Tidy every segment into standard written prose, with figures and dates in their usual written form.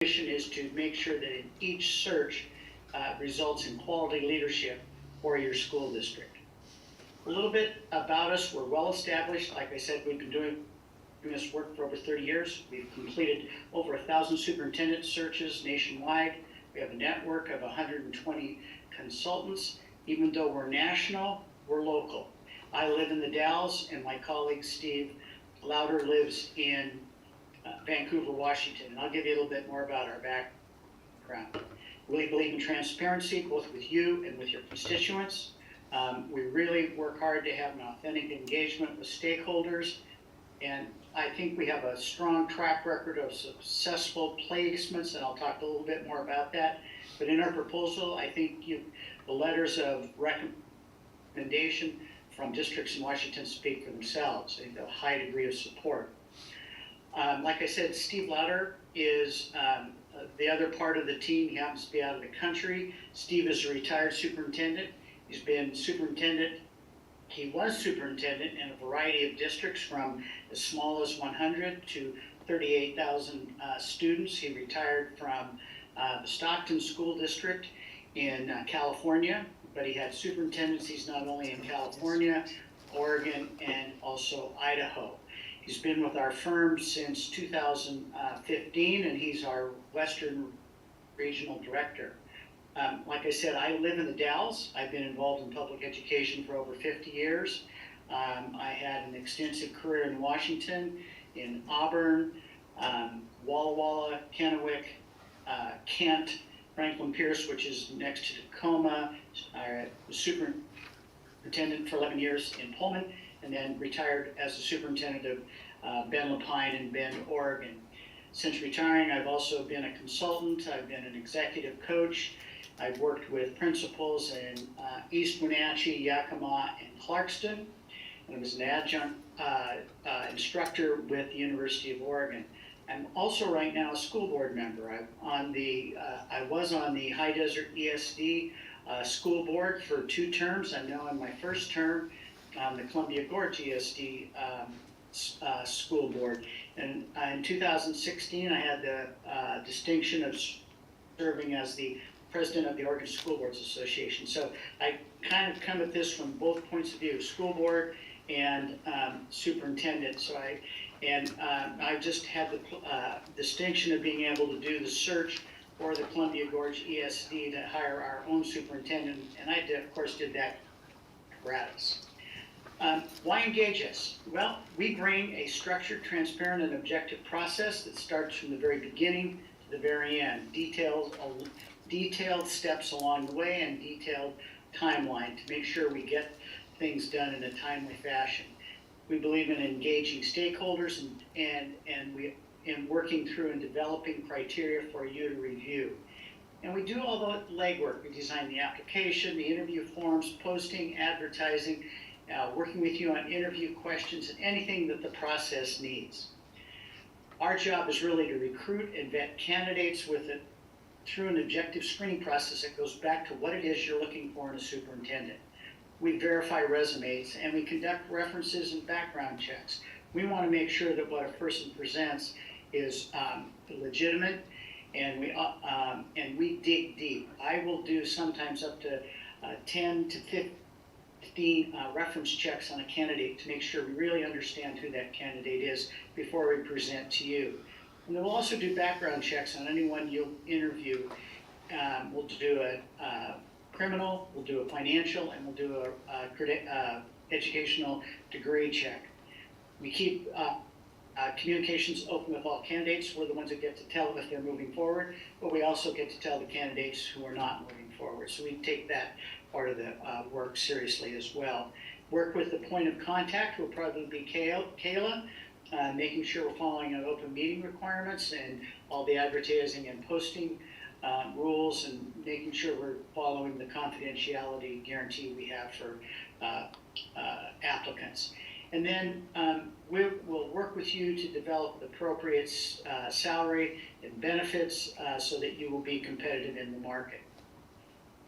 mission is to make sure that in each search results in quality leadership for your school district. A little bit about us: we're well established. Like I said, we've been doing this work for over 30 years. We've completed over 1,000 superintendent searches nationwide. We have a network of 120 consultants. Even though we're national, we're local. I live in the Dalles, and my colleague Steve Louder lives in Vancouver, Washington. And I'll give you a little bit more about our background. We really believe in transparency, both with you and with your constituents. We really work hard to have an authentic engagement with stakeholders, and I think we have a strong track record of successful placements, and I'll talk a little bit more about that. But in our proposal, I think the letters of recommendation from districts in Washington speak for themselves. I think they have a high degree of support. Like I said, Steve Louder is the other part of the team. He happens to be out of the country. Steve is a retired superintendent. He's been superintendent. He was superintendent in a variety of districts, from as small as 100 to 38,000 students. He retired from the Stockton School District in California, but he had superintendencies not only in California, Oregon, and also Idaho. He's been with our firm since 2015, and he's our Western Regional Director. Like I said, I live in the Dalles. I've been involved in public education for over 50 years. I had an extensive career in Washington, in Auburn, Walla Walla, Kennewick, Kent, Franklin Pierce, which is next to Tacoma. I was superintendent for 11 years in Pullman, and then retired as the superintendent of Bend Lapine and Bend, Oregon. Since retiring, I've also been a consultant. I've been an executive coach. I've worked with principals in East Wenatchee, Yakima, and Clarkston, and I was an adjunct instructor with the University of Oregon. I'm also right now a school board member. I was on the High Desert ESD school board for 2 terms. I'm now in my first term on the Columbia Gorge ESD school board. And in 2016, I had the distinction of serving as the president of the Oregon School Boards Association. So I kind of come at this from both points of view: school board and superintendent. So I just had the distinction of being able to do the search for the Columbia Gorge ESD to hire our own superintendent, and I of course did that gratis. Why engage us? Well, we bring a structured, transparent, and objective process that starts from the very beginning to the very end. Detailed steps along the way and detailed timeline to make sure we get things done in a timely fashion. We believe in engaging stakeholders and working through and developing criteria for you to review. And we do all the legwork. We design the application, the interview forms, posting, advertising, working with you on interview questions, and anything that the process needs. Our job is really to recruit and vet candidates through an objective screening process that goes back to what it is you're looking for in a superintendent. We verify resumes, and we conduct references and background checks. We want to make sure that what a person presents is legitimate, and we dig deep. I will do sometimes up to 10 to 15 reference checks on a candidate to make sure we really understand who that candidate is before we present to you. And we'll also do background checks on anyone you'll interview. We'll do a criminal, we'll do a financial, and we'll do a educational degree check. We keep communications open with all candidates. We're the ones that get to tell if they're moving forward, but we also get to tell the candidates who are not moving forward. So we take that part of the work seriously as well. Work with the point of contact will probably be Kayla, making sure we're following our open meeting requirements and all the advertising and posting rules, and making sure we're following the confidentiality guarantee we have for applicants. And then we'll work with you to develop the appropriate salary and benefits so that you will be competitive in the market.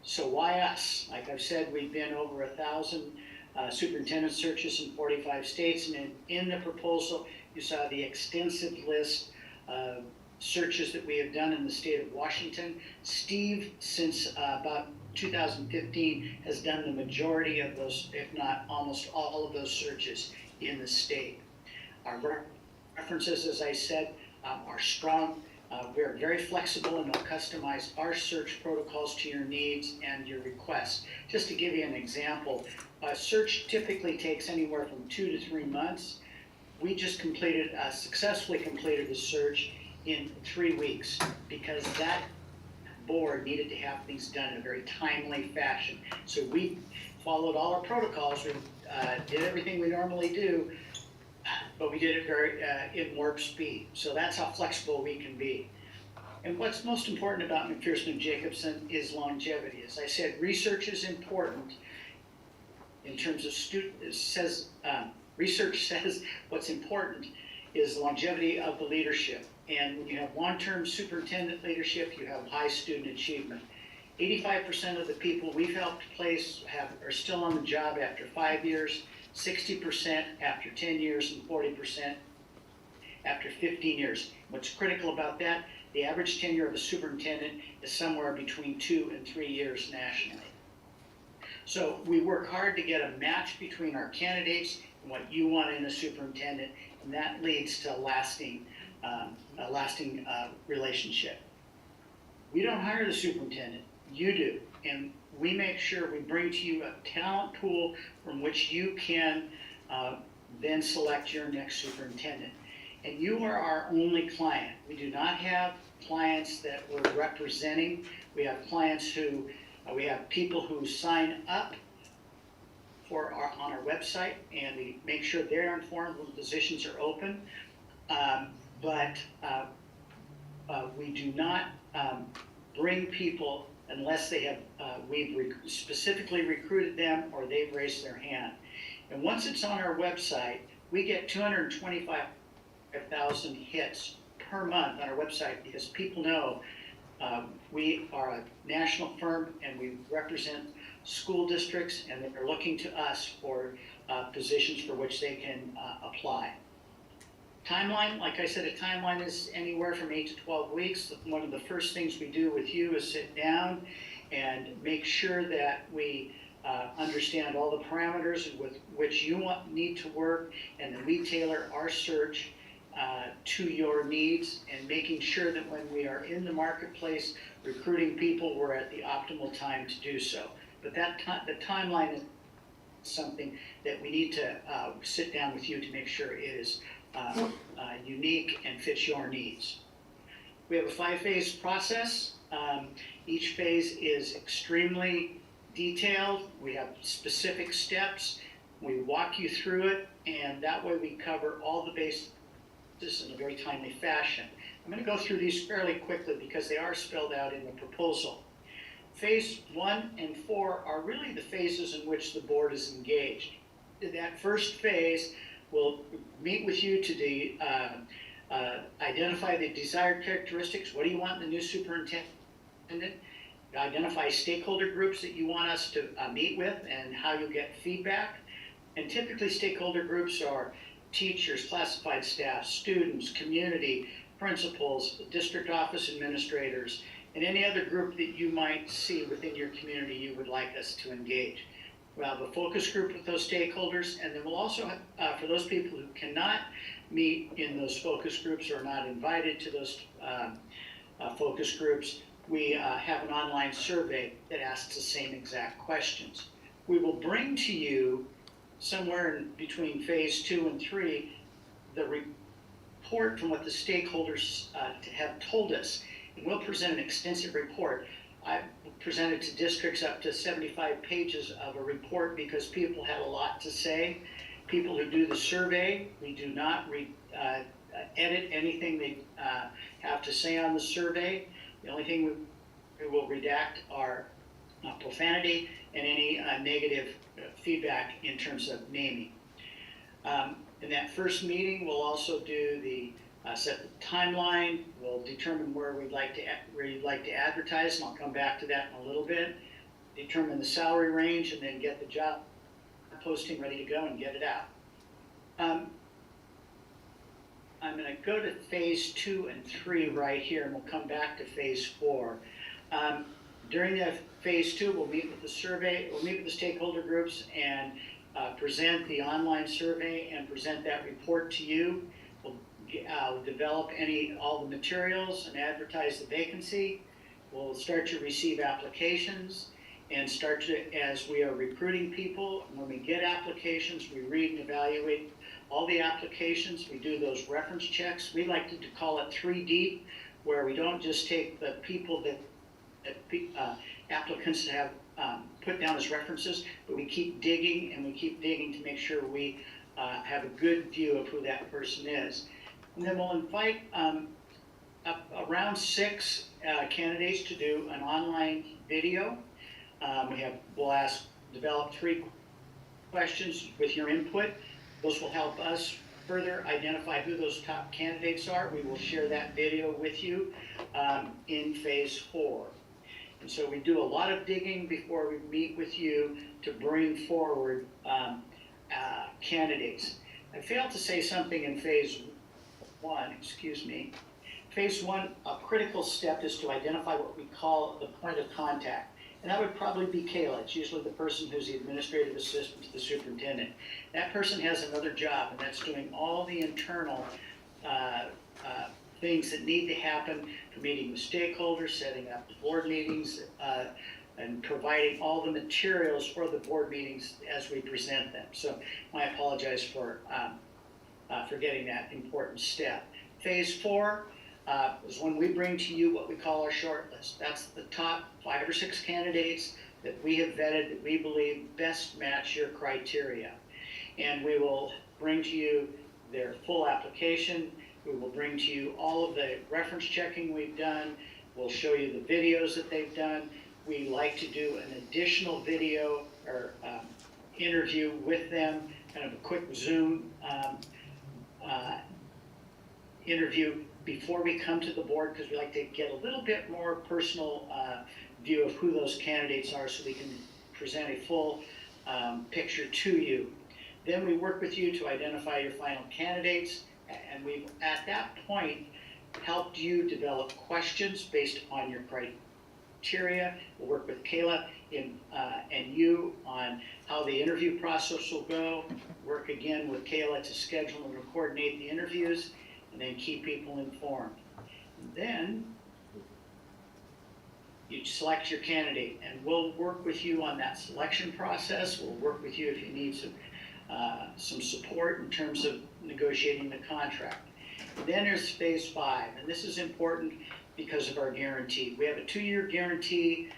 So why us? Like I've said, we've been over 1,000 superintendent searches in 45 states, and in the proposal you saw the extensive list of searches that we have done in the state of Washington. Steve, since about 2015, has done the majority of those, if not almost all of those searches in the state. Our references, as I said, are strong. We're very flexible and we'll customize our search protocols to your needs and your requests. Just to give you an example, a search typically takes anywhere from 2 to 3 months. We just successfully completed the search in 3 weeks because that board needed to have things done in a very timely fashion. So we followed all our protocols. We did everything we normally do, but we did it in warp speed. So that's how flexible we can be. And what's most important about McPherson & Jacobson is longevity. As I said, research is important in terms of research says what's important is longevity of the leadership. And when you have long-term superintendent leadership, you have high student achievement. 85% of the people we've helped place are still on the job after 5 years, 60% after 10 years, and 40% after 15 years. What's critical about that, the average tenure of a superintendent is somewhere between 2 and 3 years nationally. So we work hard to get a match between our candidates and what you want in a superintendent, and that leads to a lasting relationship. We don't hire the superintendent, you do, and we make sure we bring to you a talent pool from which you can then select your next superintendent. And you are our only client. We do not have clients that we're representing. We have clients who, we have people who sign up on our website, and we make sure they're informed when positions are open. But we do not bring people unless they have we've specifically recruited them or they've raised their hand. And once it's on our website, we get 225,000 hits per month on our website because people know we are a national firm and we represent school districts, and they're looking to us for positions for which they can apply. Timeline, like I said, a timeline is anywhere from 8 to 12 weeks. One of the first things we do with you is sit down and make sure that we understand all the parameters with which you need to work, and then we tailor our search to your needs, and making sure that when we are in the marketplace recruiting people, we're at the optimal time to do so. But the timeline is something that we need to sit down with you to make sure it is unique and fits your needs. We have a 5-phase process. Each phase is extremely detailed. We have specific steps. We walk you through it, and that way we cover all the bases in a very timely fashion. I'm going to go through these fairly quickly because they are spelled out in the proposal. Phase 1 and 4 are really the phases in which the board is engaged. That first phase will meet with you to identify the desired characteristics. What do you want in the new superintendent? Identify stakeholder groups that you want us to meet with and how you'll get feedback. And typically stakeholder groups are teachers, classified staff, students, community, principals, district office administrators, and any other group that you might see within your community you would like us to engage. We'll have a focus group with those stakeholders, and then we'll also have, for those people who cannot meet in those focus groups or are not invited to those focus groups, we have an online survey that asks the same exact questions. We will bring to you somewhere in between phase 2 and 3 the report from what the stakeholders have told us. And we'll present an extensive report. I've presented to districts up to 75 pages of a report because people had a lot to say. People who do the survey, we do not edit anything they have to say on the survey. The only thing we will redact are profanity and any negative feedback in terms of naming. In that first meeting, we'll also do the set the timeline. We'll determine where you'd like to advertise, and I'll come back to that in a little bit. Determine the salary range, and then get the job posting ready to go and get it out. I'm going to go to phase 2 and 3 right here, and we'll come back to phase 4. During the phase 2, we'll meet with the survey, we'll meet with the stakeholder groups and present the online survey and present that report to you. We'll develop all the materials and advertise the vacancy. We'll start to receive applications and as we are recruiting people, when we get applications, we read and evaluate all the applications. We do those reference checks. We like to call it 3 deep, where we don't just take the people that applicants have put down as references, but we keep digging and we keep digging to make sure we have a good view of who that person is. And then we'll invite around 6 candidates to do an online video. We'll develop 3 questions with your input. Those will help us further identify who those top candidates are. We will share that video with you in phase 4. And so we do a lot of digging before we meet with you to bring forward candidates. I failed to say something in phase 1, excuse me. Phase 1, a critical step is to identify what we call the point of contact. And that would probably be Kayla. It's usually the person who's the administrative assistant to the superintendent. That person has another job, and that's doing all the internal things that need to happen for meeting with stakeholders, setting up the board meetings, and providing all the materials for the board meetings as we present them. So I apologize for forgetting that important step. Phase 4 is when we bring to you what we call our short list. That's the top 5 or 6 candidates that we have vetted that we believe best match your criteria. And we will bring to you their full application. We will bring to you all of the reference checking we've done. We'll show you the videos that they've done. We like to do an additional video or interview with them, kind of a quick Zoom interview before we come to the board, because we like to get a little bit more personal view of who those candidates are so we can present a full picture to you. Then we work with you to identify your final candidates, and we've at that point helped you develop questions based on your criteria. We'll work with Kayla and you on how the interview process will go, work again with Kayla to schedule and coordinate the interviews, and then keep people informed. And then you select your candidate, and we'll work with you on that selection process. We'll work with you if you need some support in terms of negotiating the contract. And then there's phase 5, and this is important because of our guarantee. We have a 2-year guarantee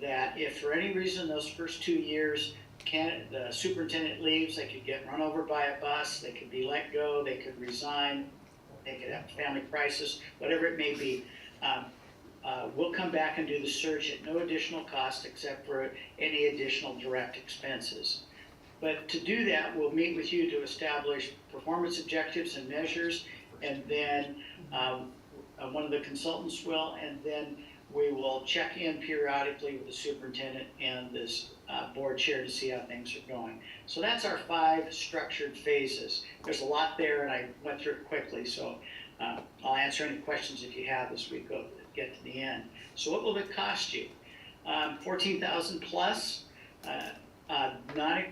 that if for any reason those first 2 years the superintendent leaves, they could get run over by a bus, they could be let go, they could resign, they could have a family crisis, whatever it may be. We'll come back and do the search at no additional cost except for any additional direct expenses. But to do that, we'll meet with you to establish performance objectives and measures, and then one of the consultants will, and then we will check in periodically with the superintendent and this board chair to see how things are going. So that's our 5 structured phases. There's a lot there, and I went through it quickly, so I'll answer any questions if you have as we get to the end. So what will it cost you? $14,000 plus, not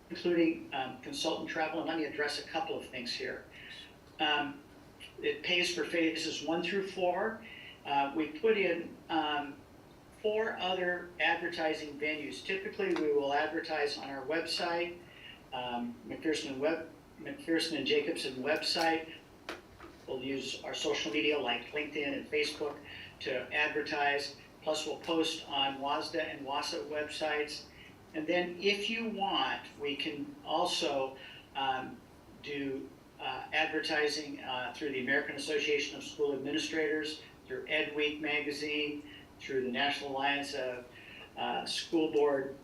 including consultant travel. And let me address a couple of things here. It pays for phases 1 through 4. We put in 4 other advertising venues. Typically, we will advertise on our website, McPherson and Jacobson website. We'll use our social media like LinkedIn and Facebook to advertise. Plus, we'll post on WASDA and WASA websites. And then if you want, we can also do advertising through the American Association of School Administrators, through Ed Week magazine, through the National Alliance of School Board,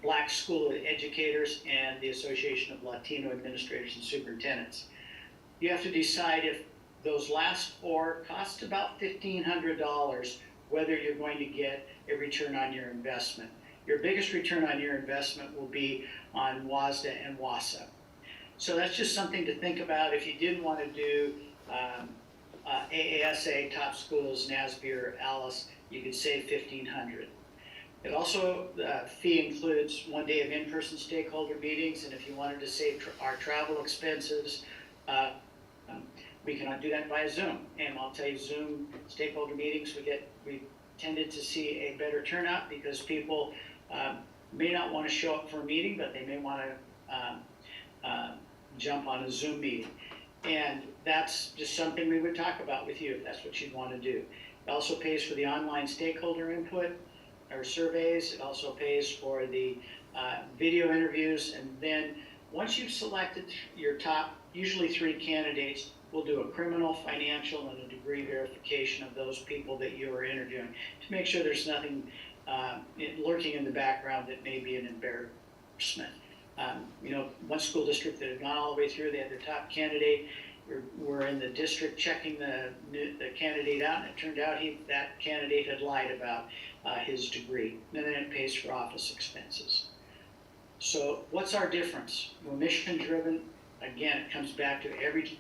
Black School Educators, and the Association of Latino Administrators and Superintendents. You have to decide if those last 4 cost about $1,500, whether you're going to get a return on your investment. Your biggest return on your investment will be on WASDA and WASA. So that's just something to think about if you did want to do AASA, Top Schools, NASB, or ALICE, you could save $1,500. It also, fee includes 1 day of in-person stakeholder meetings, and if you wanted to save our travel expenses, we cannot do that via Zoom. And I'll tell you, Zoom stakeholder meetings, we tended to see a better turnout because people may not want to show up for a meeting, but they may want to jump on a Zoom meeting. And that's just something we would talk about with you if that's what you'd want to do. It also pays for the online stakeholder input or surveys. It also pays for the video interviews. And then once you've selected your top, usually 3 candidates, we'll do a criminal, financial, and a degree verification of those people that you are interviewing to make sure there's nothing lurking in the background that may be an embarrassment. One school district that had gone all the way through, they had their top candidate. We're in the district checking the candidate out, and it turned out that candidate had lied about his degree, and then it pays for office expenses. So what's our difference? We're mission driven. Again, it comes back to every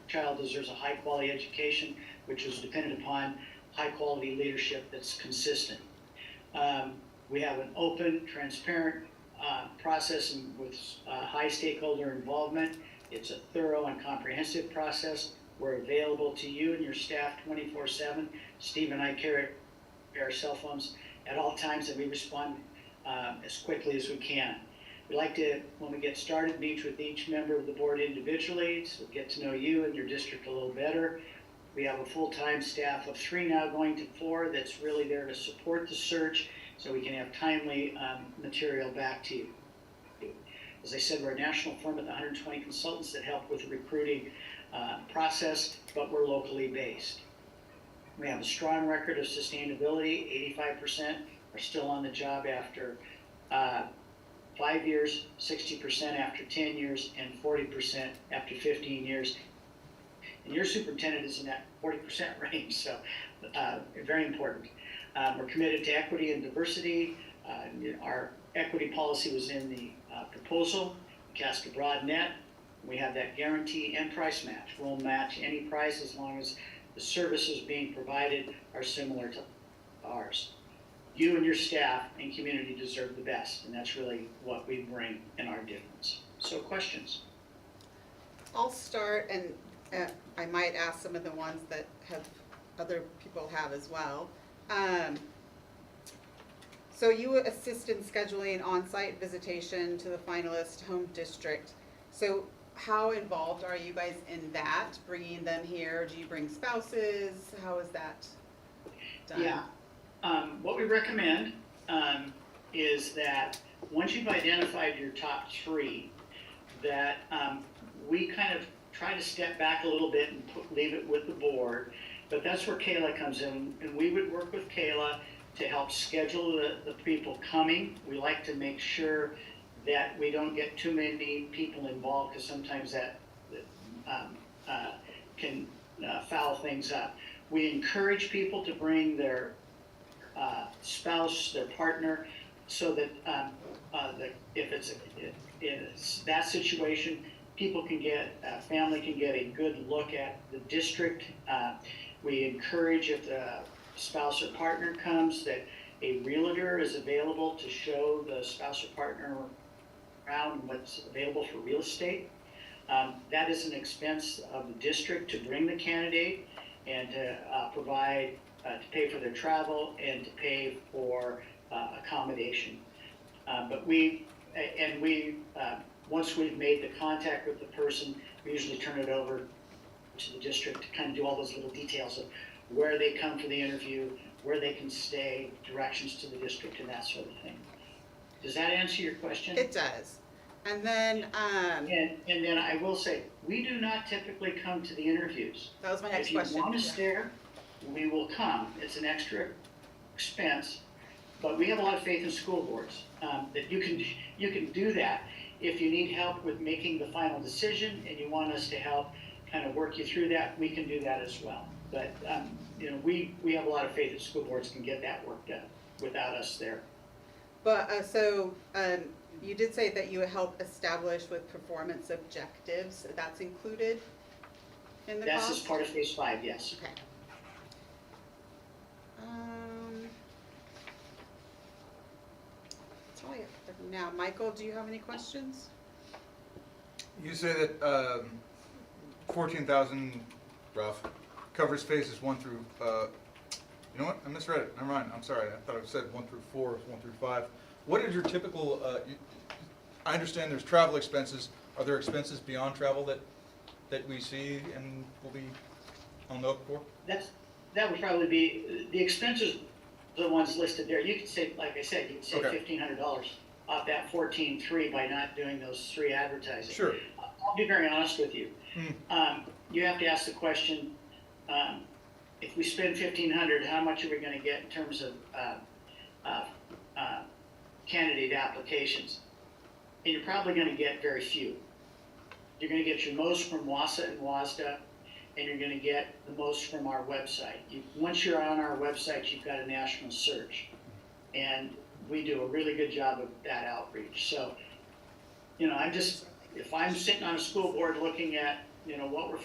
child deserves a high quality education, which is dependent upon high quality leadership that's consistent. We have an open, transparent process with high stakeholder involvement. It's a thorough and comprehensive process. We're available to you and your staff 24/7. Steve and I carry our cell phones at all times, and we respond as quickly as we can. We like to, when we get started, meet with each member of the board individually to get to know you and your district a little better. We have a full-time staff of 3 now, going to 4, that's really there to support the search so we can have timely material back to you. As I said, we're a national firm with 120 consultants that help with the recruiting process, but we're locally based. We have a strong record of sustainability. 85% are still on the job after 5 years, 60% after 10 years, and 40% after 15 years. And your superintendent is in that 40% range, so very important. We're committed to equity and diversity. Our equity policy was in the proposal. We cast a broad net. We have that guarantee and price match. We'll match any price as long as the services being provided are similar to ours. You and your staff and community deserve the best, and that's really what we bring in our difference. So questions? I'll start, and I might ask some of the ones that have other people have as well. So you assist in scheduling on-site visitation to the finalist home district. So how involved are you guys in that, bringing them here? Do you bring spouses? How is that done? Yeah. What we recommend is that once you've identified your top 3, that we kind of try to step back a little bit and leave it with the board. But that's where Kayla comes in, and we would work with Kayla to help schedule the people coming. We like to make sure that we don't get too many people involved, because sometimes that can foul things up. We encourage people to bring their spouse, their partner, so that if it's that situation, people can family can get a good look at the district. We encourage, if the spouse or partner comes, that a realtor is available to show the spouse or partner around what's available for real estate. That is an expense of the district to bring the candidate and to provide, to pay for their travel and to pay for accommodation. But once we've made the contact with the person, we usually turn it over to the district to kind of do all those little details of where they come for the interview, where they can stay, directions to the district, and that sort of thing. Does that answer your question? It does. And then and then I will say, we do not typically come to the interviews. that was my next question. If you want us there, we will come. It's an extra expense, but we have a lot of faith in school boards that you can do that. If you need help with making the final decision and you want us to help kind of work you through that, we can do that as well. But we have a lot of faith that school boards can get that work done without us there. But You did say that you help establish with performance objectives, that's included in the cost? That's as part of phase 5, yes. Okay. That's all I have for now. Michael, do you have any questions? You say that 14,000 rough covers phases 1 through, you know what, I misread it, never mind, I'm sorry, I thought it said 1 through 4, 1 through 5. What is your typical, I understand there's travel expenses, are there expenses beyond travel that we see and will be on the hook for? That would probably be, the expenses, the ones listed there, you could say, like I said, you could save Okay. $1,500 off that 14.3 by not doing those 3 advertising. Sure. I'll be very honest with you. Hmm. You have to ask the question, if we spend $1,500, how much are we gonna get in terms of candidate applications? And you're probably gonna get very few. You're gonna get your most from WASA and WASDA, and you're gonna get the most from our website. Once you're on our website, you've got a national search. And we do a really good job of that outreach. So, if I'm sitting on a school board looking at, what we're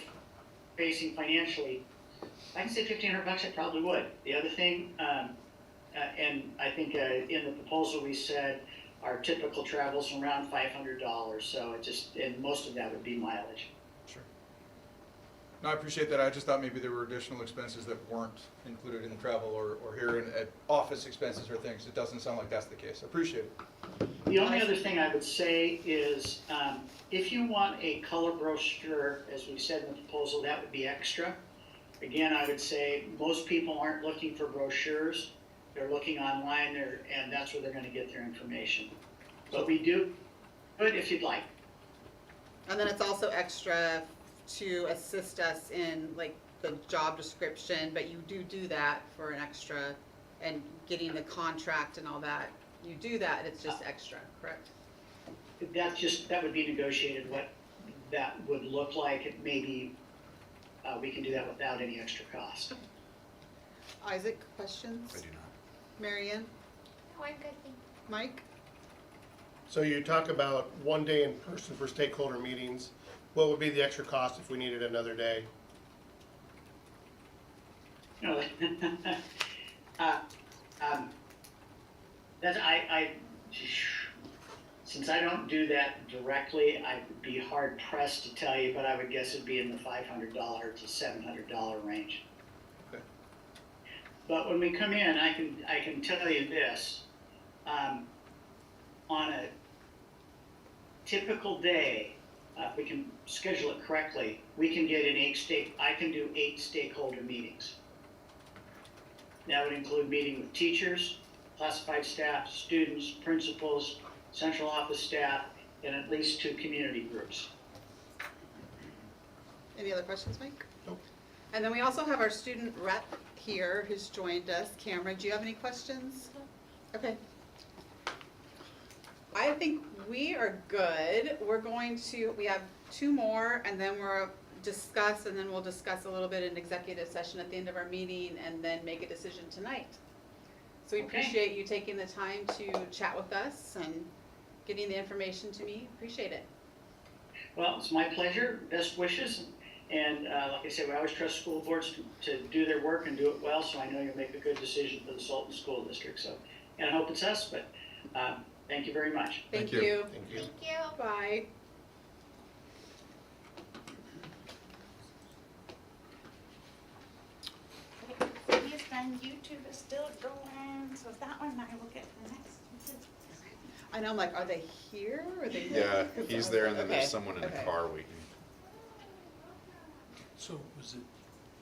facing financially, I can say $1,500, I probably would. The other thing, and I think in the proposal we said our typical travel's around $500, so and most of that would be mileage. Sure. No, I appreciate that, I just thought maybe there were additional expenses that weren't included in travel or here in office expenses or things. It doesn't sound like that's the case, I appreciate it. The only other thing I would say is, if you want a color brochure, as we said in the proposal, that would be extra. Again, I would say most people aren't looking for brochures, they're looking online and that's where they're gonna get their information. But we do, but if you'd like. And then it's also extra to assist us in like the job description, but you do that for an extra and getting the contract and all that. You do that, it's just extra, correct? That would be negotiated, what that would look like. It maybe, we can do that without any extra cost. Isaac, questions? I do not. Mary Ann? No, I'm good, thank you. Mike? So you talk about 1 day in person for stakeholder meetings. What would be the extra cost if we needed another day? Since I don't do that directly, I'd be hard pressed to tell you, but I would guess it'd be in the $500 to $700 range. Okay. But when we come in, I can tell you this, on a typical day, if we can schedule it correctly, we can get I can do 8 stakeholder meetings. That would include meeting with teachers, classified staff, students, principals, central office staff, and at least 2 community groups. Any other questions, Mike? Nope. And then we also have our student rep here who's joined us. Cameron, do you have any questions? Okay. I think we are good. We have 2 more and then we'll discuss a little bit in executive session at the end of our meeting and then make a decision tonight. So we Okay. appreciate you taking the time to chat with us and getting the information to me. Appreciate it. Well, it's my pleasure, best wishes, and like I said, we always trust school boards to do their work and do it well, so I know you'll make a good decision for the Sultan School District, so, and I hope it's us, but thank you very much. Thank Thank you. you. Thank you. Thank you. Bye. Yes, then YouTube is still going, so that one I will get the next one. I know, I'm like, are they here or are they? Yeah, there? he's there, and then Okay, there's someone in the okay. car waiting. So was it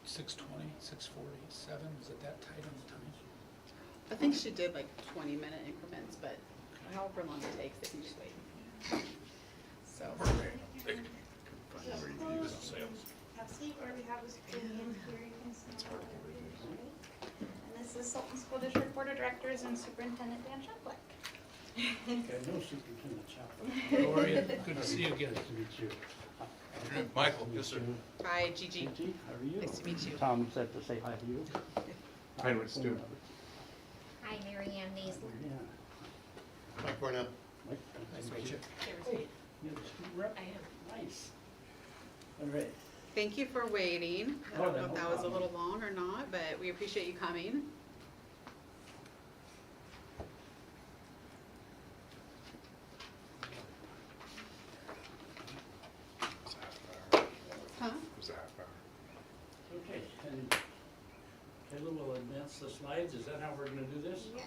6:20, 6:47? Was it that tight on the time? I think she did like 20-minute increments, but however long it takes, they can just wait. So, Now see where we have this opinion here, you can see. And this is Sultan School District Board of Directors and Superintendent Dan Shumplick. Okay, no Superintendent Chapel. How are you? Good to see you again. Nice to meet you. Michael, yes, sir. hi, Gigi. Gigi, how are you? Nice to meet you. Tom said to say hi to you. Hi, Stu. Hi, Mary Ann Maisley. Yeah. Mike Cornell. Mike? Nice to meet you. Hey, you're the student rep? I am. Nice. All right. Thank you for waiting. I Oh, don't know no if that was a problem. little long or not, but we appreciate you coming. Huh? Okay, and Kayla will advance the slides. Is that how we're gonna do this? Yes.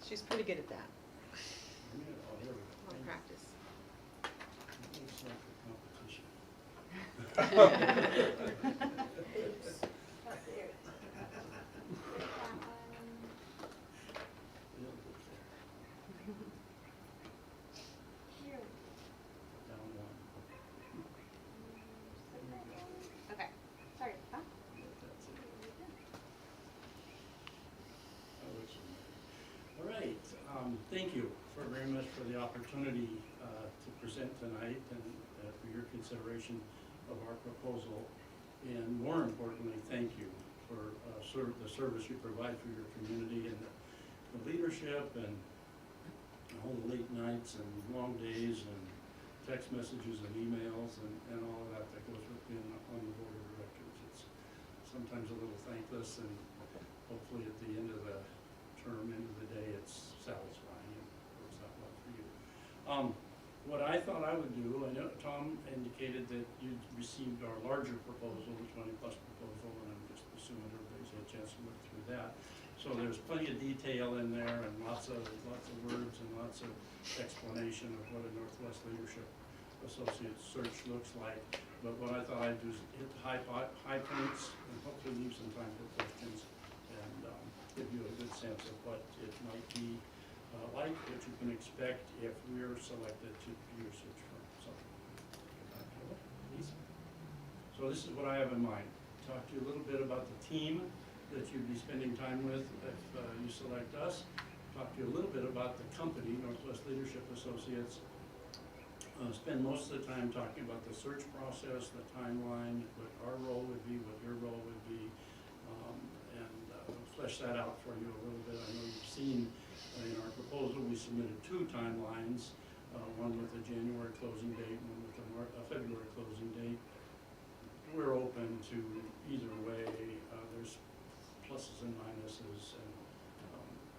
She's pretty good at that. Oh, here we go. A lot of practice. Looks like a competition. Real good there. Down one. Okay, sorry, huh? That's it. That looks familiar. All right, thank you very much for the opportunity to present tonight and for your consideration of our proposal. And more importantly, thank you for the service you provide for your community and the leadership and all the late nights and long days and text messages and emails and all of that that goes with being on the board of directors. It's sometimes a little thankless, and hopefully at the end of the term, end of the day, it's satisfying and works out well for you. What I thought I would do, I know Tom indicated that you'd received our larger proposal, the 20-plus proposal, and I'm just assuming everybody's had a chance to look through that. So there's plenty of detail in there and lots of words and lots of explanation of what a Northwest Leadership Associates search looks like. But what I thought I'd do is hit the high points and hopefully leave some time for questions and give you a good sense of what it might be like, what you can expect if we're selected to be your search firm. So, so this is what I have in mind. Talk to you a little bit about the team that you'd be spending time with if you select us. Talk to you a little bit about the company, Northwest Leadership Associates. Spend most of the time talking about the search process, the timeline, what our role would be, what your role would be, and flesh that out for you a little bit. I know you've seen in our proposal we submitted 2 timelines, one with a January closing date, one with a February closing date. We're open to either way. There's pluses and minuses, and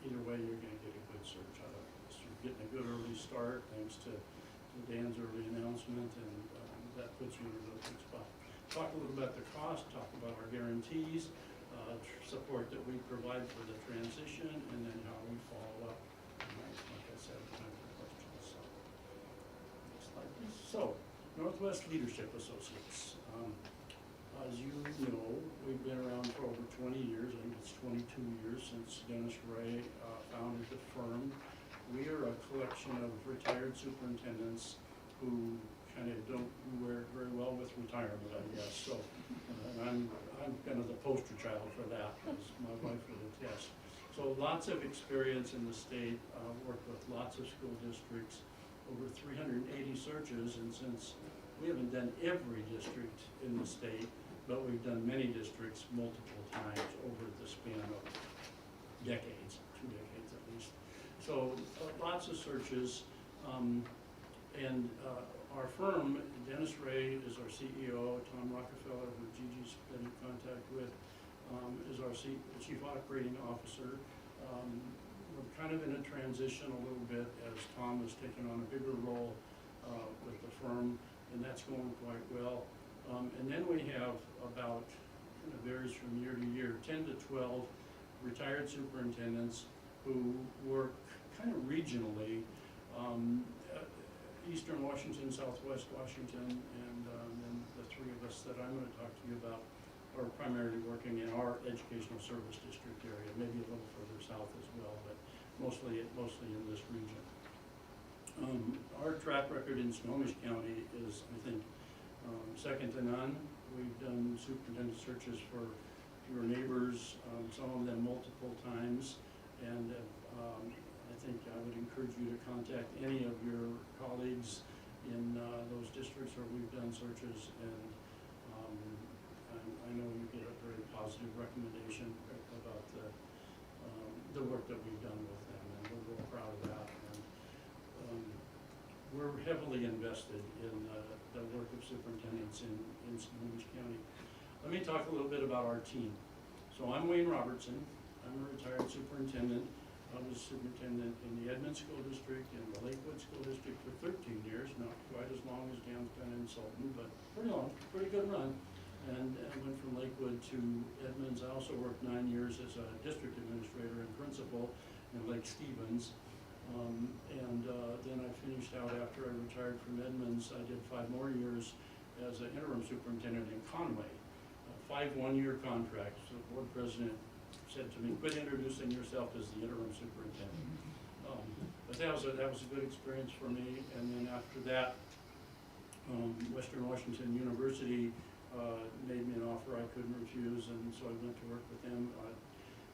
either way you're going to get a good search out of this. You're getting a good early start thanks to Dan's early announcement, and that puts you in a really good spot. Talk a little about the cost, talk about our guarantees, support that we provide for the transition, and then how we follow up. And like I said, time for questions. So, next slide, please. So, Northwest Leadership Associates. As you know, we've been around for over 20 years. I think it's 22 years since Dennis Ray founded the firm. We are a collection of retired superintendents who kind of don't wear very well with retirement, I guess. So I'm kind of the poster child for that, as my wife would attest. So lots of experience in the state, worked with lots of school districts, over 380 searches, and since we haven't done every district in the state, but we've done many districts multiple times over the span of decades, 2 decades at least. So lots of searches, and our firm, Dennis Ray is our CEO, Tom Rockefeller, who Gigi's been in contact with, is our Chief Operating Officer. We're kind of in a transition a little bit as Tom has taken on a bigger role with the firm, and that's going quite well. And then we have about, kind of varies from year to year, 10 to 12 retired superintendents who work kind of regionally, Eastern Washington, Southwest Washington, and then the 3 of us that I'm going to talk to you about are primarily working in our educational service district area, maybe a little further south as well, but mostly in this region. Our track record in Snohomish County is, I think, second to none. We've done superintendent searches for your neighbors, some of them multiple times, and I think I would encourage you to contact any of your colleagues in those districts where we've done searches, and I know you get a very positive recommendation about the work that we've done with them, and we're real proud of that. And we're heavily invested in the work of superintendents in Snohomish County. Let me talk a little bit about our team. So I'm Wayne Robertson. I'm a retired superintendent. I was superintendent in the Edmonds School District and the Lakewood School District for 13 years, not quite as long as Dan's been in Sultan, but pretty long, pretty good run. And I went from Lakewood to Edmonds. I also worked 9 years as a district administrator and principal in Lake Stevens. Then I finished out after I retired from Edmonds. I did 5 more years as an interim superintendent in Conway. 5 one-year contracts. The board president said to me, quit introducing yourself as the interim superintendent. But that was a good experience for me. And then after that, Western Washington University made me an offer I couldn't refuse, and so I went to work with them,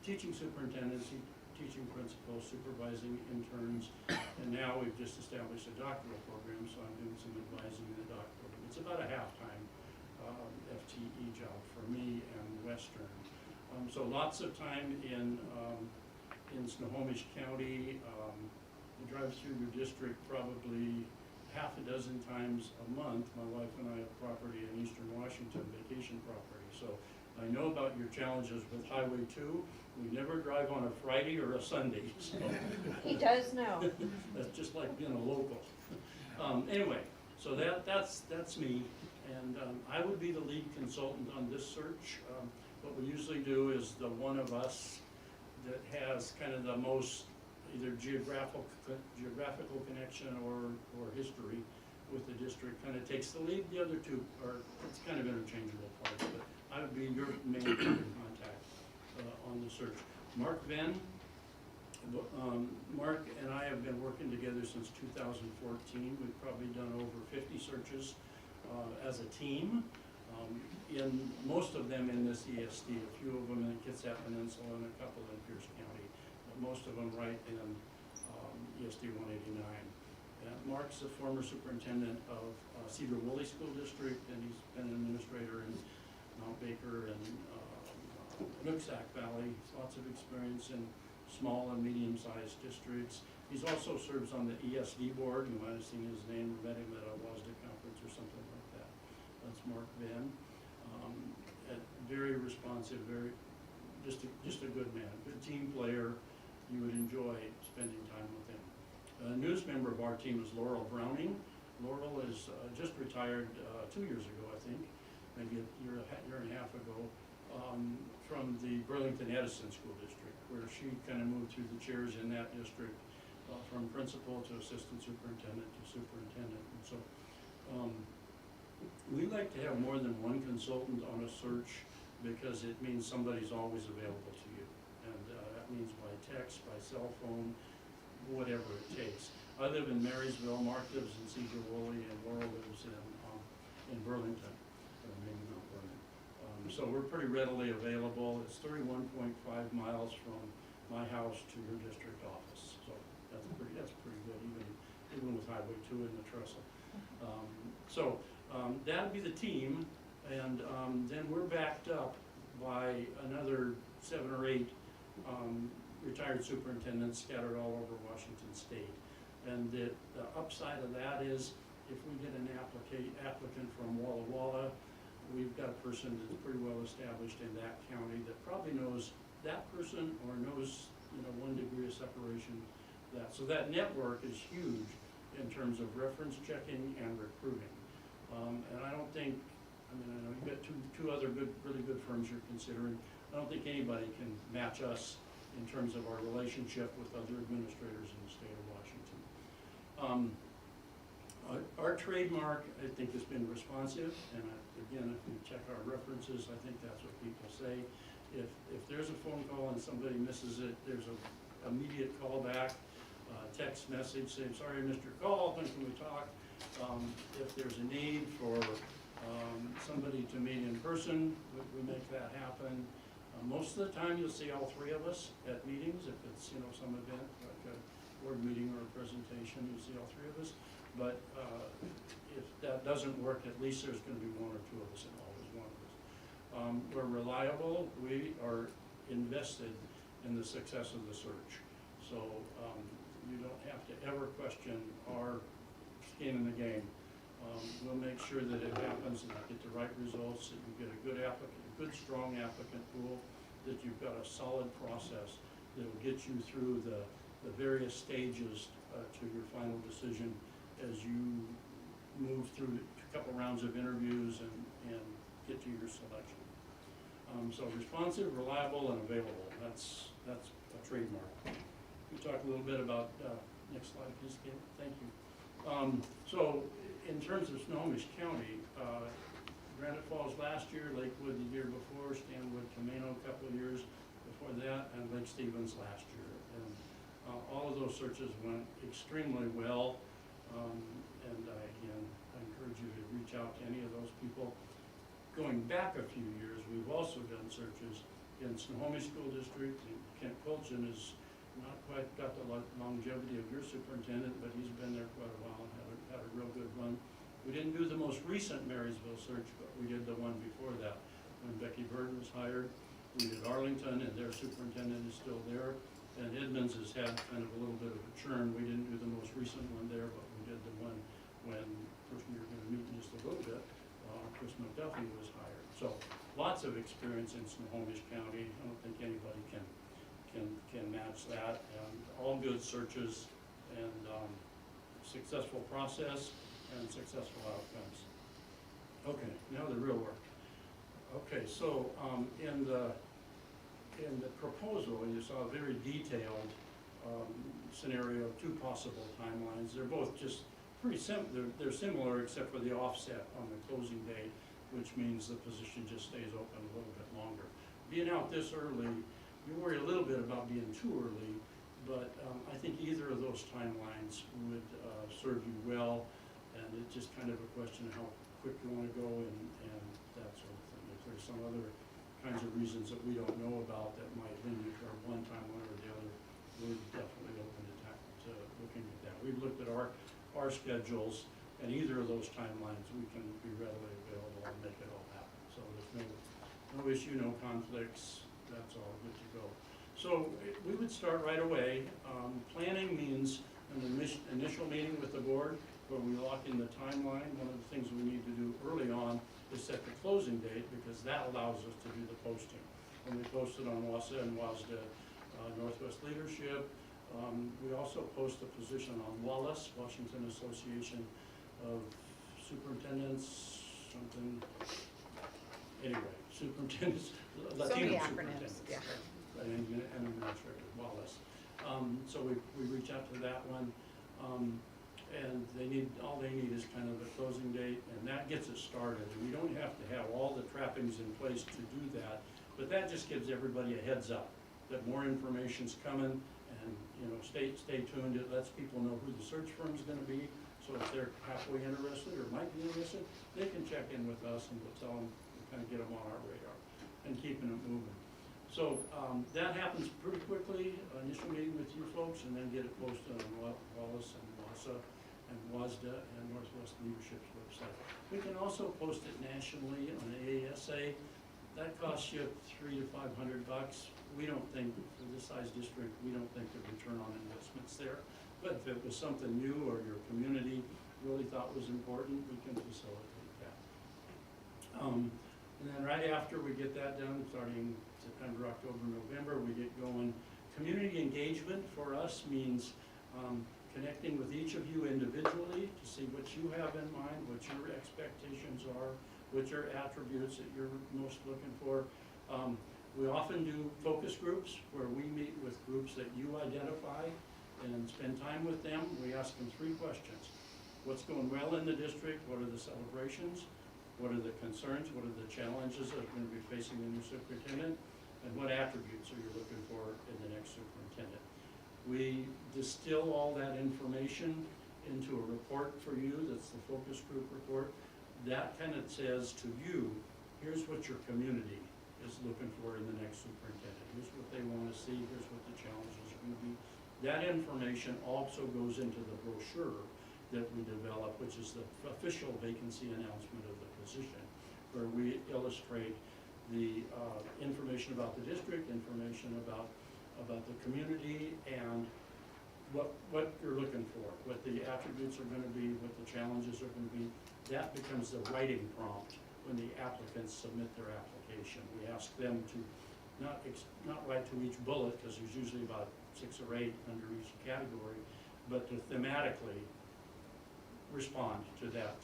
teaching superintendents, teaching principals, supervising interns, and now we've just established a doctoral program, so I'm doing some advising in the doctoral program. It's about a half-time FTE job for me and Western. So lots of time in Snohomish County. I drive through your district probably half a dozen times a month. My wife and I have property in Eastern Washington, vacation property. So I know about your challenges with Highway 2. We never drive on a Friday or a Sunday. So He does know. that's just like being a local. Anyway, so that's me. And I would be the lead consultant on this search. What we usually do is the one of us that has kind of the most either geographical connection or history with the district kind of takes the lead. The other two are, it's kind of interchangeable parts, but I would be your main point of contact on the search. Mark Venn, Mark and I have been working together since 2014. We've probably done over 50 searches as a team. In most of them in this ESD, a few of them in the Kitsap Peninsula and a couple in Pierce County, but most of them right in ESD 189. Mark's a former superintendent of Cedar Woolley School District, and he's been an administrator in Mount Baker and Nooksack Valley. Lots of experience in small and medium-sized districts. He's also serves on the ESD board. You might have seen his name or met him at a WASDA conference or something like that. That's Mark Venn. Very responsive, just a good man, good team player. You would enjoy spending time with him. A newest member of our team is Laurel Browning. Laurel is just retired 2 years ago, I think, maybe a year and a half ago, from the Burlington Edison School District, where she kind of moved through the chairs in that district, from principal to assistant superintendent to superintendent. And so we like to have more than one consultant on a search because it means somebody's always available to you. And that means by text, by cell phone, whatever it takes. I live in Marysville, Mark lives in Cedar Woolley, and Laurel lives in Burlington, or maybe not Burlington. So we're pretty readily available. It's 31.5 miles from my house to your district office. So that's pretty good, even with Highway 2 and the trestle. That'd be the team, and then we're backed up by another 7 or 8 retired superintendents scattered all over Washington State. And the upside of that is if we get an applicant from Walla Walla, we've got a person that's pretty well established in that county that probably knows that person or knows 1 degree of separation. So that network is huge in terms of reference checking and recruiting. And I don't think, I know you've got two other really good firms you're considering. I don't think anybody can match us in terms of our relationship with other administrators in the state of Washington. Our trademark, I think, has been responsive, and again, if you check our references, I think that's what people say. If there's a phone call and somebody misses it, there's an immediate call back, text message saying, sorry, I missed your call, when can we talk? If there's a need for somebody to meet in person, we make that happen. Most of the time, you'll see all 3 of us at meetings. If it's some event like a board meeting or a presentation, you see all 3 of us. But if that doesn't work, at least there's going to be 1 or 2 of us, and always 1 of us. We're reliable. We are invested in the success of the search. So you don't have to ever question our skin in the game. We'll make sure that it happens, and you get the right results, that you get a good applicant, a good, strong applicant pool, that you've got a solid process that'll get you through the various stages to your final decision as you move through a couple rounds of interviews and get to your selection. So responsive, reliable, and available, that's a trademark. We talk a little bit about, next slide please, Kate, thank you. So in terms of Snohomish County, Granite Falls last year, Lakewood the year before, Stanwood, Camino a couple of years before that, and Lake Stevens last year. And all of those searches went extremely well. And again, I encourage you to reach out to any of those people. Going back a few years, we've also done searches in Snohomish School District, and Kent Colchin has not quite got the longevity of your superintendent, but he's been there quite a while and had a real good run. We didn't do the most recent Marysville search, but we did the one before that, when Becky Bird was hired. We did Arlington, and their superintendent is still there. And Edmonds has had kind of a little bit of a churn. We didn't do the most recent one there, but we did the one when the person you're gonna meet in just a little bit, Chris McDuffie, was hired. So lots of experience in Snohomish County. I don't think anybody can match that. And all good searches and successful process and successful outcomes. Okay, now the real work. Okay, so in the proposal, you saw a very detailed scenario of two possible timelines. They're both just pretty they're similar except for the offset on the closing date, which means the position just stays open a little bit longer. Being out this early, you worry a little bit about being too early, but I think either of those timelines would serve you well, and it's just kind of a question of how quick you want to go and that sort of thing. If there's some other kinds of reasons that we don't know about that might lean you toward one timeline or the other, we're definitely open to looking at that. We've looked at our schedules, and either of those timelines we can be readily available and make it all happen. So there's no issue, no conflicts, that's all good to go. So we would start right away. Planning means an initial meeting with the board where we lock in the timeline. One of the things we need to do early on is set the closing date, because that allows us to do the posting. When we post it on WASA and WASDA Northwest Leadership, we also post a position on WALAS, Washington Association of Superintendents, something, anyway, superintendents, So Latino many acronyms, superintendents. yeah. And administrator, WALAS. So we reach out to that one. And all they need is kind of a closing date, and that gets it started. And we don't have to have all the trappings in place to do that, but that just gives everybody a heads up that more information's coming, and stay tuned. It lets people know who the search firm's going to be, so if they're halfway interested or might be interested, they can check in with us, and we'll tell them, kind of get them on our radar and keeping it moving. So that happens pretty quickly. Initial meeting with you folks, and then get it posted on WALAS and WASA and WASDA and Northwest Leadership's website. We can also post it nationally on AASA. That costs you $300 to $500. We don't think, for this size district, we don't think the return on investment's there. But if it was something new or your community really thought was important, we can facilitate that. And then right after we get that done, starting September, October, November, we get going. Community engagement for us means connecting with each of you individually to see what you have in mind, what your expectations are, what your attributes that you're most looking for. We often do focus groups where we meet with groups that you identify and spend time with them. We ask them 3 questions. What's going well in the district? What are the celebrations? What are the concerns? What are the challenges that are going to be facing the new superintendent? And what attributes are you looking for in the next superintendent? We distill all that information into a report for you. That's the focus group report. That kind of says to you, here's what your community is looking for in the next superintendent. Here's what they want to see. Here's what the challenges are going to be. That information also goes into the brochure that we develop, which is the official vacancy announcement of the position, where we illustrate the information about the district, information about the community, and what you're looking for, what the attributes are gonna be, what the challenges are gonna be. That becomes the writing prompt when the applicants submit their application. We ask them to not write to each bullet, because there's usually about 6 or 8 under each category, but to thematically respond to that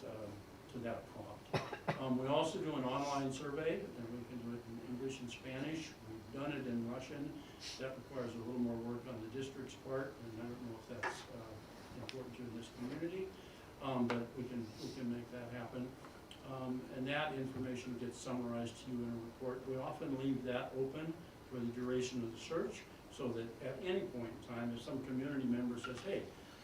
prompt. We also do an online survey, and we can do it in English and Spanish. We've done it in Russian. That requires a little more work on the district's part, and I don't know if that's important to this community, but we can make that happen. And that information gets summarized to you in a report. We often leave that open for the duration of the search, so that at any point in time, if some community member says, hey,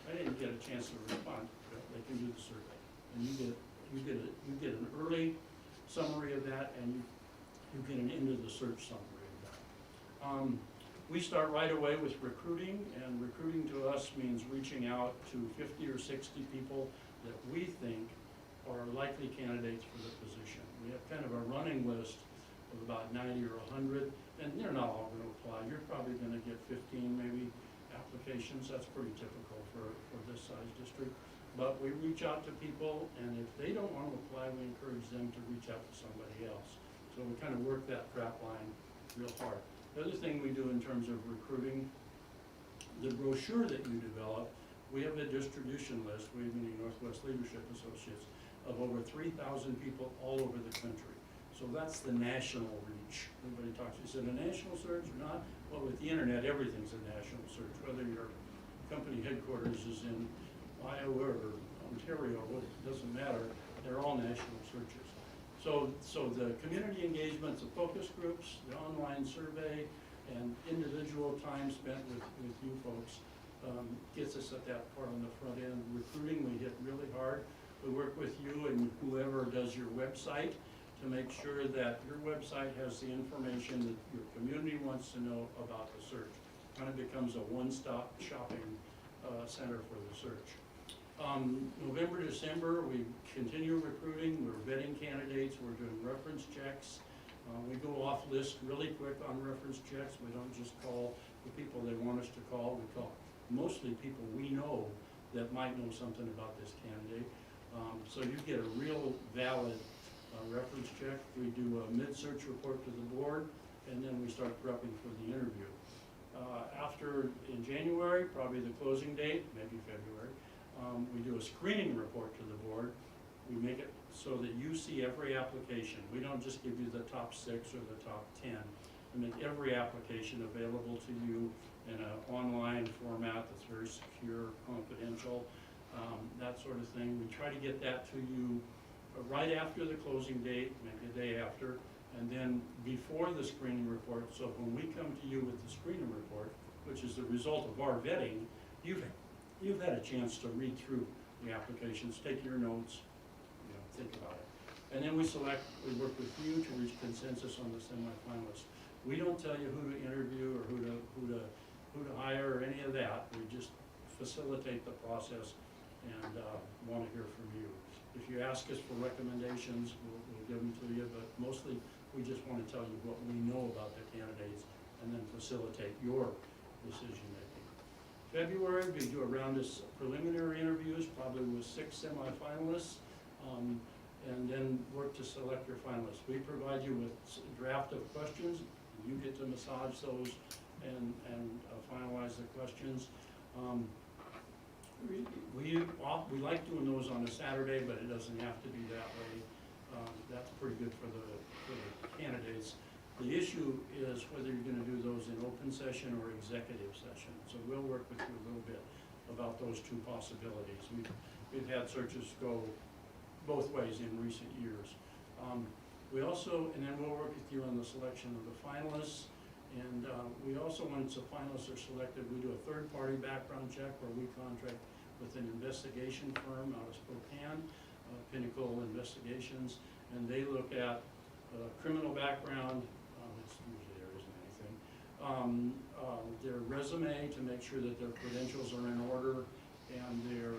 I didn't get a chance to respond, they can do the survey. And you get an early summary of that, and you get an end of the search summary of that. We start right away with recruiting, and recruiting to us means reaching out to 50 or 60 people that we think are likely candidates for the position. We have kind of a running list of about 90 or 100, and they're not all going to apply. You're probably going to get 15 maybe applications. That's pretty typical for this size district. But we reach out to people, and if they don't want to apply, we encourage them to reach out to somebody else. So we kind of work that trap line real hard. The other thing we do in terms of recruiting, the brochure that you develop, we have a distribution list, we meaning Northwest Leadership Associates, of over 3,000 people all over the country. So that's the national reach. Everybody talks, is it a national search or not? Well, with the internet, everything's a national search, whether your company headquarters is in Iowa or Ontario, it doesn't matter, they're all national searches. So the community engagements, the focus groups, the online survey, and individual time spent with you folks gets us at that part on the front end. Recruiting, we hit really hard. We work with you and whoever does your website to make sure that your website has the information that your community wants to know about the search. Kind of becomes a one-stop shopping center for the search. November, December, we continue recruiting. We're vetting candidates. We're doing reference checks. We go off list really quick on reference checks. We don't just call the people they want us to call. We call mostly people we know that might know something about this candidate. So you get a real valid reference check. We do a mid-search report to the board, and then we start prepping for the interview. In January, probably the closing date, maybe February, we do a screening report to the board. We make it so that you see every application. We don't just give you the top 6 or the top 10. We make every application available to you in an online format that's very secure, confidential, that sort of thing. We try to get that to you right after the closing date, maybe a day after, and then before the screening report. So when we come to you with the screening report, which is the result of our vetting, you've had a chance to read through the applications, take your notes, think about it. And then we work with you to reach consensus on the semifinalists. We don't tell you who to interview or who to hire or any of that. We just facilitate the process and want to hear from you. If you ask us for recommendations, we'll give them to you, but mostly we just want to tell you what we know about the candidates and then facilitate your decision making. February, we do a round of preliminary interviews, probably with 6 semifinalists, and then work to select your finalists. We provide you with a draft of questions. You get to massage those and finalize the questions. We like doing those on a Saturday, but it doesn't have to be that way. That's pretty good for the candidates. The issue is whether you're going to do those in open session or executive session. So we'll work with you a little bit about those 2 possibilities. We've had searches go both ways in recent years. And then we'll work with you on the selection of the finalists. And we also, once the finalists are selected, we do a third-party background check where we contract with an investigation firm out of Spokane, Pinnacle Investigations, and they look at criminal background, usually there isn't anything, their resume to make sure that their credentials are in order, and their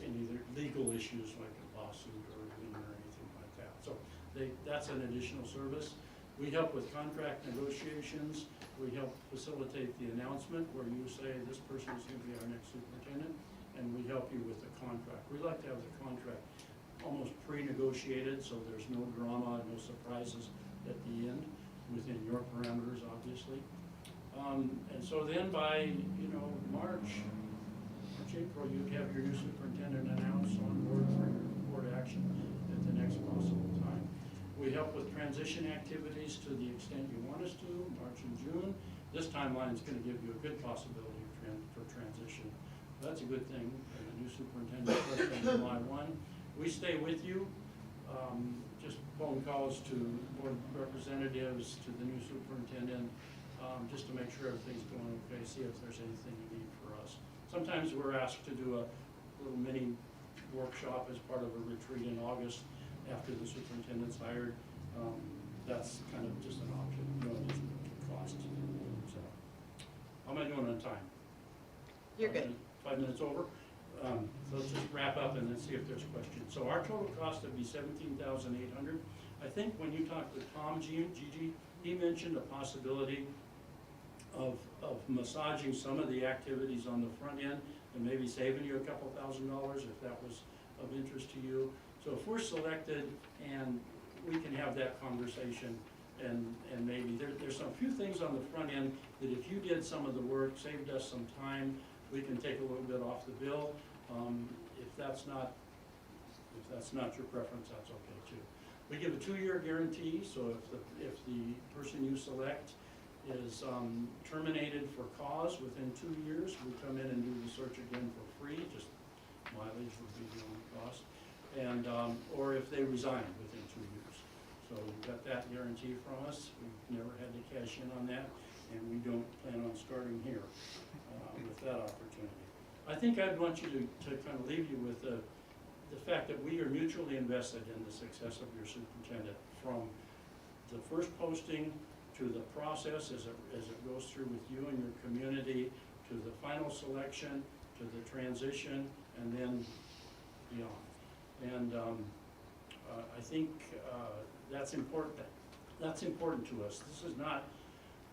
any legal issues like a lawsuit or anything like that. So that's an additional service. We help with contract negotiations. We help facilitate the announcement where you say this person is going to be our next superintendent, and we help you with the contract. We like to have the contract almost pre-negotiated, so there's no drama, no surprises at the end, within your parameters, obviously. And so then by, March, April, you'd have your new superintendent announced on board for your board action at the next possible time. We help with transition activities to the extent you want us to, March and June. This timeline is gonna give you a good possibility for transition. That's a good thing, and the new superintendent starts on July 1. We stay with you, just phone calls to board representatives, to the new superintendent, just to make sure everything's going okay, see if there's anything you need for us. Sometimes we're asked to do a little mini workshop as part of a retreat in August after the superintendent's hired. That's kind of just an option, it doesn't cost. So, how am I doing on time? You're good. 5 minutes over. So let's just wrap up and then see if there's questions. So our total cost would be $17,800. I think when you talked with Tom Gigi, he mentioned a possibility of massaging some of the activities on the front end and maybe saving you a couple $1,000 if that was of interest to you. So if we're selected and we can have that conversation, and maybe there's a few things on the front end that if you did some of the work, saved us some time, we can take a little bit off the bill. If that's not your preference, that's okay too. We give a 2-year guarantee, so if the person you select is terminated for cause within 2 years, we come in and do the search again for free, just mileage would be the only cost. And, or if they resign within 2 years. So you've got that guarantee from us. We've never had to cash in on that, and we don't plan on starting here with that opportunity. I think I'd want you to kind of leave you with the fact that we are mutually invested in the success of your superintendent, from the first posting to the process as it goes through with you and your community, to the final selection, to the transition, and then beyond. And I think that's important. That's important to us. This is not,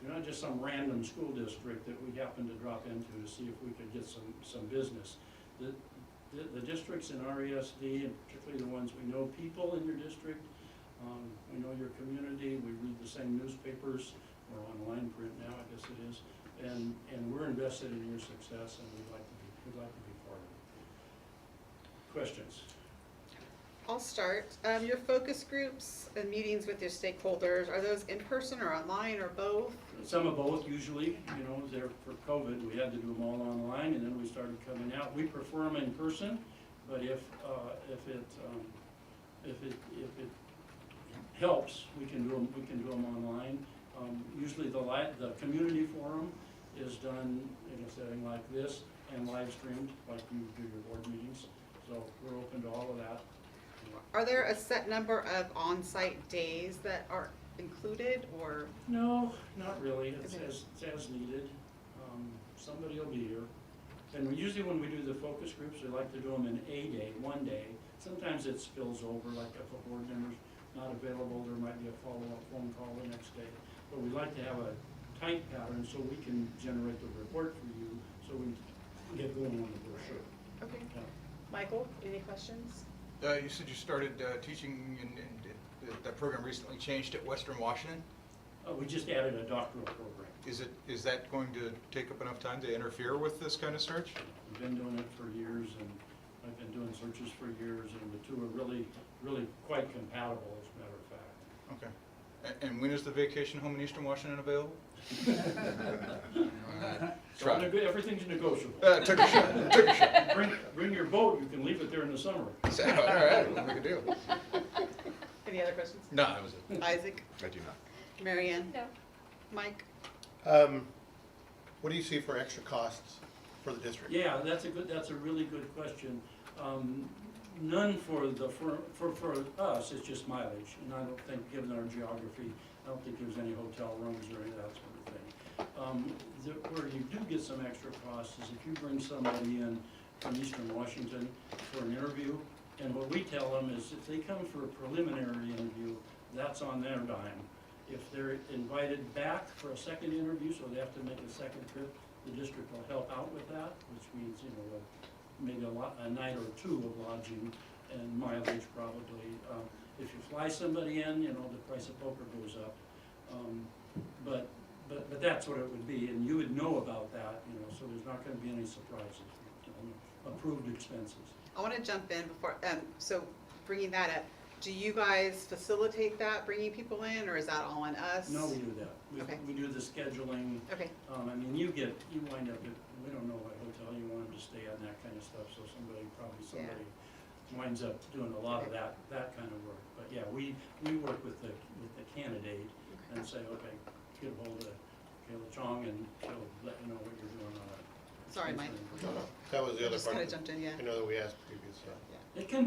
you're not just some random school district that we happen to drop into to see if we could get some business. The districts in RESD, and particularly the ones we know people in your district, we know your community, we read the same newspapers, or online print now, I guess it is, and we're invested in your success, and we'd like to be part of it. Questions? I'll start. Your focus groups and meetings with your stakeholders, are those in person or online or both? Some of both usually, they're for COVID, we had to do them all online, and then we started coming out. We prefer them in person, but if it helps, we can do them online. Usually the community forum is done in a setting like this and live streamed, like you do your board meetings. So we're open to all of that. Are there a set number of on-site days that are included, or? No, not really. It's as needed. Somebody will be here. And usually when we do the focus groups, we like to do them in a day, one day. Sometimes it spills over, like if a board member's not available, there might be a follow-up phone call the next day. But we like to have a tight pattern so we can generate the report for you, so we get going on the brochure. Okay. Yeah. Michael, any questions? You said you started teaching, and that program recently changed at Western Washington. We just added a doctoral program. Is that going to take up enough time to interfere with this kind of search? We've been doing it for years, and I've been doing searches for years, and the two are really, really quite compatible, as a matter of fact. Okay. And when is the vacation home in Eastern Washington available? So everything's negotiable. Took a shot. Bring your boat, you can leave it there in the summer. All right, we'll make a deal. Any other questions? No, that was it. Isaac? I do not. Marianne? No. Mike? What do you see for extra costs for the district? Yeah, that's a really good question. None for us, it's just mileage, and I don't think, given our geography, I don't think there's any hotel rooms or any of that sort of thing. Where you do get some extra costs is if you bring somebody in from Eastern Washington for an interview, and what we tell them is if they come for a preliminary interview, that's on their dime. If they're invited back for a second interview, so they have to make a second trip, the district will help out with that, which means, you know, maybe a night or two of lodging and mileage probably. If you fly somebody in, you know, the price of poker goes up. But that's what it would be, and you would know about that, you know, so there's not gonna be any surprises, you know, approved expenses. I wanna jump in before, so bringing that up, do you guys facilitate that, bringing people in, or is that all on us? No, we do that. Okay. We do the scheduling. Okay, I mean, you wind up at, we don't know what hotel you want them to stay at and that kind of stuff, so somebody winds up doing a lot of that kind of work. But yeah, we work with the candidate and say, okay, get a hold of Kayla Chong and she'll let you know what you're doing on it. sorry, Mike. That was the I other just kinda part. jumped in, yeah. I know that we asked previously. It can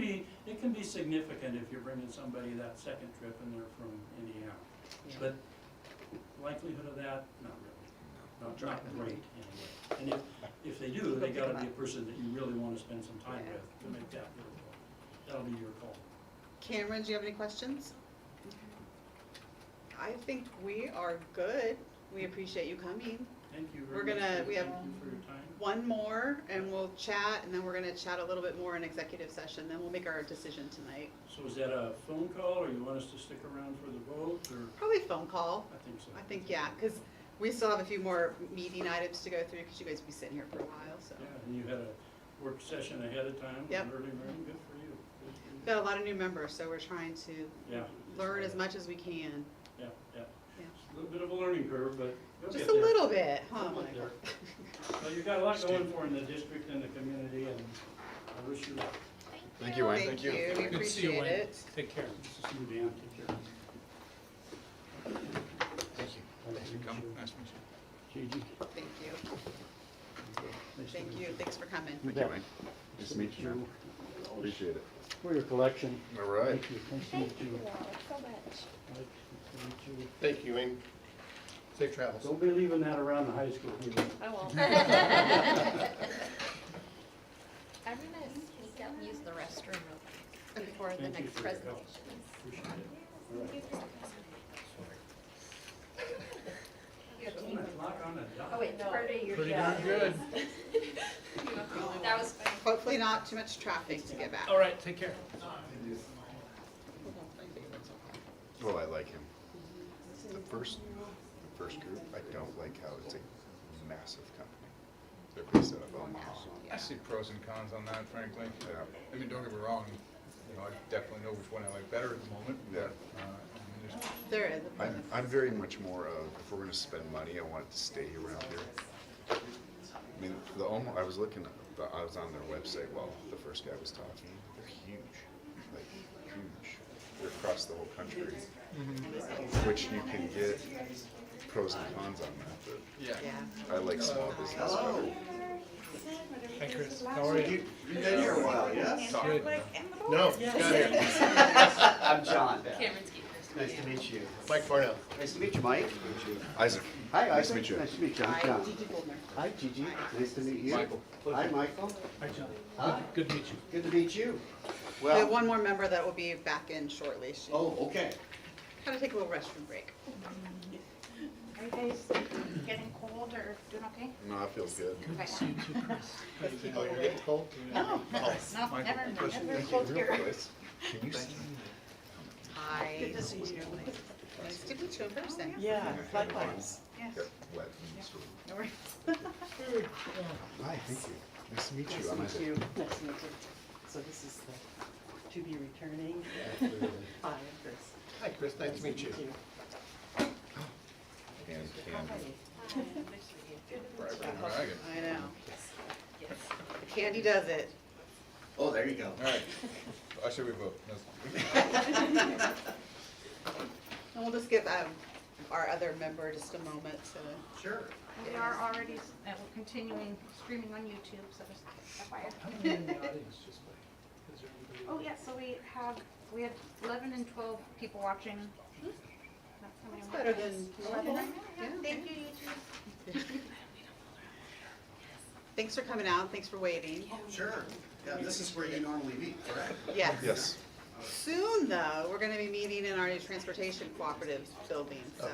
be significant if you're bringing somebody that second trip and they're from Indiana. Yeah. But likelihood of that, not really. Not great anyway. And if they do, they gotta be a person that you really wanna spend some time with to make that work. That'll be your call. Cameron, do you have any questions? I think we are good. We appreciate you coming. Thank you We're very much. gonna- we have- Thank you for your time. One more, and we'll chat, and then we're gonna chat a little bit more in executive session, then we'll make our decision tonight. So is that a phone call, or you want us to stick around for the vote, or? Probably phone call. I think so. I think, yeah, because we still have a few more meeting items to go through, because you guys will be sitting here for a while, so. Yeah, and you had a work session ahead of time, Yep. early learning, good for you. Good for you. Got a lot of new members, so we're trying to Yeah. learn as much as we can. Yeah, yeah. Yeah. A little bit of a learning curve, but you'll Just get a there. little bit, huh, You'll get Michael? there. Well, you've got a lot going for in the district and the community, and I wish you luck. Thank you, Wayne. Thank you, we Good to see you, appreciate Wayne. it. Take care. This is you, Dan, take care. Thank you. Thanks for coming. Nice to meet you. Gigi. Thank you, nice to thank meet you, thanks for coming. Thank you, Wayne. Nice to meet you, man. Appreciate it. For your collection. All right. Thank you. Nice to meet you. so much. Mike, nice to meet you. Thank you, Wayne. Safe travels. Don't be leaving that around the high school. I won't. I'm gonna sneak out and use the restroom real quick before the Thank you next for your help. presentation. Appreciate it. All right. Someone had lock on the dot. Oh, wait, no. Pretty darn good. That was fun. Hopefully not too much traffic to get back. All right, take care. Oh, I like him. The first group, I don't like how it's a massive company. They're based out of Omaha. I see pros and cons on that, frankly. Yeah. I mean, don't get me wrong, you know, I definitely know which one I like better at the moment, but, I mean, there's There is. I'm very much more of, if we're gonna spend money, I want it to stay around here. I mean, the Omaha, I was on their website while the first guy was talking. They're huge, like huge. They're across the whole country, which you can get pros and cons on that, but yeah. Yeah. I like small business better. Hi, Chris. How are you? You've been here a while, yes? Good. No, got here. I'm John. Cameron's keeping us. Nice to meet you. Mike Farnell. Nice to meet you, Mike. Isaac, Hi, Nice to Isaac. meet you. Nice to meet you. I'm Hi, John. Gigi Goldner. Hi, Gigi. Nice to meet you. Michael. Hi, Michael. Hi, John. Hi. Good to meet you. Good to meet you. We have Well, one more member that will be back in shortly. She oh, okay. had to take a little restroom break. Are you guys getting cold or doing okay? no, it feels good. Good to see you too, Chris. Oh, you're getting cold? No, Oh. no, never very cold here. Can you see? Hi. Good to see you. Nice to meet you in person. Yeah, likewise. Yes. Got wet and sort No worries. of- Hi, thank you. Nice to meet you. I'm Isaac. Nice to meet you. So this is the to be returning. Hi, I'm Chris. Hi, Chris. Nice to meet you. And Candy. Bribery dragon. I know. Candy does it. Oh, there you go. All right. I should we vote? And we'll just give our other member just a moment to. Sure. We are already continuing streaming on YouTube, so just FYI. How many in the audience just like? Is there anybody? Oh, yeah, so we had 11 and 12 people watching. That's how many That's we're better at. than 11 normal. right now. Yeah. Thank you, YouTube. Thanks for coming out. Thanks for waiting. Sure. Yeah, this is where you normally meet, correct? Yes. Yes. Soon, though, we're gonna be meeting in our transportation cooperative building, so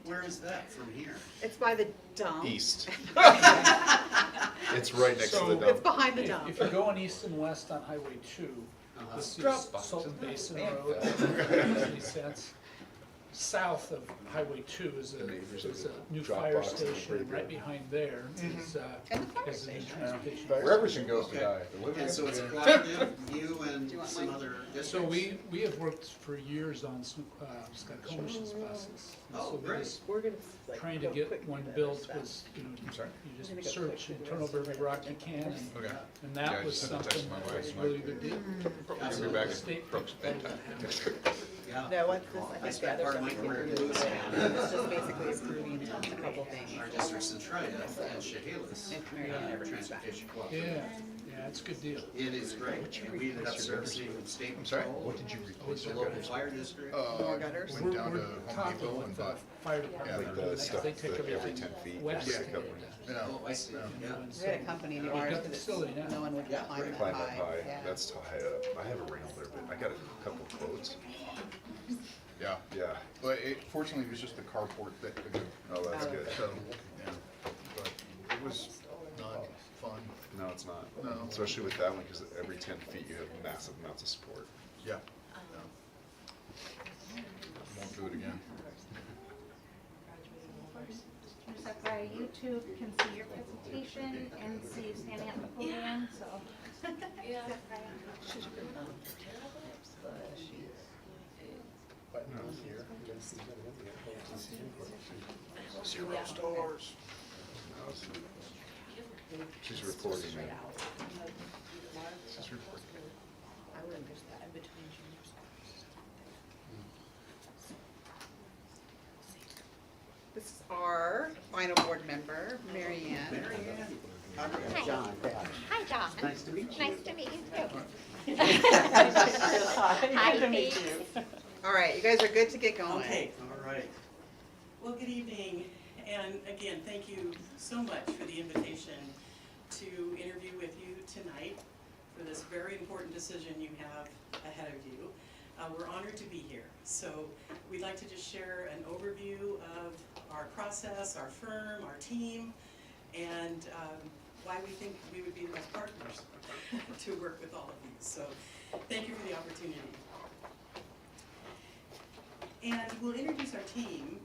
Where is that from here? it's by the dump. East. It's right next to the So- It's dump. behind the If dump. if you're going east and west on Highway 2, this is Salton Basin Road, usually sets. South of Highway 2 is The neighbors is of a new the drop fire box is pretty station. good. Right behind there is And the fire is a new station. transportation. Where everything goes to die. And so it's a cooperative, you and Do you want some mine? other districts? So we have worked for years on Skycomission's buses. And Oh, so we great. just We're gonna, like, trying to go get quick one with built this was, you know, I'm sorry? you We're gonna just go search quick and with turn this. over every rock you can, and Okay. and Yeah, I that was just sent a text something to my that was wife, really Mike. good deal. I'll be back at State Brooks bedtime. Yeah. No, once this, I I think spent the part other of my stuff we career can in do, Lewiston. it's just basically approving a couple things. Our district's in Troy and Chehalis. If Marianne ever comes back. Transportation Yeah, cooperative. yeah, it's a good deal. It is great. And we ended up servicing state I'm sorry? patrol, What did you the local fire district. More gutters? Went down to We're Home talking Depot with and the bought, fire Yeah, department, Like the because stuff they that take every everything 10 feet west. has to of cover. you know, Oh, I see, yeah. We had a company in We've ours, got the because facility now. no one would Yeah, climb that Climb that high. high, Yeah. that's too high up. I have a Rambler, but I got a couple quotes. yeah. Yeah, But fortunately, it was just the carport that, oh, that's good. so, yeah. But it was not fun. No, it's not. No. Especially with that one, because every 10 feet you have massive amounts of support. Yeah. Won't do it again. Sapphire, YouTube can see your presentation and see you standing at the podium, so. Yeah. Zero stars. No, it's- She's recording me. She's recording. I wouldn't miss that. This is our final board member, Mary Ann. Marianne. Hi. John Bash. Hi, John. Nice to meet you. Nice to meet you too. Hi, good to meet you. All right, you guys are good to get going. Okay, All right. well, good evening, and again, thank you so much for the invitation to interview with you tonight for this very important decision you have ahead of you. We're honored to be here, so we'd like to just share an overview of our process, our firm, our team, and why we think we would be the best partners to work with all of you. So thank you for the opportunity. And we'll introduce our team.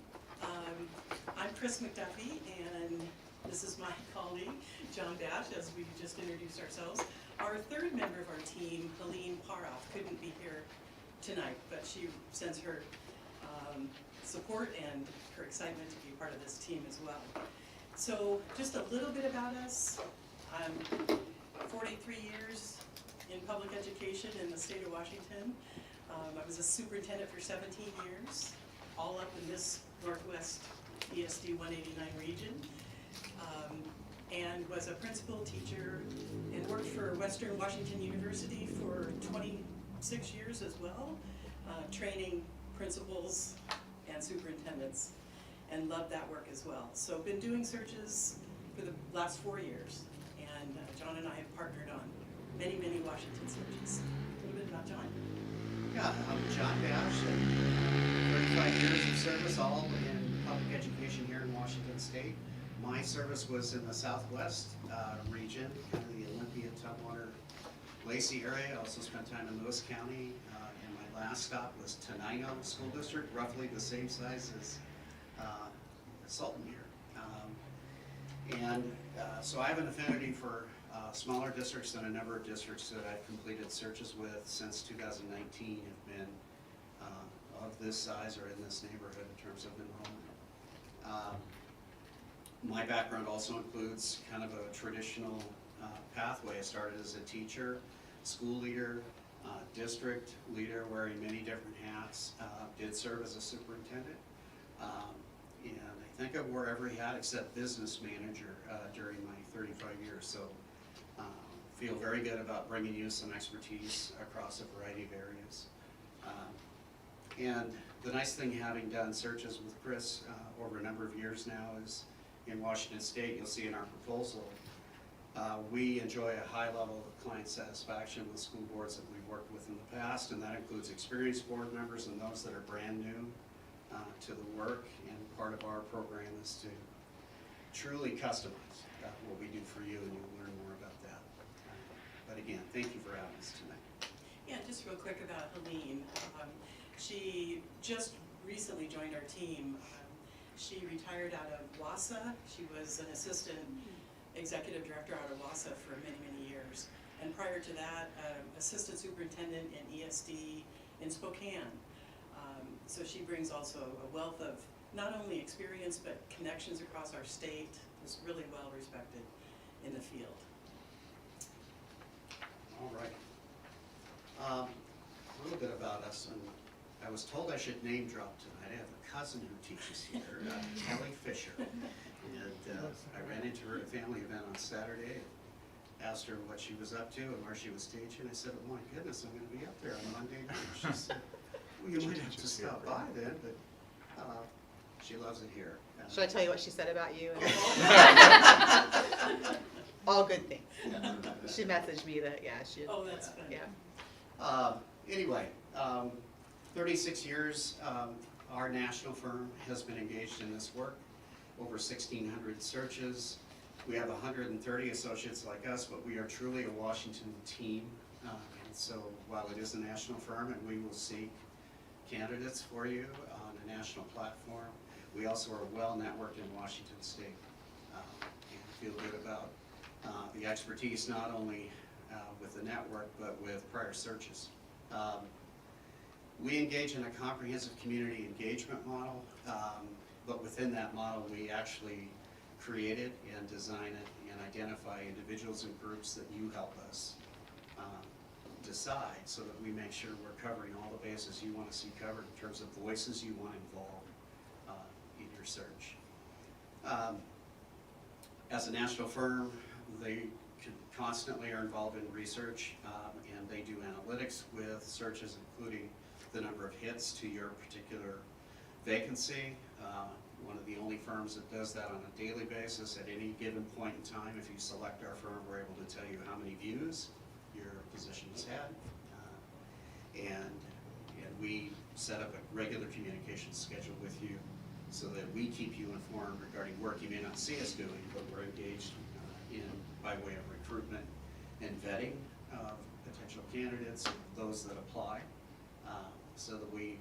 I'm Chris McDuffie, and this is my colleague, John Bash, as we just introduced ourselves. Our third member of our team, Helene Paroff, couldn't be here tonight, but she sends her support and her excitement to be part of this team as well. So just a little bit about us. I'm 43 years in public education in the state of Washington. I was a superintendent for 17 years, all up in this Northwest ESD 189 region, and was a principal teacher and worked for Western Washington University for 26 years as well, training principals and superintendents, and loved that work as well. So been doing searches for the last 4 years, and John and I have partnered on many, many Washington searches. A little bit about John. Yeah, I'm John Bash, and 35 years of service, all in public education here in Washington State. My service was in the Southwest region, kind of the Olympia, Tumwater, Lacey area. I also spent time in Lewis County, and my last stop was Tenino School District, roughly the same size as Sultan here. So I have an affinity for smaller districts than a number of districts that I've completed searches with since 2019 have been of this size or in this neighborhood in terms of enrollment. My background also includes kind of a traditional pathway. I started as a teacher, school leader, district leader, wearing many different hats, did serve as a superintendent. And I think I wore every hat except business manager during my 35 years. So feel very good about bringing you some expertise across a variety of areas. And the nice thing, having done searches with Chris over a number of years now, is in Washington State, you'll see in our proposal, We enjoy a high level of client satisfaction with school boards that we've worked with in the past, and that includes experienced board members and those that are brand new to the work. And part of our program is to truly customize what we do for you, and you'll learn more about that. But again, thank you for having us tonight. Yeah, just real quick about Helene. She just recently joined our team. She retired out of WASA. She was an assistant executive director out of WASA for many, many years. And prior to that, assistant superintendent in ESD in Spokane. So she brings also a wealth of not only experience, but connections across our state. Is really well respected in the field. All right. A little bit about us, and I was told I should name drop tonight. I have a cousin who teaches here, Kelly Fisher. And I ran into her at a family event on Saturday, asked her what she was up to and where she was teaching. I said, oh my goodness, I'm gonna be up there on Monday night. She said, well, you might have to stop by then, but she loves it here. Should I tell you what she said about you? All good things. She messaged me that, yeah, she. Oh, that's good. Yeah. Anyway, 36 years, our national firm has been engaged in this work. Over 1,600 searches. We have 130 associates like us, but we are truly a Washington team. And so while it is a national firm and we will seek candidates for you on a national platform, we also are well networked in Washington State and feel good about the expertise not only with the network but with prior searches. We engage in a comprehensive community engagement model, but within that model we actually create it and design it and identify individuals and groups that you help us decide, so that we make sure we're covering all the bases you want to see covered in terms of voices you want involved in your search. As a national firm, they constantly are involved in research and they do analytics with searches, including the number of hits to your particular vacancy. One of the only firms that does that on a daily basis. At any given point in time, if you select our firm, we're able to tell you how many views your position has had. And we set up a regular communication schedule with you so that we keep you informed regarding work you may not see us doing, but we're engaged in by way of recruitment and vetting of potential candidates, those that apply, so that we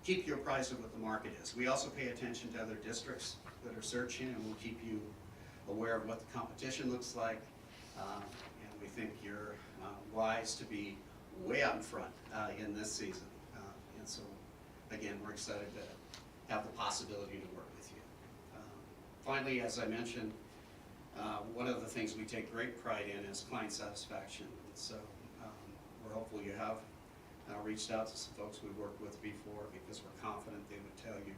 keep you apprised of what the market is. We also pay attention to other districts that are searching, and we'll keep you aware of what the competition looks like. And we think you're wise to be way out in front in this season. And so, again, we're excited to have the possibility to work with you. Finally, as I mentioned, one of the things we take great pride in is client satisfaction. So we're hopeful you have reached out to some folks we've worked with before, because we're confident they would tell you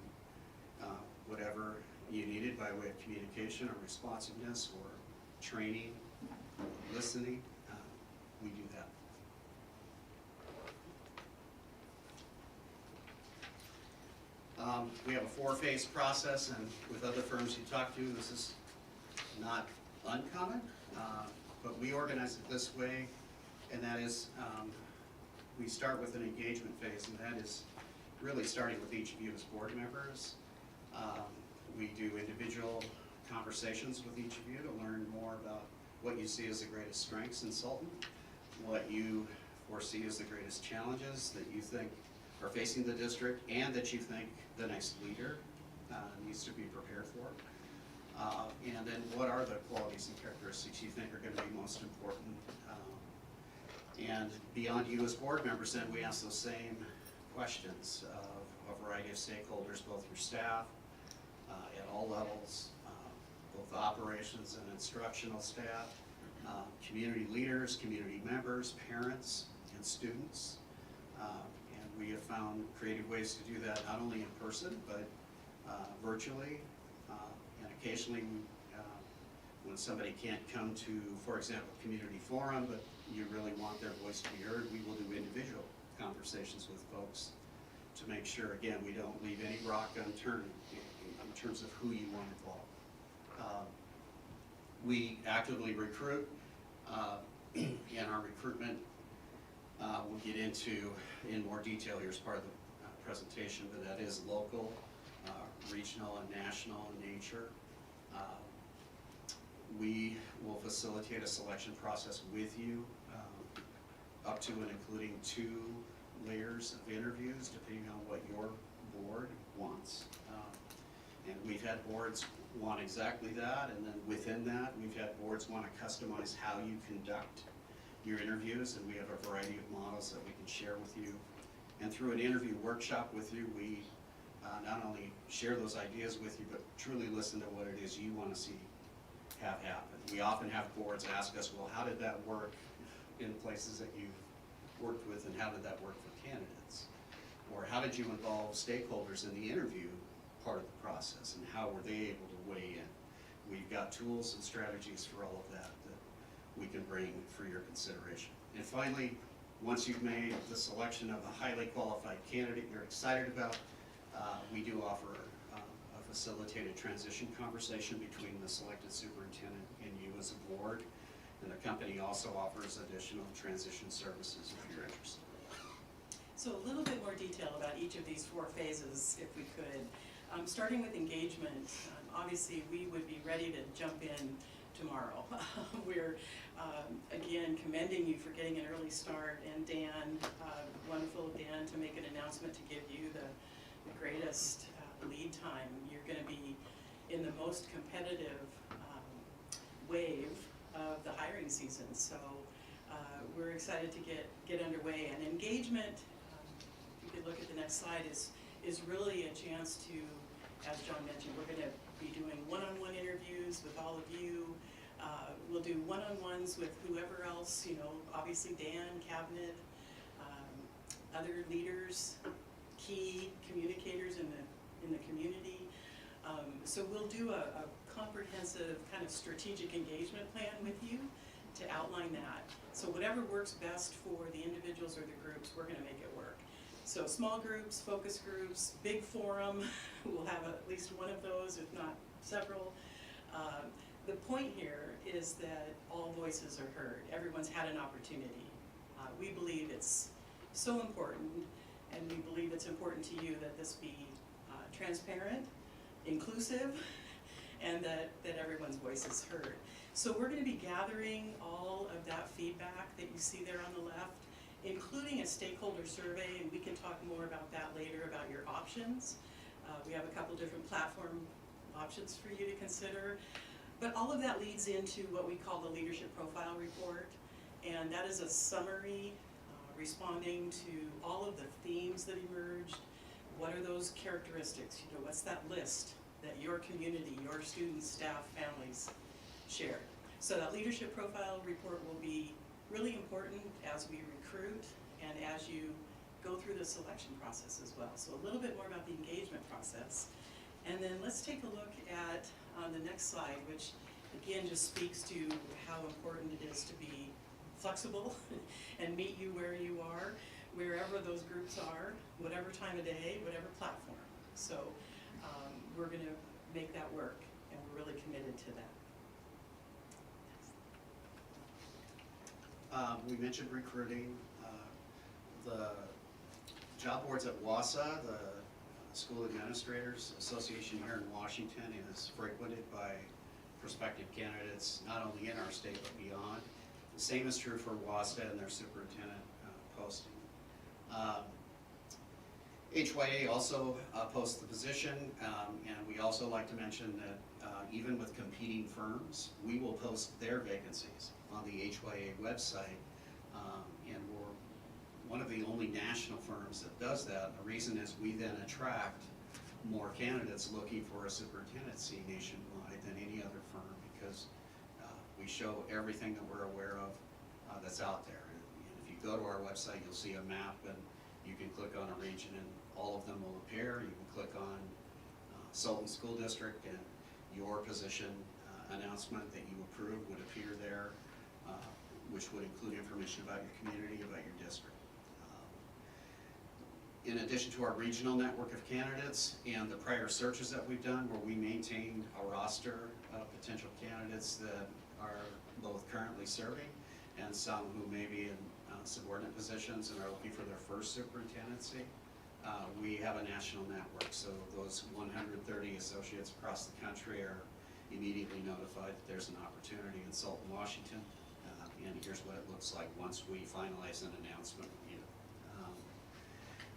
whatever you needed by way of communication or responsiveness or training, listening. We do that. We have a 4-phase process, and with other firms you talk to, this is not uncommon, but we organize it this way, and that is we start with an engagement phase, and that is really starting with each of you as board members. We do individual conversations with each of you to learn more about what you see as the greatest strengths in Sultan, what you foresee as the greatest challenges that you think are facing the district, and that you think the next leader needs to be prepared for. And then what are the qualities and characteristics you think are going to be most important. And beyond you as board members, then we ask those same questions of a variety of stakeholders, both your staff at all levels, both operations and instructional staff, community leaders, community members, parents, and students. And we have found creative ways to do that, not only in person, but virtually. And occasionally, when somebody can't come to, for example, community forum, but you really want their voice to be heard, we will do individual conversations with folks to make sure, again, we don't leave any rock unturned in terms of who you want involved. We actively recruit, and our recruitment we'll get into in more detail here as part of the presentation, but that is local, regional, and national in nature. We will facilitate a selection process with you, up to and including 2 layers of interviews, depending on what your board wants. And we've had boards want exactly that, and then within that, we've had boards want to customize how you conduct your interviews, and we have a variety of models that we can share with you. And through an interview workshop with you, we not only share those ideas with you, but truly listen to what it is you want to see have happen. We often have boards ask us, well, how did that work in places that you've worked with, and how did that work for candidates? Or how did you involve stakeholders in the interview part of the process, and how were they able to weigh in? We've got tools and strategies for all of that that we can bring for your consideration. And finally, once you've made the selection of a highly qualified candidate you're excited about, we do offer a facilitated transition conversation between the selected superintendent and you as a board. And the company also offers additional transition services if you're interested. So a little bit more detail about each of these 4 phases, if we could. Starting with engagement, obviously we would be ready to jump in tomorrow. We're, again, commending you for getting an early start, and Dan, wonderful of Dan to make an announcement to give you the greatest lead time. You're going to be in the most competitive wave of the hiring season, so we're excited to get underway. And engagement, if you could look at the next slide, is really a chance to, as John mentioned, we're going to be doing one-on-one interviews with all of you. We'll do one-on-ones with whoever else, you know, obviously Dan, Cabinet, other leaders, key communicators in the community. So we'll do a comprehensive kind of strategic engagement plan with you to outline that. So whatever works best for the individuals or the groups, we're going to make it work. So small groups, focus groups, big forum, we'll have at least one of those, if not several. The point here is that all voices are heard. Everyone's had an opportunity. We believe it's so important, and we believe it's important to you that this be transparent, inclusive, and that everyone's voice is heard. So we're going to be gathering all of that feedback that you see there on the left, including a stakeholder survey, and we can talk more about that later, about your options. We have a couple different platform options for you to consider. But all of that leads into what we call the Leadership Profile Report, and that is a summary responding to all of the themes that emerged. What are those characteristics? You know, what's that list that your community, your students, staff, families share? So that Leadership Profile Report will be really important as we recruit and as you go through the selection process as well. So a little bit more about the engagement process. And then let's take a look at the next slide, which again just speaks to how important it is to be flexible and meet you where you are, wherever those groups are, whatever time of day, whatever platform. So we're going to make that work, and we're really committed to that. We mentioned recruiting. The job boards at WASA, the School Administrators Association here in Washington, is frequented by prospective candidates, not only in our state but beyond. The same is true for WASDA and their superintendent posting. HYA also posts the position, and we also like to mention that even with competing firms, we will post their vacancies on the HYA website, and we're one of the only national firms that does that. The reason is we then attract more candidates looking for a superintendency nationwide than any other firm, because we show everything that we're aware of that's out there. And if you go to our website, you'll see a map, and you can click on a region and all of them will appear. You can click on Sultan School District, and your position announcement that you approve would appear there, which would include information about your community, about your district. In addition to our regional network of candidates and the prior searches that we've done, where we maintain a roster potential candidates that are both currently serving and some who may be in subordinate positions and are looking for their first superintendency. We have a national network, so those 130 associates across the country are immediately notified that there's an opportunity in Sultan, Washington, and here's what it looks like once we finalize an announcement with you.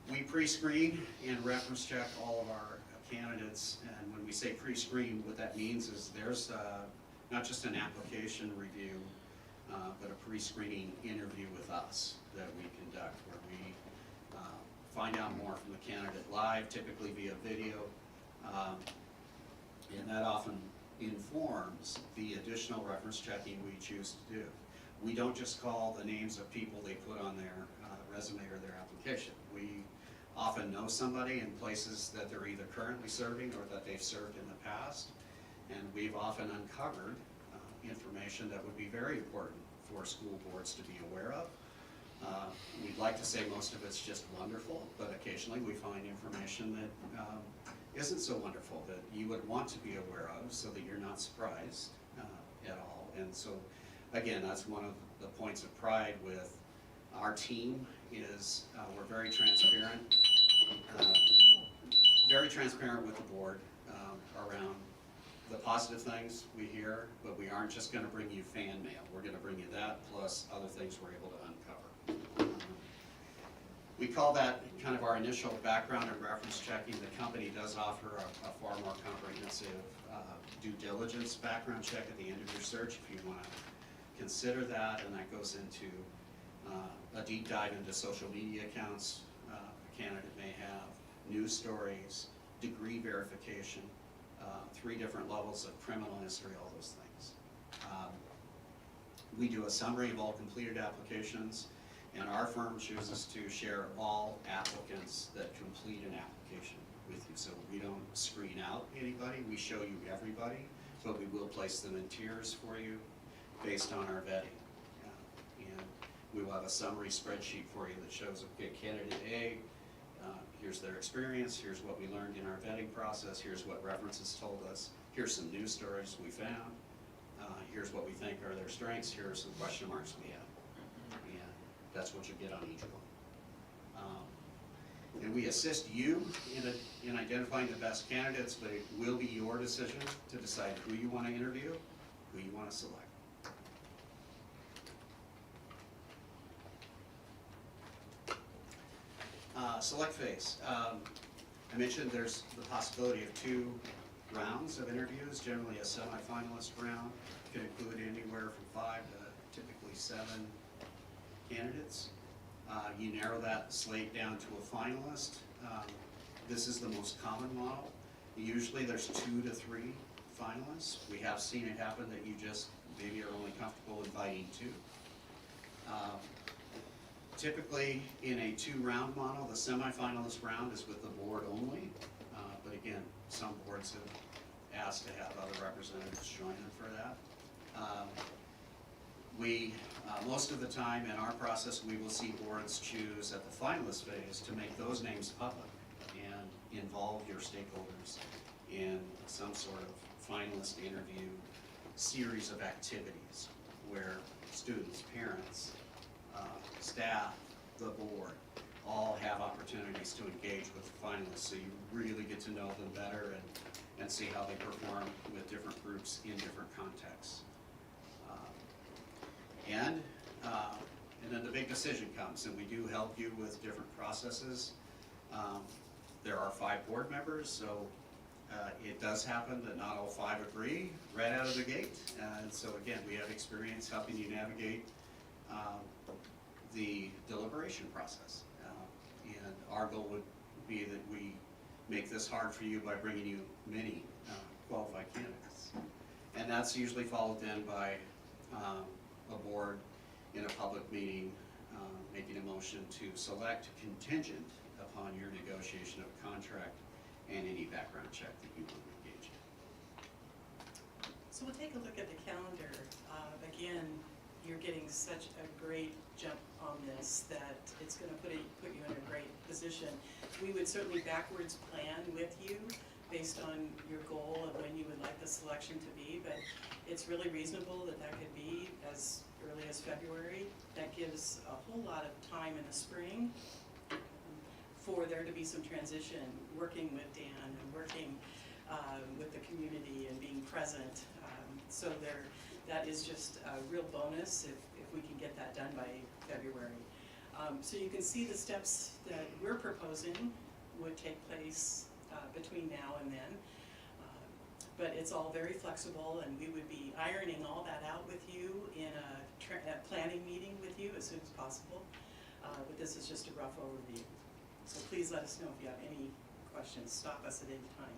We pre-screen and reference check all of our candidates, and when we say pre-screen, what that means is there's not just an application review, but a pre-screening interview with us that we conduct, where we find out more from the candidate live, typically via video, and that often informs the additional reference checking we choose to do. We don't just call the names of people they put on their resume or their application. We often know somebody in places that they're either currently serving or that they've served in the past, and we've often uncovered information that would be very important for school boards to be aware of. We'd like to say most of it's just wonderful, but occasionally we find information that isn't so wonderful, that you would want to be aware of so that you're not surprised at all. And so, again, that's one of the points of pride with our team is we're very transparent with the board around the positive things we hear, but we aren't just going to bring you fan mail. We're going to bring you that plus other things we're able to uncover. We call that kind of our initial background and reference checking. The company does offer a far more comprehensive due diligence background check at the end of your search if you want to consider that, and that goes into a deep dive into social media accounts a candidate may have, news stories, degree verification, 3 different levels of criminal history, all those things. We do a summary of all completed applications, and our firm chooses to share all applicants that complete an application with you. So we don't screen out anybody, we show you everybody, but we will place them in tiers for you based on our vetting. And we will have a summary spreadsheet for you that shows, okay, candidate A, here's their experience, here's what we learned in our vetting process, here's what references told us, here's some news stories we found, here's what we think are their strengths, here are some question marks we have. And that's what you get on each one. And we assist you in identifying the best candidates, but it will be your decision to decide who you want to interview, who you want to select. Select phase. I mentioned there's the possibility of 2 rounds of interviews, generally a semifinalist round. It can include anywhere from 5 to typically 7 candidates. You narrow that slate down to a finalist. This is the most common model. Usually there's 2 to 3 finalists. We have seen it happen that you just maybe are only comfortable inviting 2. Typically, in a 2-round model, the semifinalist round is with the board only. But again, some boards have asked to have other representatives join them for that. Most of the time in our process, we will see boards choose at the finalist phase to make those names public and involve your stakeholders in some sort of finalist interview series of activities where students, parents, staff, the board, all have opportunities to engage with the finalists, so you really get to know them better and see how they perform with different groups in different contexts. And then the big decision comes, and we do help you with different processes. There are 5 board members, so it does happen that not all 5 agree right out of the gate. And so again, we have experience helping you navigate the deliberation process. And our goal would be that we make this hard for you by bringing you many qualified candidates. And that's usually followed then by a board in a public meeting making a motion to select contingent upon your negotiation of a contract and any background check that you want to engage in. So we'll take a look at the calendar. Again, you're getting such a great jump on this that it's going to put you in a great position. We would certainly backwards plan with you based on your goal of when you would like the selection to be, but it's really reasonable that that could be as early as February. That gives a whole lot of time in the spring for there to be some transition, working with Dan and working with the community and being present. So that is just a real bonus if we can get that done by February. So you can see the steps that we're proposing would take place between now and then. But it's all very flexible, and we would be ironing all that out with you in a planning meeting with you as soon as possible. But this is just a rough overview. So please let us know if you have any questions. Stop us at any time.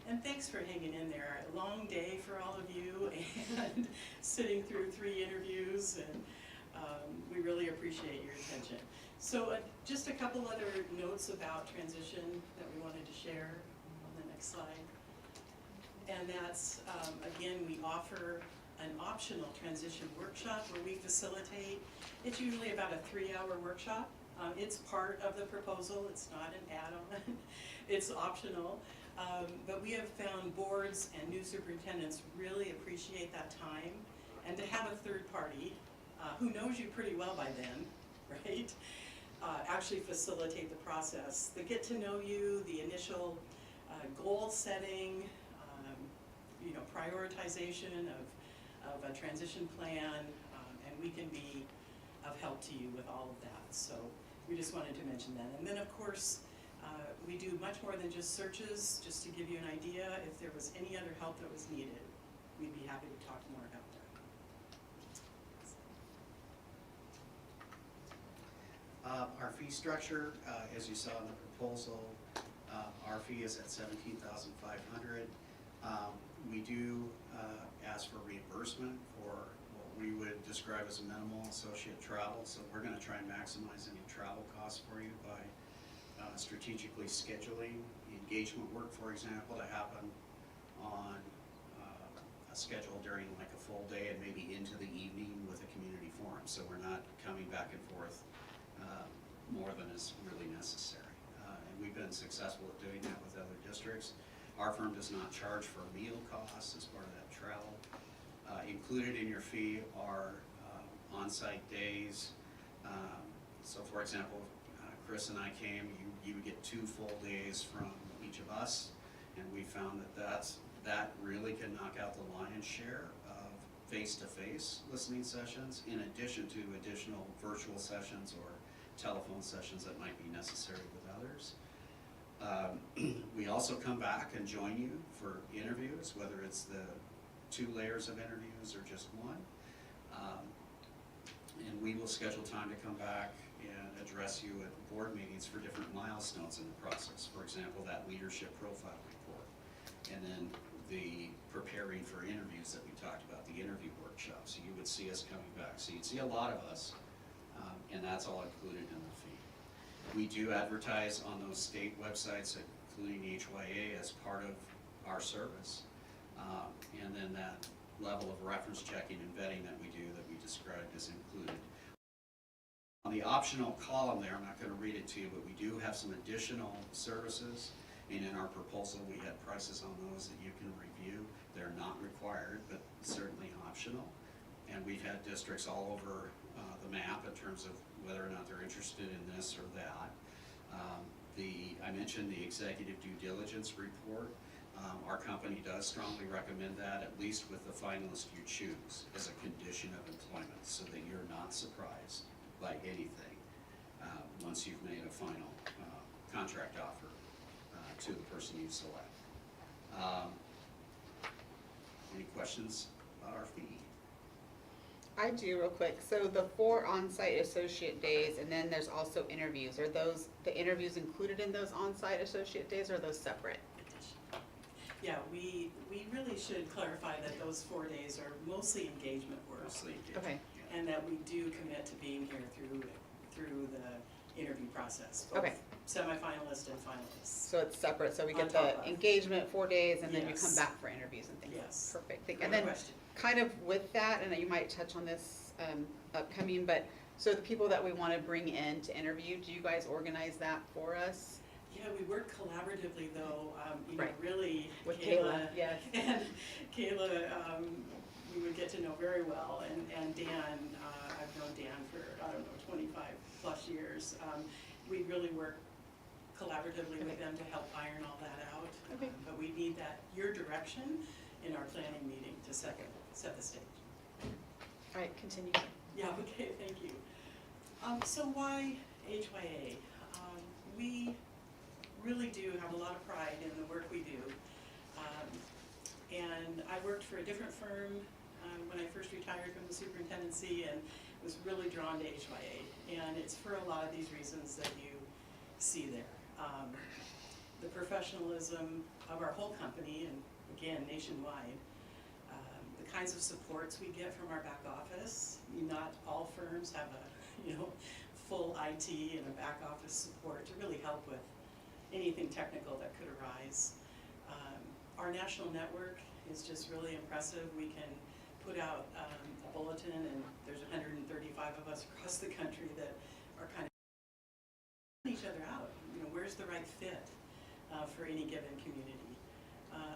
And thanks for hanging in there. A long day for all of you, and sitting through 3 interviews, and we really appreciate your attention. So just a couple other notes about transition that we wanted to share on the next slide. And that's, again, we offer an optional transition workshop where we facilitate. It's usually about a 3-hour workshop. It's part of the proposal, it's not an add-on, it's optional. But we have found boards and new superintendents really appreciate that time, and to have a third party who knows you pretty well by then, right? Actually facilitate the process. The get to know you, the initial goal setting, prioritization of a transition plan, and we can be of help to you with all of that. So we just wanted to mention that. And then of course, we do much more than just searches. Just to give you an idea, if there was any other help that was needed, we'd be happy to talk more about that. Our fee structure, as you saw in the proposal, our fee is at $17,500. We do ask for reimbursement for what we would describe as a minimal associate travel, so we're going to try and maximize any travel costs for you by strategically scheduling engagement work, for example, to happen on a schedule during like a full day and maybe into the evening with a community forum, so we're not coming back and forth more than is really necessary. And we've been successful at doing that with other districts. Our firm does not charge for meal costs as part of that travel. Included in your fee are on-site days. So for example, Chris and I came, you would get 2 full days from each of us, and we found that really can knock out the lion's share of face-to-face listening sessions, in addition to additional virtual sessions or telephone sessions that might be necessary with others. We also come back and join you for interviews, whether it's the 2 layers of interviews or just 1. And we will schedule time to come back and address you at board meetings for different milestones in the process. For example, that leadership profile report, and then the preparing for interviews that we talked about, the interview workshops. So you would see us coming back. So you'd see a lot of us, and that's all included in the fee. We do advertise on those state websites, including the HYA, as part of our service. And then that level of reference checking and vetting that we do that we described is included. On the optional column there, I'm not going to read it to you, but we do have some additional services. And in our proposal, we had prices on those that you can review. They're not required, but certainly optional. And we've had districts all over the map in terms of whether or not they're interested in this or that. I mentioned the executive due diligence report. Our company does strongly recommend that, at least with the finalist you choose, as a condition of employment, so that you're not surprised by anything once you've made a final contract offer to the person you select. Any questions about our fee? I do real quick. So the 4 on-site associate days, and then there's also interviews. Are those, the interviews included in those on-site associate days, or are those separate? Yeah, we really should clarify that those 4 days are mostly engagement work. Mostly engagement. Okay. And that we do commit to being here through the interview process, both Okay. semifinalists and finalists. So it's separate, so we On get top the of. engagement 4 days, and then we Yes. come back for interviews and things. Yes. Perfect. Great And then question. kind of with that, and you might touch on this upcoming, but so the people that we want to bring in to interview, do you guys organize that for us? Yeah, we work collaboratively though, you know, Right. really With Kayla. yes. And Kayla, we would get to know very well, and Dan, I've known Dan for, I don't know, 25 plus years. We really work collaboratively with them to help iron all that out. Okay. But we need that, your direction in our planning meeting to set the stage. All right, continue. Yeah, okay, thank you. So why HYA? We really do have a lot of pride in the work we do. And I worked for a different firm when I first retired from the superintendency and was really drawn to HYA. And it's for a lot of these reasons that you see there. The professionalism of our whole company, and again, nationwide. The kinds of supports we get from our back office. Not all firms have a, full IT and a back office support to really help with anything technical that could arise. Our national network is just really impressive. We can put out a bulletin, and there's 135 of us across the country that are kind of each other out. Where's the right fit for any given community?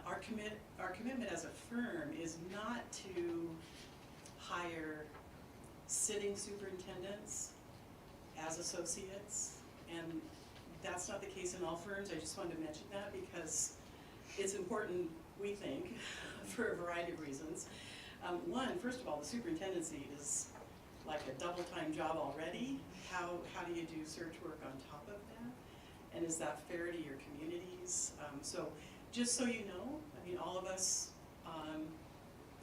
Our commitment as a firm is not to hire sitting superintendents as associates, and that's not the case in all firms. I just wanted to mention that because it's important, we think, for a variety of reasons. One, first of all, the superintendency is like a double-time job already. How do you do search work on top of that? And is that fair to your communities? So just so you know, all of us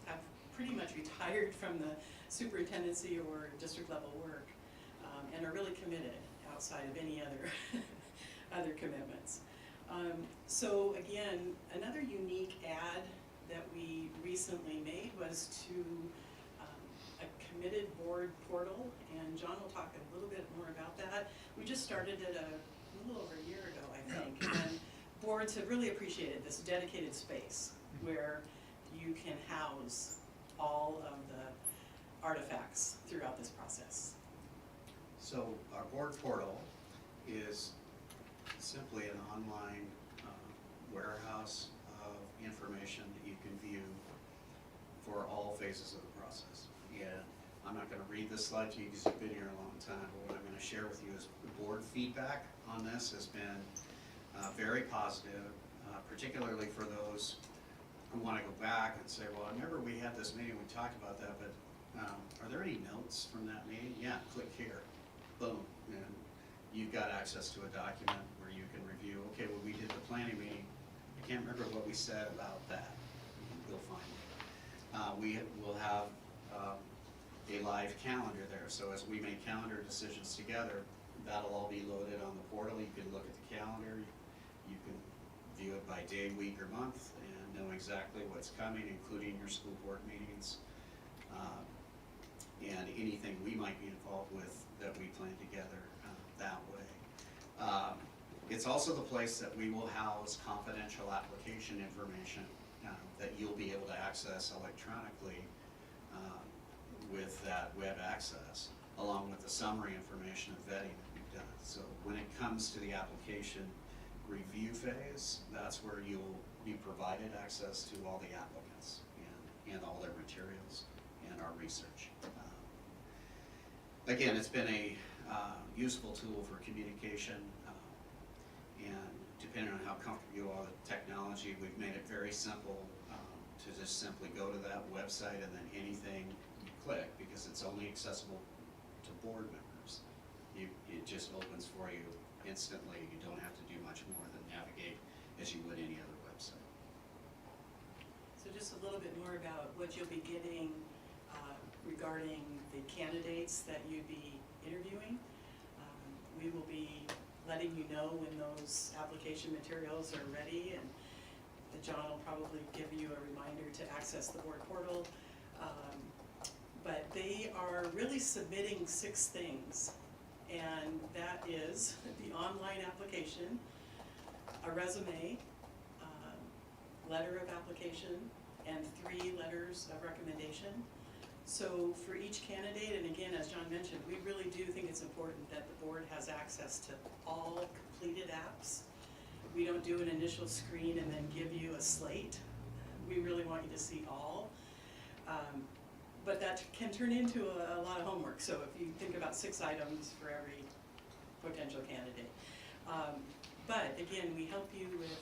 have pretty much retired from the superintendency or district level work and are really committed outside of any other commitments. So again, another unique ad that we recently made was to a committed board portal, and John will talk a little bit more about that. We just started it a little over a year ago, I think, and boards have really appreciated this dedicated space where you can house all of the artifacts throughout this process. So our board portal is simply an online warehouse of information that you can view for all phases of the process. And I'm not going to read this slide to you because you've been here a long time, but what I'm going to share with you is the board feedback on this has been very positive, particularly for those who want to go back and say, well, I remember we had this meeting, we talked about that, but are there any notes from that meeting? Yeah, click here, boom, and you've got access to a document where you can review, okay, well, we did the planning meeting, I can't remember what we said about that. You'll find it. We will have a live calendar there, so as we make calendar decisions together, that'll all be loaded on the portal. You can look at the calendar, you can view it by day, week, or month, and know exactly what's coming, including your school board meetings, and anything we might be involved with that we plan together that way. It's also the place that we will house confidential application information that you'll be able to access electronically with that web access, along with the summary information of vetting that we've done. So when it comes to the application review phase, that's where you'll be provided access to all the applicants and all their materials and our research. Again, it's been a useful tool for communication, and depending on how comfortable you are with technology, we've made it very simple to just simply go to that website and then anything you click, because it's only accessible to board members. It just opens for you instantly. You don't have to do much more than navigate as you would any other website. So just a little bit more about what you'll be getting regarding the candidates that you'd be interviewing. We will be letting you know when those application materials are ready, and John will probably give you a reminder to access the board portal. But they are really submitting 6 things, and that is the online application, a resume, letter of application, and 3 letters of recommendation. So for each candidate, and again, as John mentioned, we really do think it's important that the board has access to all completed apps We don't do an initial screen and then give you a slate. We really want you to see all. But that can turn into a lot of homework. So if you think about 6 items for every potential candidate. But again, we help you with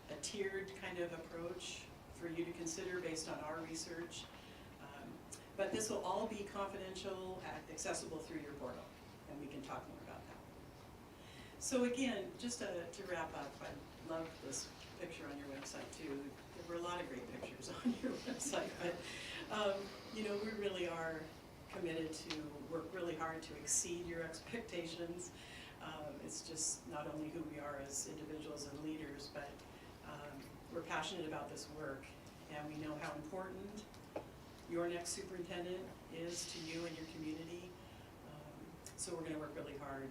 a tiered kind of approach for you to consider based on our research. But this will all be confidential, accessible through your portal, and we can talk more about that. So again, just to wrap up, I love this picture on your website too. There were a lot of great pictures on your website, but you know, we really are committed to work really hard to exceed your expectations. It's just not only who we are as individuals and leaders, but we're passionate about this work, and we know how important your next superintendent is to you and your community. So we're going to work really hard.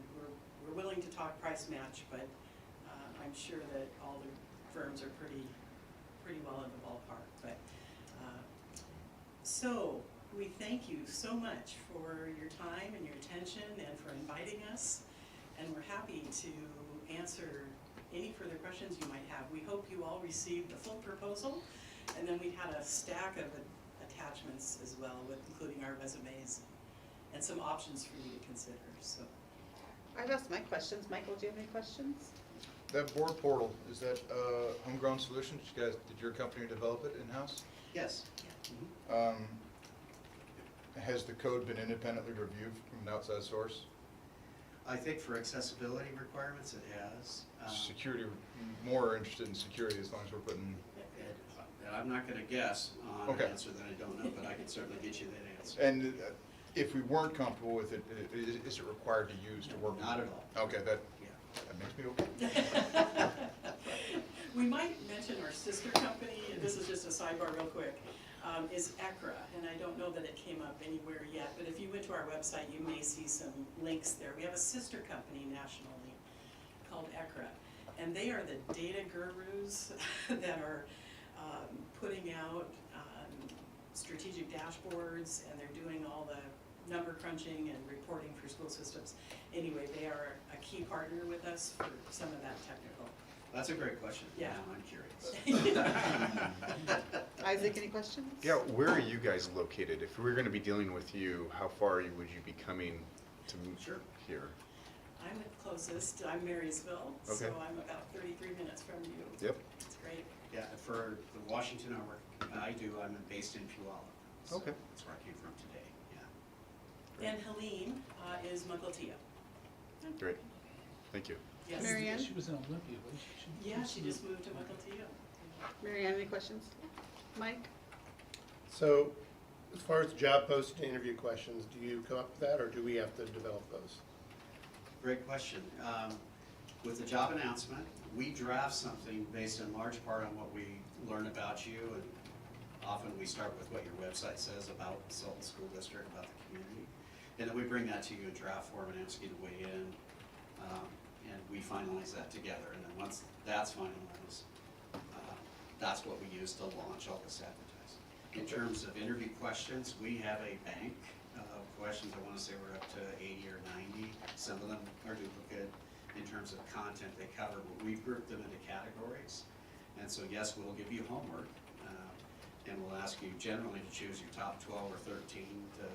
We're willing to talk price match, but I'm sure that all the firms are pretty well in the ballpark. But so we thank you so much for your time and your attention and for inviting us. And we're happy to answer any further questions you might have. We hope you all received the full proposal, and then we had a stack of attachments as well, with including our resumes and some options for you to consider. So I've asked my questions. Michael, do you have any questions? That board portal, is that a homegrown solution? Did your company develop it in-house? Yes. Has the code been independently reviewed from an outside source? I think for accessibility requirements, it has. Security, more interested in security as long as we're putting, I'm not gonna guess on Okay. an answer that I don't know, but I can certainly get you that answer. and if we weren't comfortable with it, is it required to use to work? Not at all. Okay, that makes me okay. we might mention our sister company, and this is just a sidebar real quick, is ECRA, and I don't know that it came up anywhere yet, but if you went to our website, you may see some links there. We have a sister company nationally called ECRA, and they are the data gurus that are putting out strategic dashboards, and they're doing all the number crunching and reporting for school systems. Anyway, they are a key partner with us for some of that technical. That's a great question. Yeah. Now I'm curious. Isaac, any questions? Yeah, where are you guys located? If we were going to be dealing with you, how far would you be coming to Sure. here? I'm the closest. I'm Marysville, so Okay. I'm about 33 minutes from you. Yep. It's great. Yeah, for the Washington I'm based in Puyallup. So Okay. that's where I came from today, yeah. And Helene is Mukilteo. Great. Thank you. Yes. Marianne? She was in Olympia, wasn't she? Yeah, she just moved to Mukilteo. Marianne, any questions? Mike? So, as far as job posting and interview questions, do you come up with that, or do we have to develop those? Great question. With the job announcement, we draft something based in large part on what we learn about you, and often we start with what your website says about Sultan School District, about the community. And then we bring that to you in draft form and ask you to weigh in, and we finalize that together. And then once that's finalized, that's what we use to launch all this advertising. In terms of interview questions, we have a bank of questions. I want to say we're up to 80 or 90. Some of them are duplicate in terms of content they cover, but we've grouped them into categories. And so yes, we'll give you homework, and we'll ask you generally to choose your top 12 or 13 to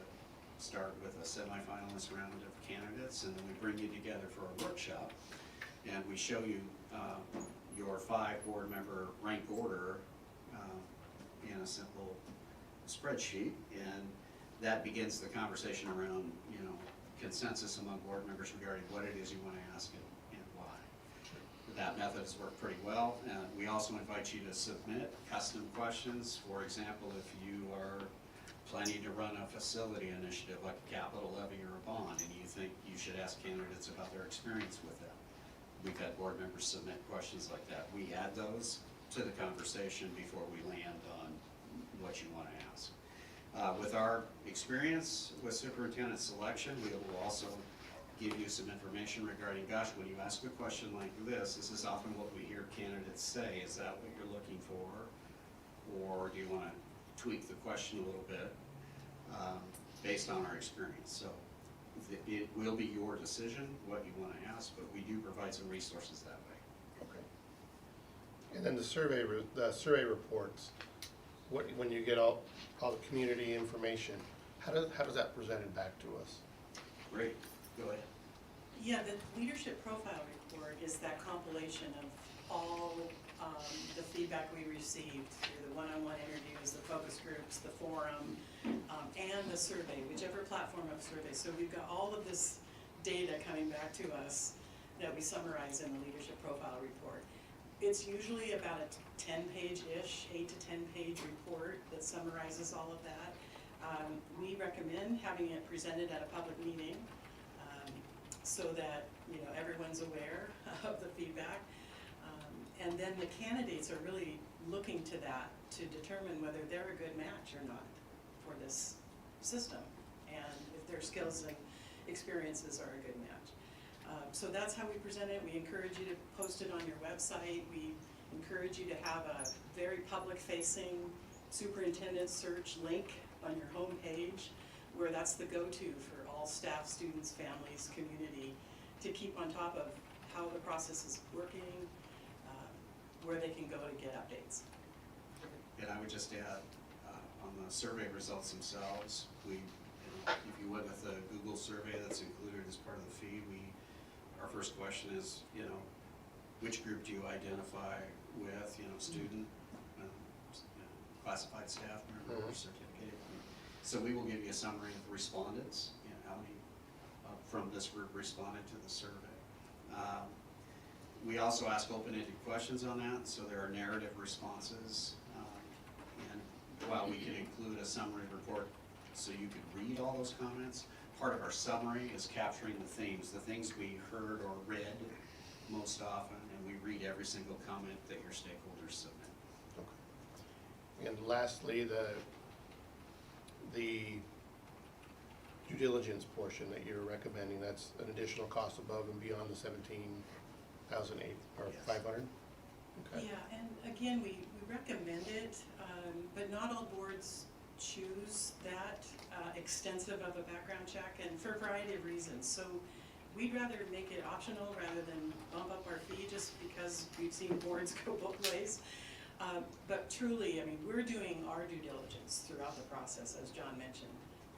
start with a semifinalist round of candidates, and then we bring you together for a workshop, and we show you your 5 board member rank order in a simple spreadsheet, and that begins the conversation around, consensus among board members regarding what it is you want to ask and why. That method has worked pretty well, and we also invite you to submit custom questions. For example, if you are planning to run a facility initiative like a capital levy or a bond, and you think you should ask candidates about their experience with that. We've had board members submit questions like that. We add those to the conversation before we land on what you want to ask. With our experience with superintendent selection, we will also give you some information regarding, gosh, when you ask a question like this is often what we hear candidates say. Is that what you're looking for? Or do you want to tweak the question a little bit based on our experience? So it will be your decision what you want to ask, but we do provide some resources that way. Okay. And then the survey reports, when you get all the community information, how does that presented back to us? Great, go ahead. Yeah, the leadership profile report is that compilation of all the feedback we received through the one-on-one interviews, the focus groups, the forum, and the survey, whichever platform of survey. So we've got all of this data coming back to us that we summarize in the leadership profile report. It's usually about a 10-page-ish, 8 to 10-page report that summarizes all of that. We recommend having it presented at a public meeting so that everyone's aware of the feedback. And then the candidates are really looking to that to determine whether they're a good match or not for this system, and if their skills and experiences are a good match. So that's how we present it. We encourage you to post it on your website. We encourage you to have a very public-facing superintendent search link on your home page, where that's the go-to for all staff, students, families, community, to keep on top of how the process is working, where they can go to get updates. And I would just add, on the survey results themselves, if you went with the Google survey that's included as part of the fee, our first question is, which group do you identify with, student, classified staff member, certificated. So we will give you a summary of the respondents, how many from this group responded to the survey. We also ask open-ended questions on that, so there are narrative responses. And while we can include a summary report so you can read all those comments, part of our summary is capturing the things we heard or read most often, and we read every single comment that your stakeholders submit. Okay. And lastly, the due diligence portion that you're recommending, that's an additional cost above and beyond the 17,008 or Yes. 500? Okay. Yeah, and again, we recommend it, but not all boards choose that extensive of a background check, and for a variety of reasons. So we'd rather make it optional rather than bump up our fee, just because we've seen boards go both ways. But truly, we're doing our due diligence throughout the process, as John mentioned.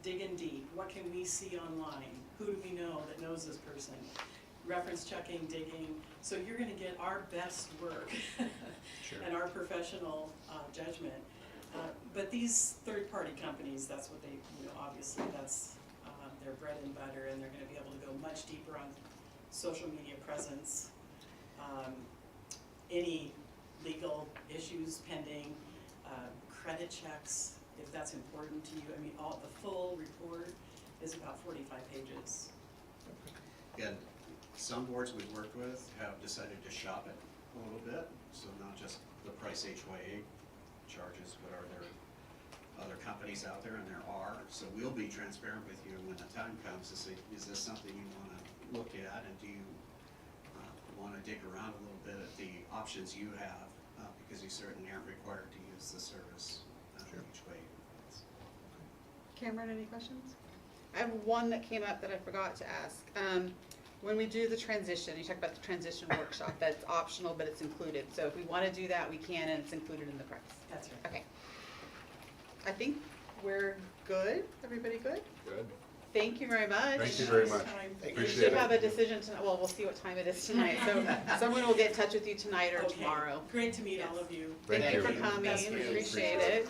Digging deep, what can we see online? Who do we know that knows this person? Reference checking, digging, so you're gonna get our best work Sure. and our professional judgment. But these third-party companies, that's what they, obviously that's their bread and butter, and they're gonna be able to go much deeper on social media presence, any legal issues pending, credit checks, if that's important to you. The full report is about 45 pages. And some boards we've worked with have decided to shop it a little bit, so not just the price HYA charges, but are there other companies out there, and there are. So we'll be transparent with you when the time comes to say, is this something you want to look at, and do you want to dig around a little bit at the options you have, because you certainly aren't required to use the service Sure. each way. Cameron, any questions? I have one that came up that I forgot to ask. When we do the transition, you talked about the transition workshop, that's optional, but it's included. So if we want to do that, we can, and it's included in the price. That's right. Okay. I think we're good. Everybody good? Good. Thank you very much. Thank you very much. Time. We Appreciate should it. have a decision tonight. Well, we'll see what time it is tonight. So someone will get in touch with you tonight or Okay. tomorrow. Great to meet all of you. Thank you for Thank you. coming. Best wishes. Appreciate it.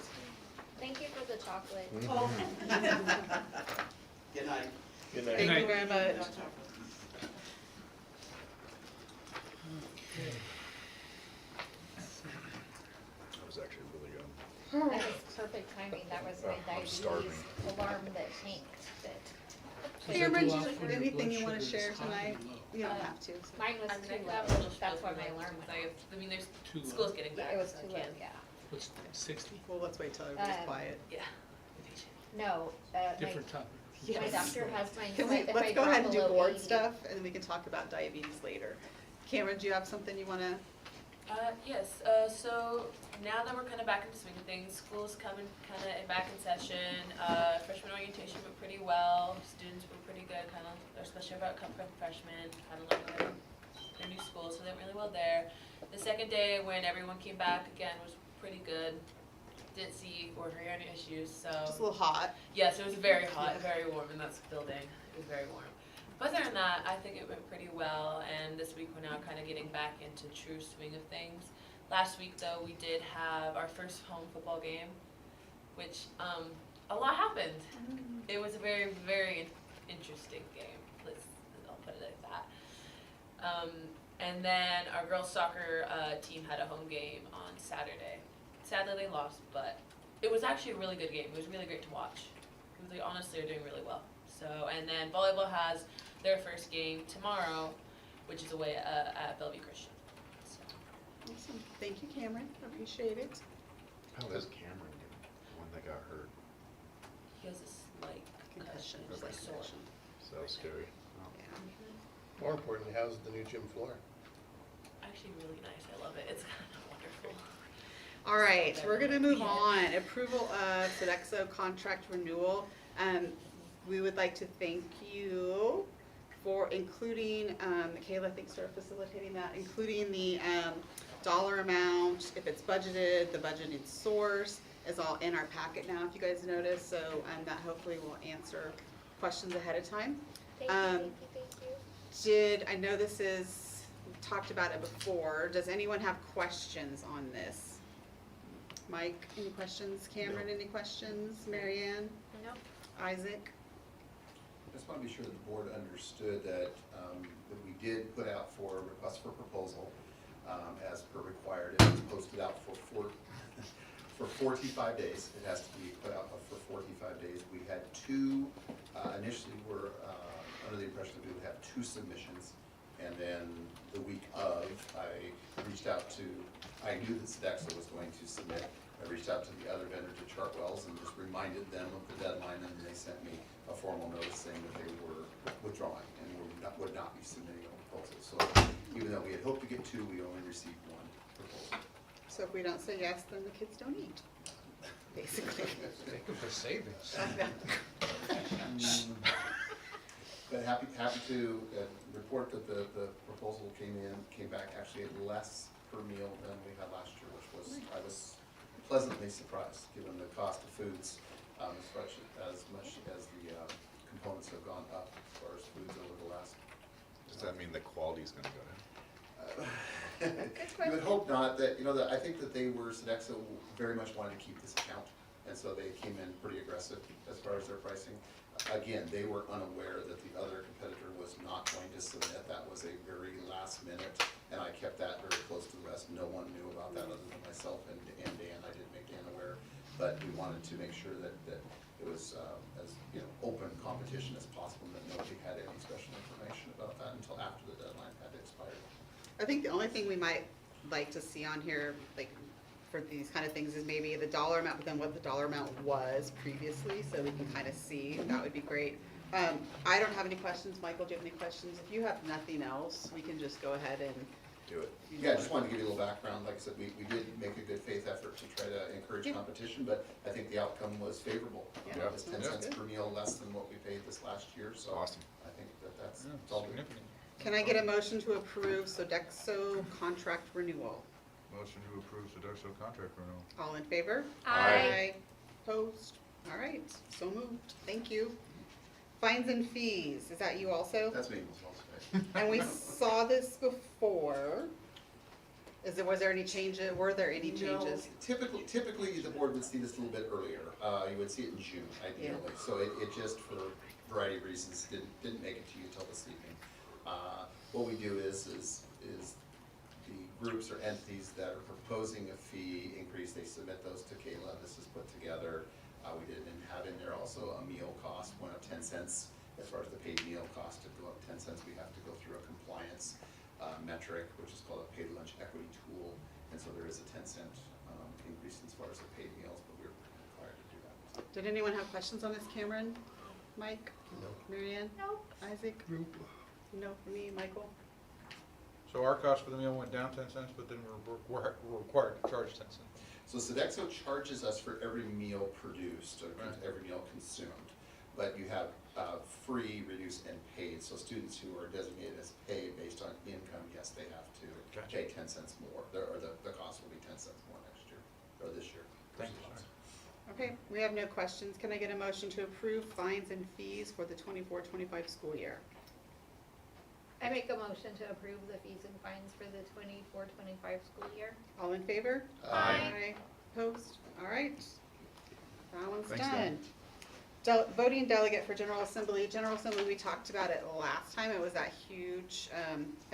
Thank you for the chocolate. Oh. Good night. Good night. Thank you very much. That was actually really good. That was perfect timing. That was my I'm starving. diabetes alarm that tanked. That Cameron, do Does it go you off when your anything blood you want to sugar share is high or tonight? low? You don't have to. so. mine was I'm too gonna low. have a little That's why sugar my though, alarm since went off. there's Too low. school's getting back. It was so too I low. can't. Yeah. What's 60? Well, let's wait till everybody's quiet. Yeah. No. Different topic. My doctor has mine. Can we, if I let's go drop ahead and do below board 80. stuff, and then we can talk about diabetes later. Cameron, do you have something you want to? Yes, so now that we're kind of back into swing of things, school's coming kind of back in session. Freshman orientation went pretty well. Students were pretty good, kind of, especially about coming freshmen, kind of learning their new school, so they went really well there. The second day, when everyone came back again, was pretty good. Didn't see or hear any issues, so. Just a little hot. Yes, it was very hot, very warm in that building. It was very warm. But other than that, I think it went pretty well, and this week we're now kind of getting back into true swing of things. Last week, though, we did have our first home football game, which a lot happened. It was a very, very interesting game. I'll put it like that. And then our girls soccer team had a home game on Saturday. Sadly, they lost, but it was actually a really good game. It was really great to watch. They honestly are doing really well. So, and then volleyball has their first game tomorrow, which is away at Bellevue Christian. So. Awesome. Thank you, Cameron. Appreciate it. How is Cameron doing? The one that got hurt. He has this like Concussion. just like sore. So scary. Oh. Yeah. More importantly, how's the new gym floor? Actually, really nice. I love it. It's kind of wonderful. All right, we're gonna move on. Approval of Sodexo contract renewal. We would like to thank you for including, Kayla, thanks for facilitating that, including the dollar amount, if it's budgeted, the budgeted source is all in our packet now, if you guys notice, so that hopefully will answer questions ahead of time. Thank you, thank you. I know this is, we've talked about it before, does anyone have questions on this? Mike, any questions? Cameron, any questions? Marianne? No. Isaac? I just want to be sure that the board understood that, that we did put out for a request for proposal, as per required. It was posted out for 45 days. It has to be put out for 45 days. We had two, initially were under the impression that we would have 2 submissions. And then the week of, I reached out to, I knew that Sodexo was going to submit. I reached out to the other vendor, to Chartwells, and just reminded them of the deadline, and they sent me a formal notice saying that they were withdrawing and would not be submitting a proposal. So even though we had hoped to get 2, we only received 1 proposal. So if we don't say yes, then the kids don't eat, basically. Thank you for savings. But happy to report that the proposal came back actually at less per meal than we had last year, which was, I was pleasantly surprised, given the cost of foods, as much as the components have gone up as far as foods over the last. Does that mean the quality's gonna go down? You would hope not. That I think that Sodexo very much wanted to keep this account, and so they came in pretty aggressive as far as their pricing. Again, they were unaware that the other competitor was not going to submit. That was a very last minute, and I kept that very close to the rest. No one knew about that other than myself and Dan. I didn't make Dan aware, but we wanted to make sure that it was as open competition as possible, and that nobody had any special information about that until after the deadline had expired. I think the only thing we might like to see on here, like, for these kind of things is maybe the dollar amount, but then what the dollar amount was previously, so we can kind of see. That would be great. I don't have any questions. Michael, do you have any questions? If you have nothing else, we can just go ahead and Do it. Yeah, I just wanted to give you a little background. Like I said, we did make a good faith effort to try to encourage competition, but I think the outcome was favorable. Yeah. It was 10 cents per meal less than what we paid this last year, so. Awesome. I think that's all good. Significant. Can I get a motion to approve Sodexo contract renewal? Motion to approve Sodexo contract renewal. All in favor? Aye. Opposed? All right, so moved. Thank you. Fines and fees, is that you also? That's me. And we saw this before. Was there any changes? Were there any changes? No, typically the board would see this a little bit earlier. You would see it in June ideally. Yeah. So it just, for a variety of reasons, didn't make it to you until this evening. What we do is the groups or entities that are proposing a fee increase, they submit those to Kayla. This is put together. We didn't have in there also a meal cost, went up 10 cents. As far as the paid meal cost to go up 10 cents, we have to go through a compliance metric, which is called a paid lunch equity tool. And so there is a 10-cent increase as far as the paid meals, but we're required to do that. Did anyone have questions on this, Cameron? Mike? No. Marianne? Nope. Isaac? No for me, Michael? So our cost for the meal went down 10 cents, but then we're required to charge 10 cents. So Sodexo charges us for every meal produced, or every meal consumed. but you have free, reduced, and paid. So students who are designated as paid based on income, yes, they have to pay 10 cents more, or the cost will be 10 cents more next year, or this year. Thank you. Okay, we have no questions. Can I get a motion to approve fines and fees for the 24-25 school year? I make a motion to approve the fees and fines for the 24-25 school year. All in favor? Aye. Opposed? All right. That one's Thanks, done. Voting delegate for General Assembly. General Assembly, we talked about it last time. It was that huge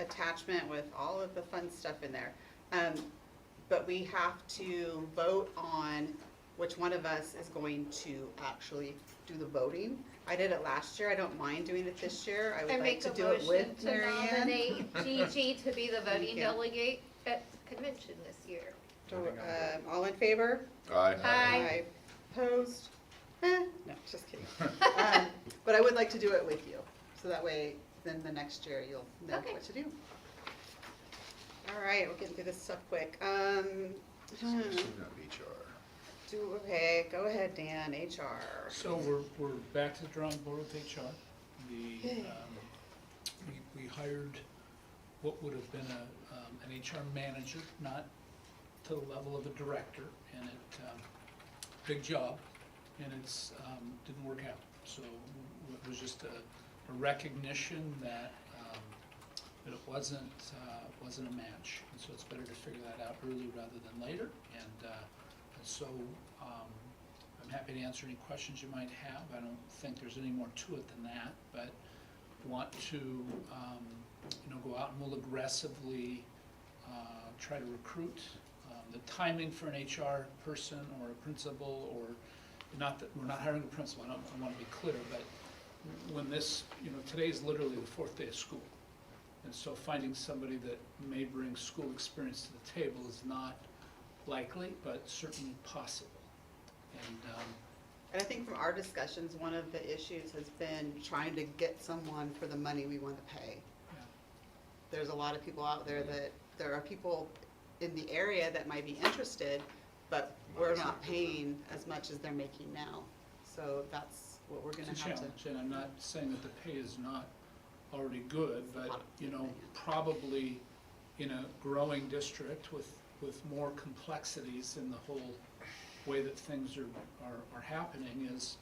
attachment with all of the fun stuff in there. But we have to vote on which one of us is going to actually do the voting. I did it last year. I don't mind doing it this year. I would like to do it with Mary Ann. I make a motion to nominate Gigi to be the Thank voting you. delegate at convention this year. So, all in favor? Aye. Aye. Opposed? No, just kidding. But I would like to do it with you, so that way, then the next year you'll know Okay. what to do. All right, we're getting through this stuff quick. Okay, go ahead, Dan, HR. So we're back to the drawing board with HR. We hired what would have been an HR manager, not to the level of a director, and big job, and it's, didn't work out. So it was just a recognition that it wasn't a match, and so it's better to figure that out early rather than later. And so I'm happy to answer any questions you might have. I don't think there's any more to it than that, but want to go out and we'll aggressively try to recruit. The timing for an HR person or a principal, or not that we're not hiring a principal, I want to be clear, but when this, today's literally the fourth day of school. And so finding somebody that may bring school experience to the table is not likely, but certainly possible. And I think from our discussions, one of the issues has been trying to get someone for the money we want to pay. Yeah. There's a lot of people out there that, there are people in the area that might be interested, but we're not paying as much as they're making now. So that's what we're gonna It's a have to. challenge, and I'm not saying that the pay is not already good, but, probably in a growing district with more complexities in the whole way that things are happening, is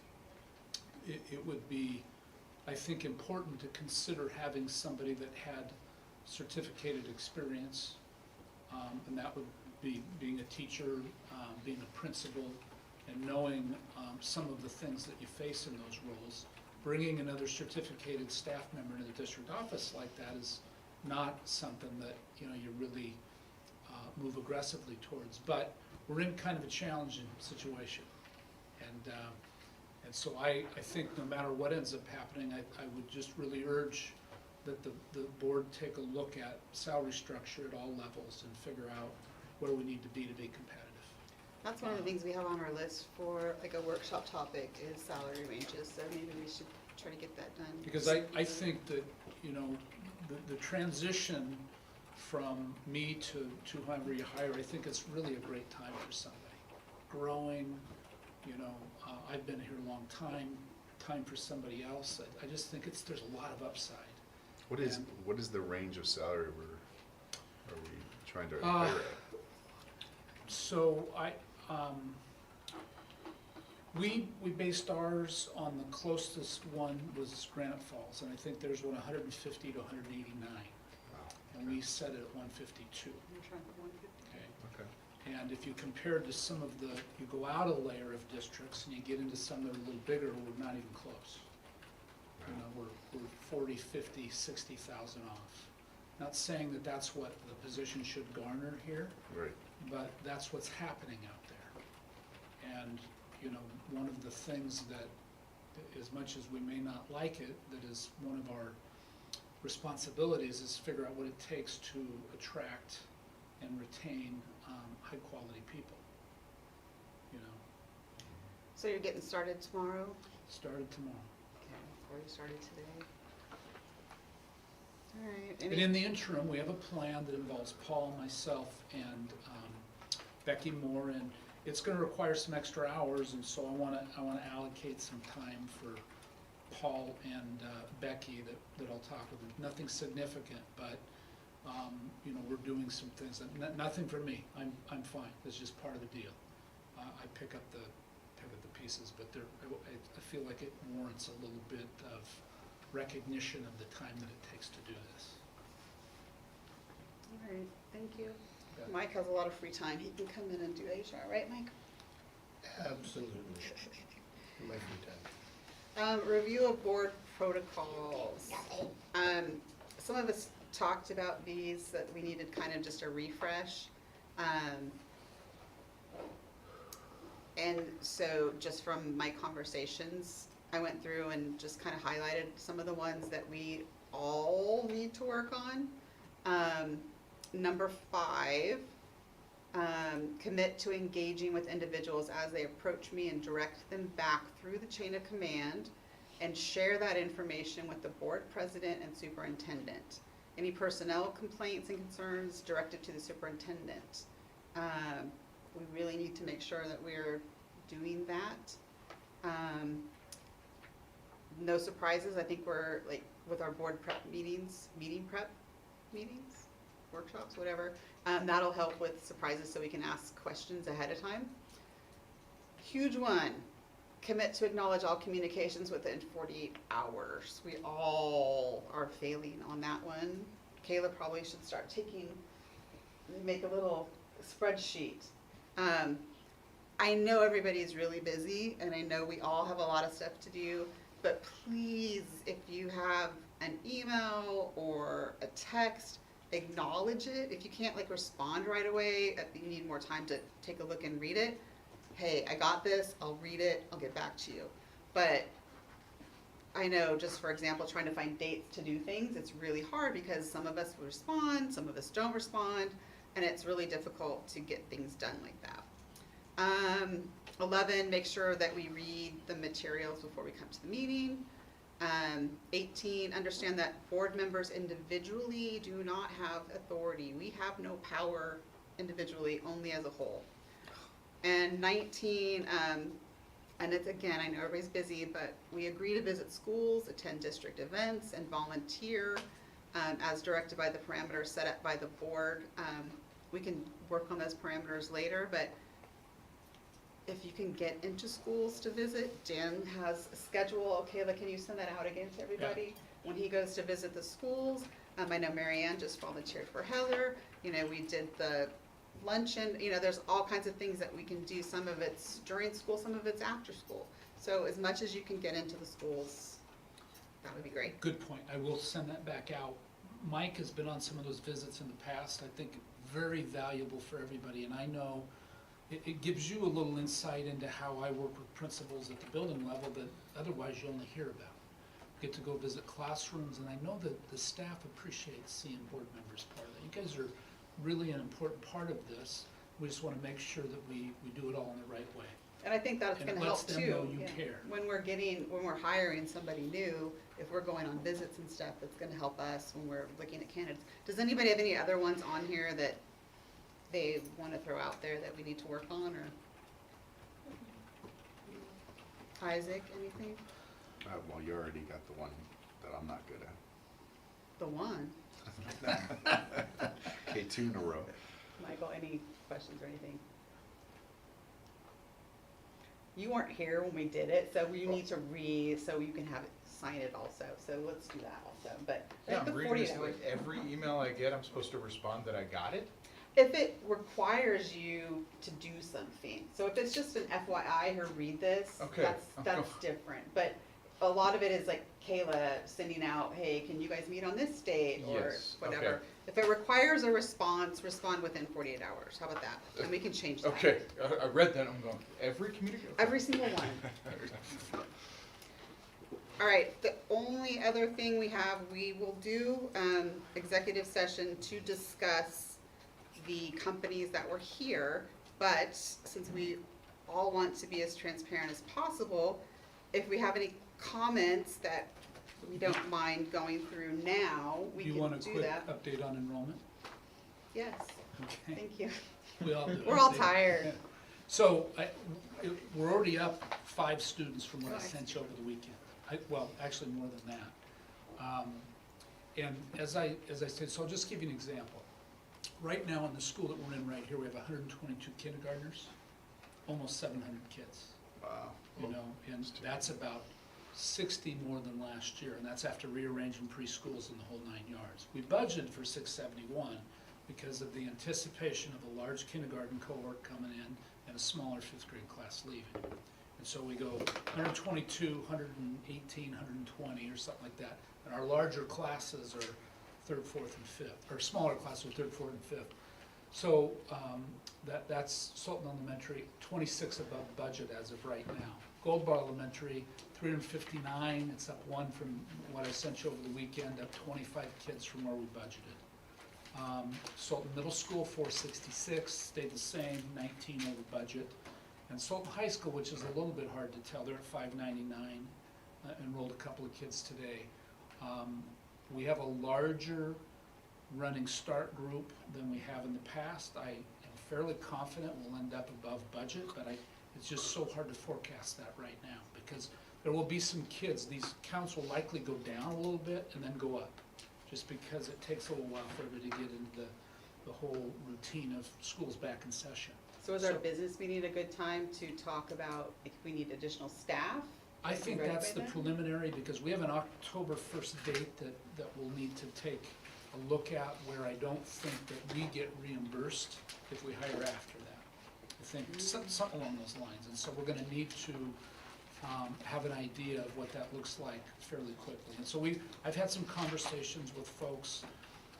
it would be, I think, important to consider having somebody that had certificated experience, and that would be being a teacher, being a principal, and knowing some of the things that you face in those roles. Bringing another certificated staff member into the district office like that is not something that you really move aggressively towards. But we're in kind of a challenging situation, and so I think no matter what ends up happening, I would just really urge that the board take a look at salary structure at all levels and figure out where we need to be competitive. That's one of the things we have on our list for like a workshop topic is salary ranges, so maybe we should try to get that done. Because I think that, the transition from me to whoever you hire, I think it's really a great time for somebody. Growing, I've been here a long time for somebody else. I just think there's a lot of upside. What is the range of salary are we trying to hire at? So we based ours on the closest one was Granite Falls, and I think theirs went 150 to 189. And we set it at 152. You're trying for 150. Okay. And if you compare it to some of you go out a layer of districts and you get into some that are a little bigger, we're not even close. We're 40, 50, 60,000 off. Not saying that that's what the position should garner here, Right. but that's what's happening out there. And, one of the things that, as much as we may not like it, that is one of our responsibilities is figure out what it takes to attract and retain high-quality people. So you're getting started tomorrow? Started tomorrow. Okay, or you started today? All right. And in the interim, we have a plan that involves Paul, myself, and Becky Moore, and it's going to require some extra hours, and so I want to allocate some time for Paul and Becky that I'll talk with. Nothing significant, but, you know, we're doing some things, nothing for me, I'm fine, it's just part of the deal. I pick up the pieces, but I feel like it warrants a little bit of recognition of the time that it takes to do this. All right, thank you. Mike has a lot of free time. He can come in and do HR, right, Mike? Absolutely. In my free time. Review of board protocols. Some of us talked about these, that we needed kind of just a refresh. And so just from my conversations, I went through and just kind of highlighted some of the ones that we all need to work on. Number 5, commit to engaging with individuals as they approach me and direct them back through the chain of command and share that information with the board president and superintendent. Any personnel complaints and concerns directed to the superintendent. We really need to make sure that we're doing that. No surprises. I think we're like with our board prep meetings, workshops, whatever. That'll help with surprises so we can ask questions ahead of time. Huge one. Commit to acknowledge all communications within 48 hours. We all are failing on that one. Kayla probably should start make a little spreadsheet. I know everybody's really busy and I know we all have a lot of stuff to do, but please, if you have an email or a text, acknowledge it. If you can't like respond right away, you need more time to take a look and read it. Hey, I got this, I'll read it, I'll get back to you. But I know, just for example, trying to find dates to do things, it's really hard because some of us respond, some of us don't respond, and it's really difficult to get things done like that. 11, make sure that we read the materials before we come to the meeting. 18, understand that board members individually do not have authority. We have no power individually, only as a whole. And 19, and it's again, I know everybody's busy, but we agree to visit schools, attend district events, and volunteer as directed by the parameters set up by the board. We can work on those parameters later, but if you can get into schools to visit, Dan has a schedule. Okay, can you send that out again to everybody? Yeah. When he goes to visit the schools, I know Marianne just volunteered for Heather. You know, we did the luncheon. You know, there's all kinds of things that we can do. Some of it's during school, some of it's after school. So as much as you can get into the schools, that would be great. Good point. I will send that back out. Mike has been on some of those visits in the past. I think very valuable for everybody, and I know it gives you a little insight into how I work with principals at the building level that otherwise you only hear about. Get to go visit classrooms, and I know that the staff appreciates seeing board members part of that. You guys are really an important part of this. We just want to make sure that we do it all in the right way. And I think that's And going it to lets help them too. know you care. When we're hiring somebody new, if we're going on visits and stuff, it's going to help us when we're looking at candidates. Does anybody have any other ones on here that they want to throw out there that we need to work on, or? Isaac, anything? Well, you already got the one that I'm not good The one. at. Okay, 2 in a row. Michael, any questions or anything? You weren't here when we did it, so we need to so you can have it, sign it also, so let's do that also, but I Yeah, think I'm the reading 48 this, hours. like, every email I get, I'm supposed to respond that I got it? If it requires you to do something, so if it's just an FYI, here, read this, Okay. that's different, but a lot of it is like Kayla sending out, hey, can you guys meet on this date, or Yes, whatever. okay. If it requires a response, respond within 48 hours, how about that? And we can change that. Okay, I read that, I'm going, every communication? Every single one. All right, the only other thing we will do executive session to discuss the companies that were here, but since we all want to be as transparent as possible, if we have any comments that we don't mind going through now, we Do you can want a do quick that. update on enrollment? Yes, Okay. thank you. We all do. We're all tired. Yeah. So we're already up 5 students from what I Nice. sent you over the weekend. well, actually more than that. And as I said, so I'll just give you an example. Right now in the school that we're in right here, we have 122 kindergartners, almost 700 kids. Wow. You know, and that's about 60 more than last year, and that's after rearranging preschools in the whole 9 yards. We budgeted for 671 because of the anticipation of a large kindergarten cohort coming in and a smaller 5th grade class leaving. And so we go 122, 118, 120 or something like that. And our larger classes are 3rd, 4th, and 5th, or smaller classes are 3rd, 4th, and 5th. So that's Sultan Elementary, 26 above budget as of right now. Gold Bar Elementary, 359, it's up 1 from what I sent you over the weekend, up 25 kids from where we budgeted. Sultan Middle School, 466, stayed the same, 19 over budget. And Sultan High School, which is a little bit hard to tell, they're at 599, enrolled a couple of kids today. We have a larger running start group than we have in the past. I am fairly confident we'll end up above budget, but it's just so hard to forecast that right now because there will be some kids, these counts will likely go down a little bit and then go up, just because it takes a little while for everybody to get into the whole routine of schools back in session. So is our business meeting a good time to talk about if we need additional staff? I think Ready that's by the then? preliminary, because we have an October 1st date that we'll need to take a look at, where I don't think that we get reimbursed if we hire after that. I think something along those lines, and so we're gonna need to have an idea of what that looks like fairly quickly. And so I've had some conversations with folks.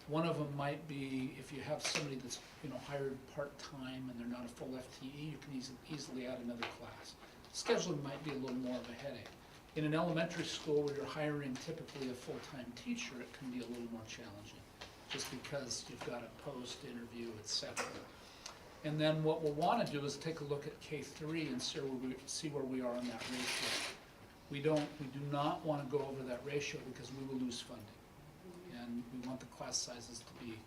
One of them might be if you have somebody that's, you know, hired part-time and they're not a full FTE, you can easily add another class. Scheduling might be a little more of a headache. In an elementary school where you're hiring typically a full-time teacher, it can be a little more challenging, just because you've got to post, interview, et cetera. And then what we'll want to do is take a look at K-3 and see where we are on that ratio. We do not want to go over that ratio because we will lose funding. And we want the class sizes to be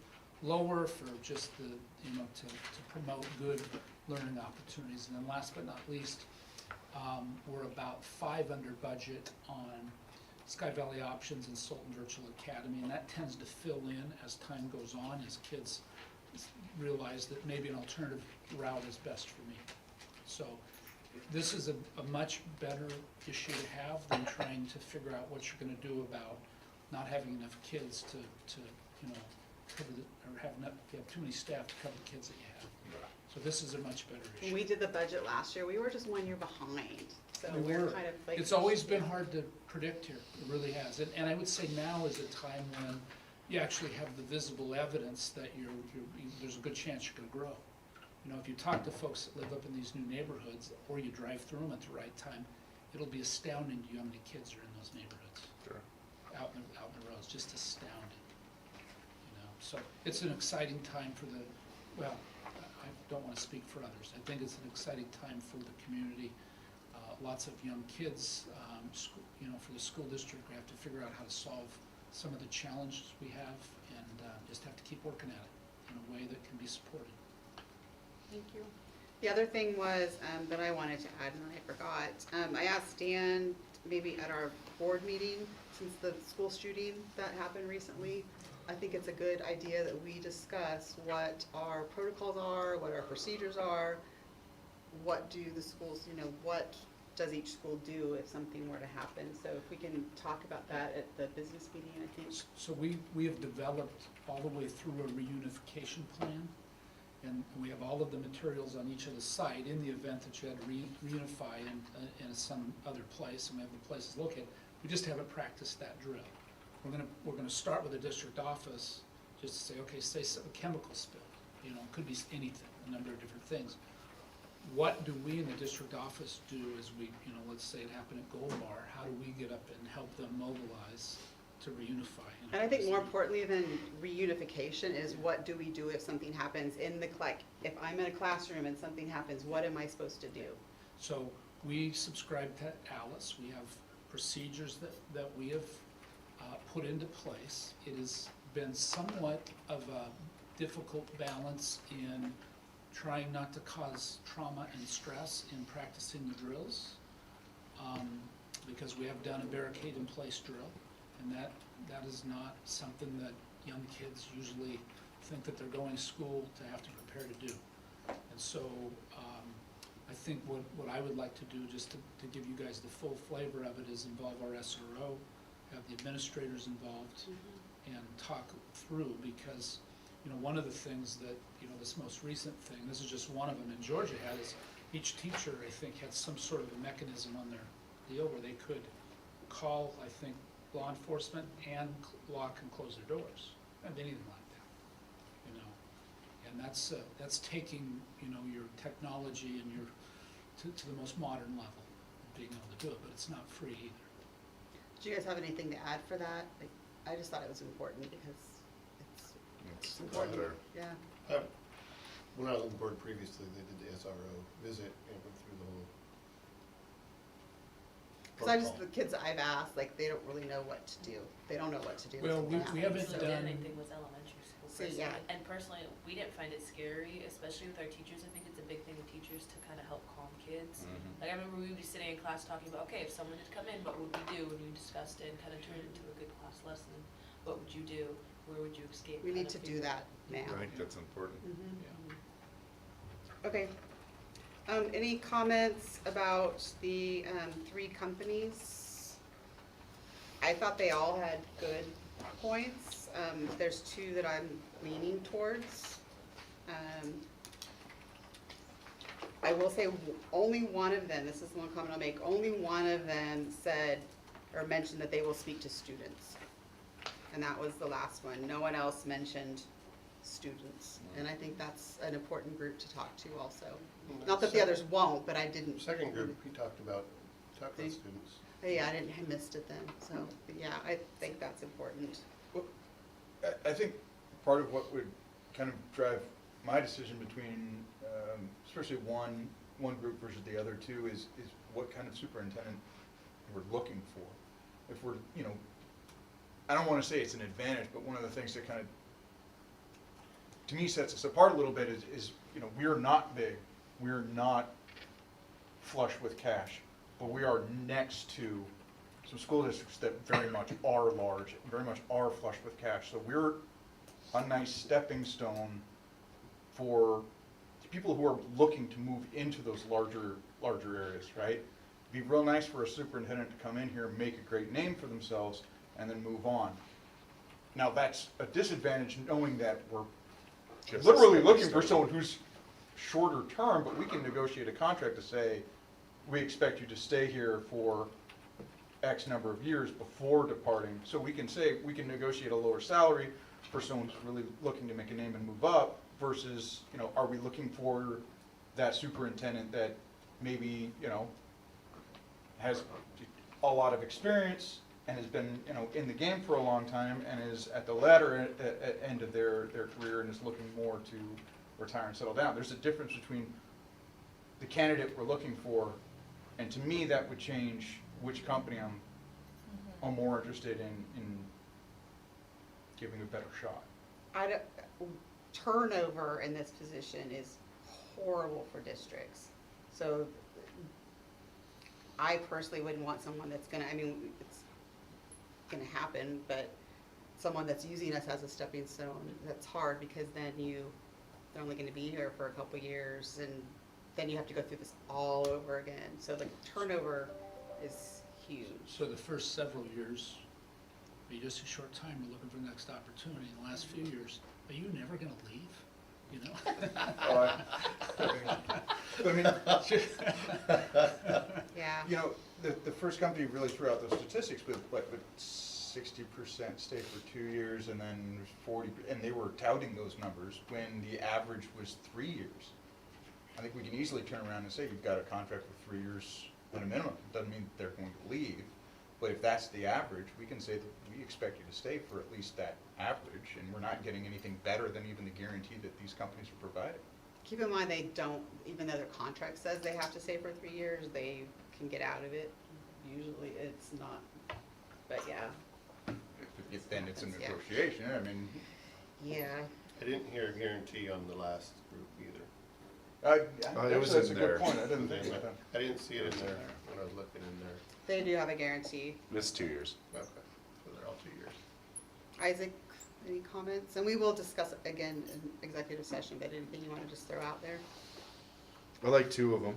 lower for just the, you know, to promote good learning opportunities. And then last but not least, we're about 5 under budget on Sky Valley Options and Sultan Virtual Academy, and that tends to fill in as time goes on, as kids realize that maybe an alternative route is best for me. So this is a much better issue to have than trying to figure out what you're gonna do about not having enough kids to you know, cover or have too many staff to cover the kids that you have. So this is a much better issue. When we did the budget last year, we were just 1 year behind, so We we're were. kind of like. It's always been hard to predict here, it really has. And I would say now is a time when you actually have the visible evidence that there's a good chance you're gonna grow. You know, if you talk to folks that live up in these new neighborhoods, or you drive through them at the right time, it'll be astounding to you how many kids are in those neighborhoods. Sure. Out in the roads, just astounding. You know, so it's an exciting time for well, I don't wanna speak for others. I think it's an exciting time for the community. Lots of young kids, you know, for the school district, we have to figure out how to solve some of the challenges we have, and just have to keep working at it in a way that can be supported. Thank you. The other thing was, that I wanted to add, and I forgot, I asked Dan, maybe at our board meeting, since the school shooting that happened recently, I think it's a good idea that we discuss what our protocols are, what our procedures are, what do the schools, you know, what does each school do if something were to happen? So if we can talk about that at the business meeting, I think. So we have developed all the way through a reunification plan, and we have all of the materials on each of the site in the event that you had to reunify in some other place, and we have the places located. We just haven't practiced that drill. We're gonna start with the district office, just to say, okay, say a chemical spill, you know, it could be anything, a number of different things. What do we in the district office do as we, you know, let's say it happened at Gold Bar, how do we get up and help them mobilize to reunify? And I think more importantly than reunification is what do we do if something happens in the, like, if I'm in a classroom and something happens, what am I supposed to do? So we subscribe to Alice. We have procedures that we have put into place. It has been somewhat of a difficult balance in trying not to cause trauma and stress in practicing the drills. because we have done a barricade in place drill, and that is not something that young kids usually think that they're going to school to have to prepare to do. And so, I think what I would like to do, just to give you guys the full flavor of it, is involve our SRO, have the administrators involved, and talk through, because, you know, one of the things that, you know, this most recent thing, this is just one of them in Georgia had, is each teacher, I think, had some sort of a mechanism on their deal where they could call, I think, law enforcement and lock and close their doors, and anything like that, you know. And that's taking, you know, your technology and your, to the most modern level, being able to do it, but it's not free either. Do you guys have anything to add for that? Like, I just thought it was important because it's important. better. Yeah. When I was on the board previously, they did the SRO visit and went through the whole Because I just, protocol. the kids I've asked, like, they don't really know what to do. They don't know what to do. Well, we Yeah. haven't Usually done, anything was elementary school So, personally. yeah. And personally, we didn't find it scary, especially with our teachers. I think it's a big thing with teachers to kind of help calm kids. Like, I remember we would be sitting in class talking about, okay, if someone did come in, what would we do? And we discussed it and kind of turned it into a good class lesson. What would you do? Where would you escape? We need kind to of do thing. that now. I think that's important. yeah. Okay. Any comments about the 3 companies? I thought they all had good points. There's 2 that I'm leaning towards. I will say only one of them, this is the one comment I'll make, only one of them said or mentioned that they will speak to students. And that was the last one. No one else mentioned students. And I think that's an important group to talk to also. Not that the others won't, but I didn't. Second group, he talked about They- students. Yeah, I missed it then, so, but yeah, I think that's important. I think part of what would kind of drive my decision between, especially one group versus the other 2 is what kind of superintendent we're looking for. If we're, you know, I don't want to say it's an advantage, but one of the things that kind of, to me, sets us apart a little bit is, you know, we're not big. We're not flush with cash, but we are next to some school districts that very much are large, very much are flush with cash. So we're a nice stepping stone for people who are looking to move into those larger areas, right? It'd be real nice for a superintendent to come in here, make a great name for themselves, and then move on. Now, that's a disadvantage knowing that we're Just literally a looking for stepping someone who's shorter term, but we can negotiate a contract to say, we expect you to stay here for X number of years before departing. So we can say, we can negotiate a lower salary for someone who's really looking to make a name and move up versus, you know, are we looking for that superintendent that maybe, you know, has a lot of experience and has been, you know, in the game for a long time and is at the latter end of their career and is looking more to retire and settle down. There's a difference between the candidate we're looking for, and to me, that would change which company I'm more interested in giving a better shot. Turnover in this position is horrible for districts. So I personally wouldn't want someone that's gonna, I mean, it's gonna happen, but someone that's using us as a stepping stone, that's hard because then they're only gonna be here for a couple years and then you have to go through this all over again. So the turnover is huge. So the first several years, be just a short time, you're looking for the next opportunity. In the last few years, are you never gonna leave, you know? But I mean, Yeah. you know, the first company really threw out those statistics with 60% stay for 2 years and then 40, and they were touting those numbers when the average was 3 years. I think we can easily turn around and say you've got a contract for 3 years at a minimum. Doesn't mean they're going to leave, but if that's the average, we can say that we expect you to stay for at least that average, and we're not getting anything better than even the guarantee that these companies are providing. Keep in mind, they don't, even though their contract says they have to stay for 3 years, they can get out of it. Usually it's not, but yeah. If then it's a Yeah. negotiation, I mean. Yeah. I didn't hear a guarantee on the last group either. It was in that's a there. good point, I didn't think about that. I didn't see it in there when I was looking in there. They do have a guarantee. It's 2 years. Okay, so they're all 2 years. Isaac, any comments? And we will discuss it again in executive session, but anything you want to just throw out there? I like 2 of them.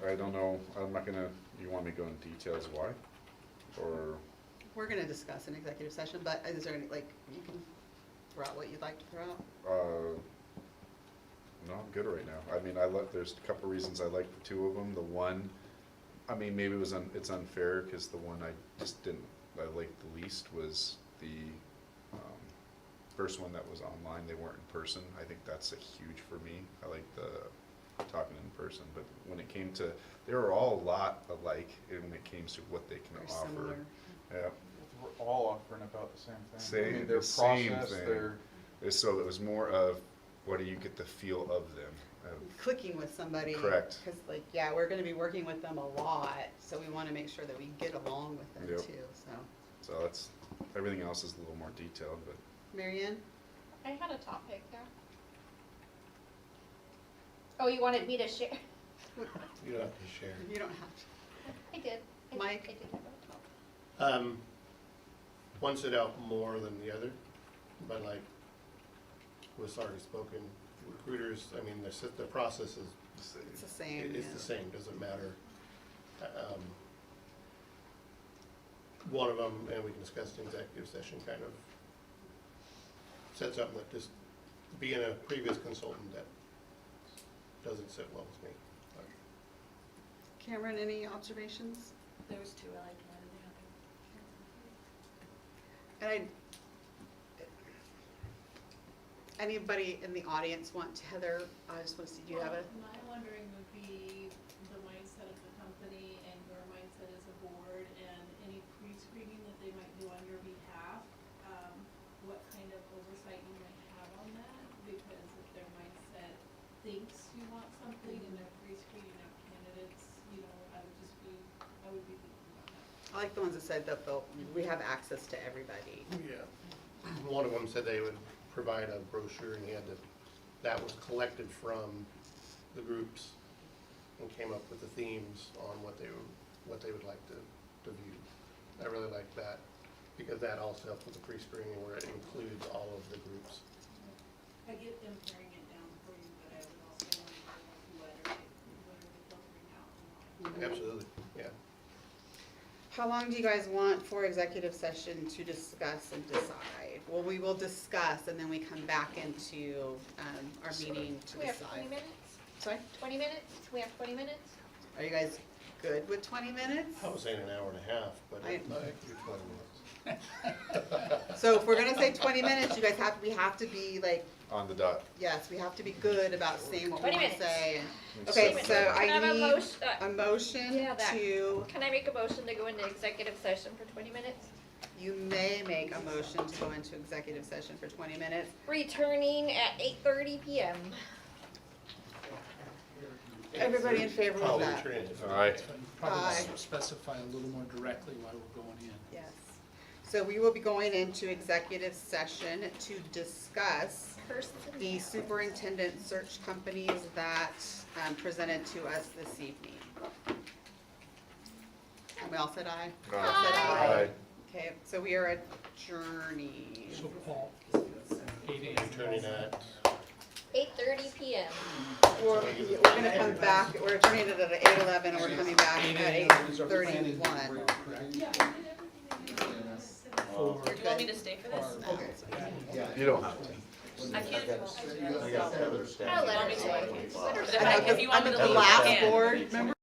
I don't know, I'm not gonna, you want me to go into details why? Or, We're gonna discuss in executive session, but is there any, like, you can throw out what you'd like to throw out? no, I'm good right now. I mean, there's a couple reasons I like the 2 of them. The one, I mean, maybe it's unfair, because the one I liked the least was the first one that was online. They weren't in person. I think that's a huge for me. I like the talking in person, but when it came to, they were all a lot alike when it came to what they can Very offer. similar. Yeah. We're all offering about the same thing. I Same, mean, their the same process, thing. their- So it was more of, what do you get the feel of them? Clicking with somebody. Correct. Because like, yeah, we're gonna be working with them a lot, so we wanna make sure that we get along with them Yep. too, so. So that's, everything else is a little more detailed, but Mary Ann? I had a topic, yeah. Oh, you wanted me to share? You don't have to share. You don't have to. I did. Mike? I did have a topic. One stood out more than the other, but like was already spoken, recruiters, I mean, the process is, It's the same, it's yeah. the same, doesn't matter. One of them, and we can discuss in executive session, kind of said something that just being a previous consultant that doesn't sit well with me. Cameron, any observations? There was 2 I liked more than the other. And anybody in the audience want to, Heather, I just want to see, do you have a? My wondering would be the mindset of the company and your mindset as a board and any pre-screening that they might do on your behalf, what kind of oversight you might have on that, because if their mindset thinks you want something and they're pre-screening out candidates, I would be thinking about that. I like the ones that said that we have access to everybody. Yeah. One of them said they would provide a brochure, and that was collected from the groups and came up with the themes on what they would like to view. I really like that, because that also helps with the pre-screening where it includes all of the groups. I get them paring it down for you, but I would also want to know what are they filtering out and why. Absolutely, yeah. How long do you guys want for executive session to discuss and decide? Well, we will discuss and then we come back into our meeting to We have 20 decide. minutes? Sorry? 20 minutes? We have 20 minutes? Are you guys good with 20 minutes? I was saying an hour and a half, but I could do 20 minutes. So if we're gonna say 20 minutes, you guys we have to be like, on the dot. yes, we have to be good about saying what we 20 want to minutes. say. Makes Okay, sense. so Can I have I a need motion- a motion Yeah, that. to, Can I make a motion to go into executive session for 20 minutes? you may make a motion to go into executive session for 20 minutes. Returning at 8:30 PM. Everybody in favor of Probably that? Trinity. All right. Probably Aye. specify a little more directly why we're going in. Yes. So we will be going into executive session to discuss the superintendent search companies that presented to us this evening. And we all said aye? Aye. All said Aye. Okay, so we are adjourning. So Paul, 8 a.m. Returning at 8:30 PM. We're gonna come back, we're adjourning it at 8:11 and we're coming back 8 at a.m. is our plan, is 8:31. correct? Yeah, we did everything. For- Do you want me to stay for this? You don't have to. I can't. I'll let her me know. to. Let her But know. if you want me to The leave, I last can. board, remember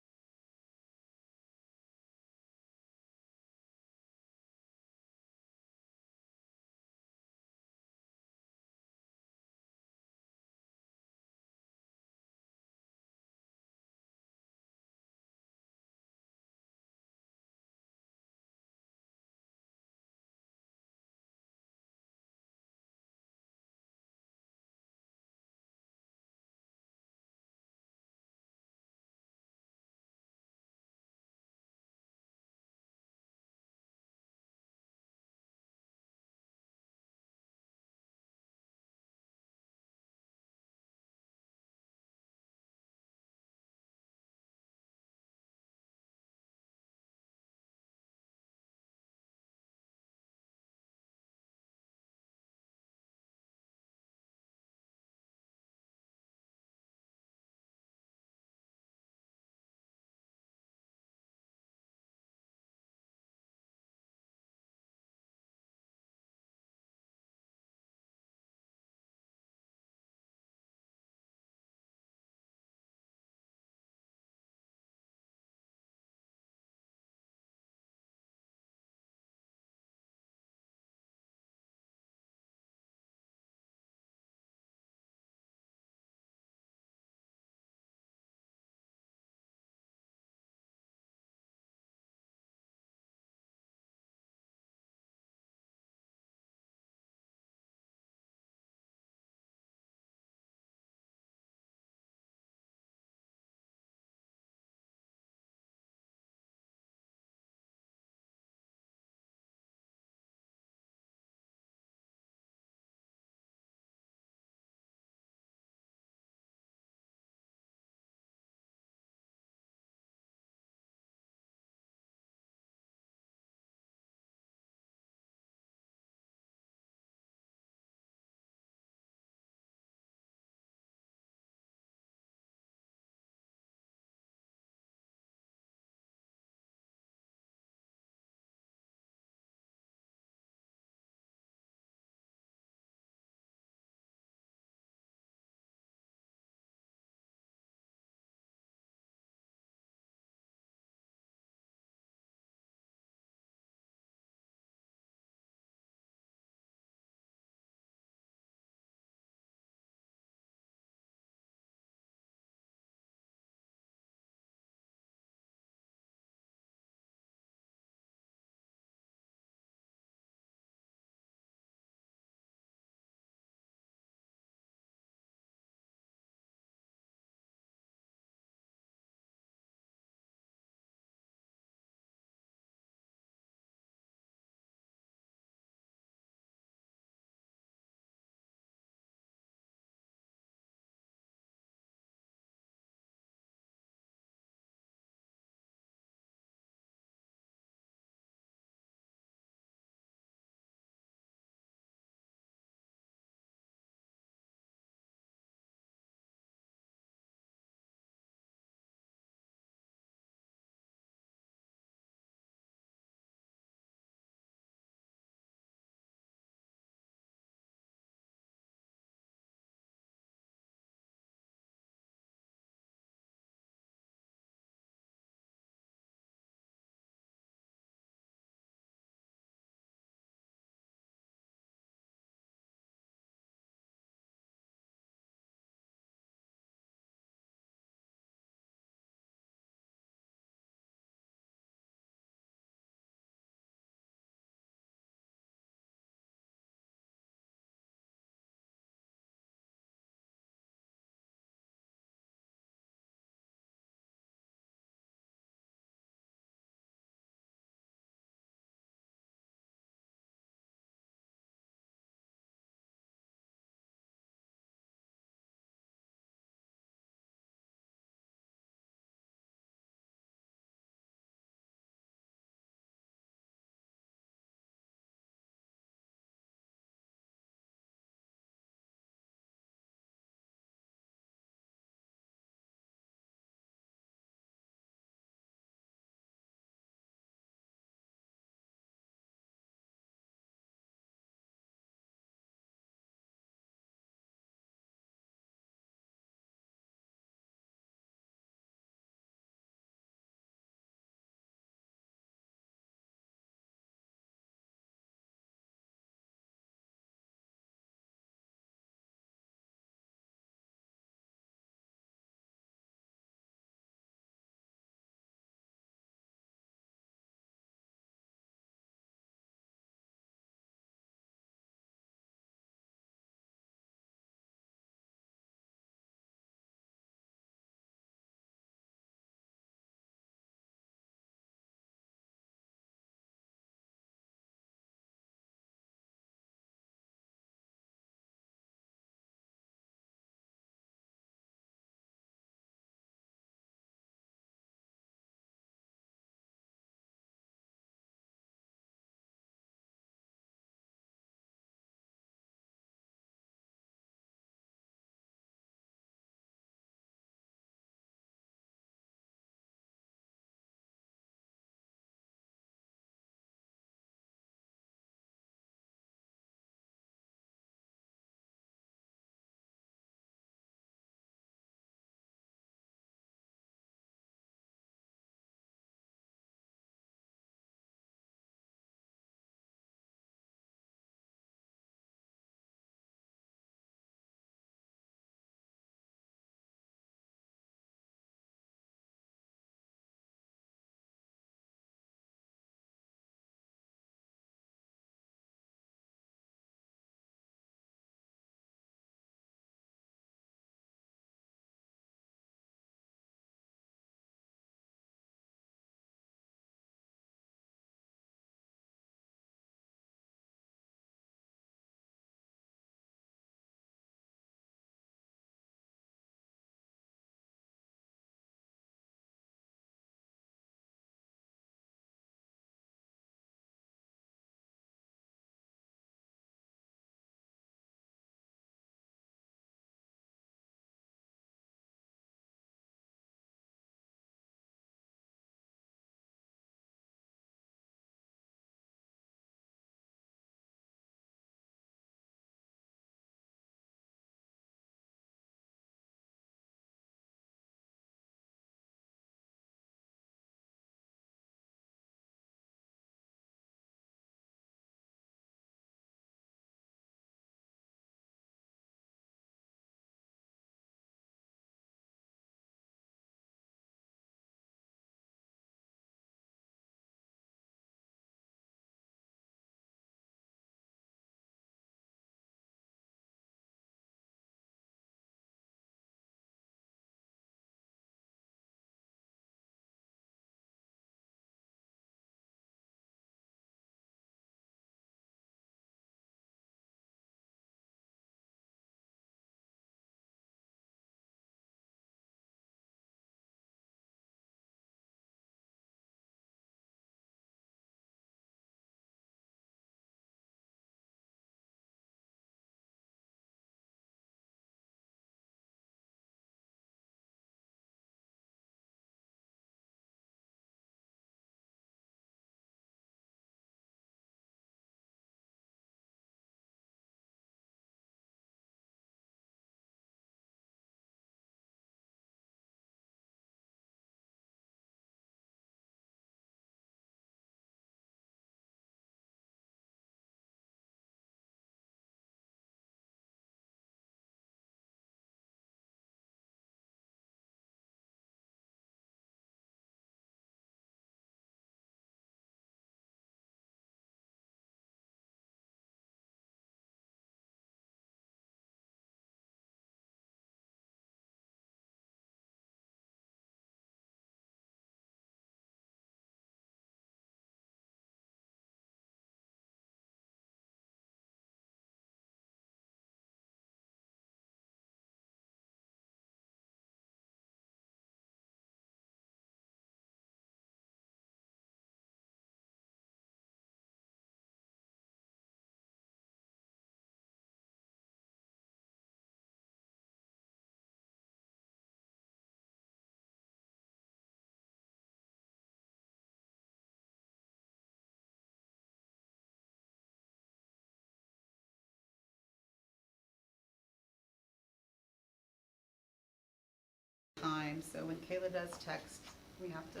time, so when Kayla does text, we have to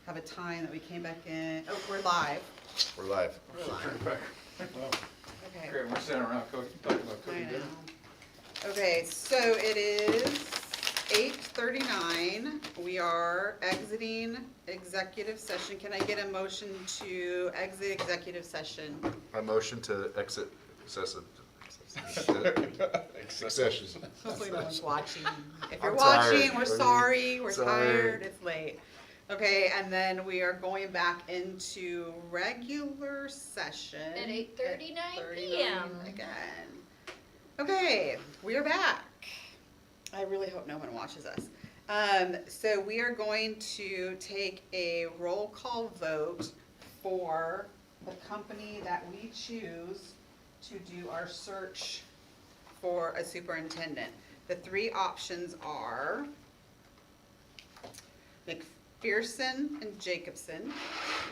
have a time that we came back in. Oh, we're live. We're live. Okay. Great, we're sitting around cooking, talking about I cooking dinner. know. Okay, so it is 8:39. We are exiting executive session. Can I get a motion to exit executive session? A motion to exit excessive. Excesses. Hopefully no one's watching. If you're I'm tired. watching, we're sorry, we're Sorry. tired, it's late. Okay, and then we are going back into regular session. At 8:39 8:39 PM. Again. Okay, we are back. I really hope no one watches us. So we are going to take a roll call vote for the company that we choose to do our search for a superintendent. The three options are McPherson and Jacobson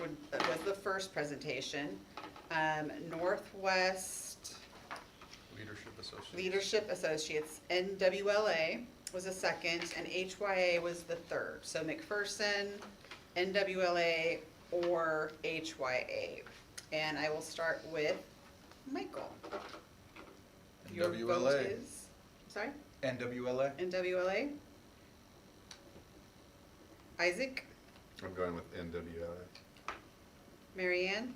was the first presentation. Northwest Leadership Leadership Associates, Associates. NWLA was the second, and HYA was the third. So McPherson, NWLA, or HYA. And I will start with Michael. Your vote NWLA. is, sorry, NWLA. NWLA. Isaac, I'm going with NWLA. Marianne,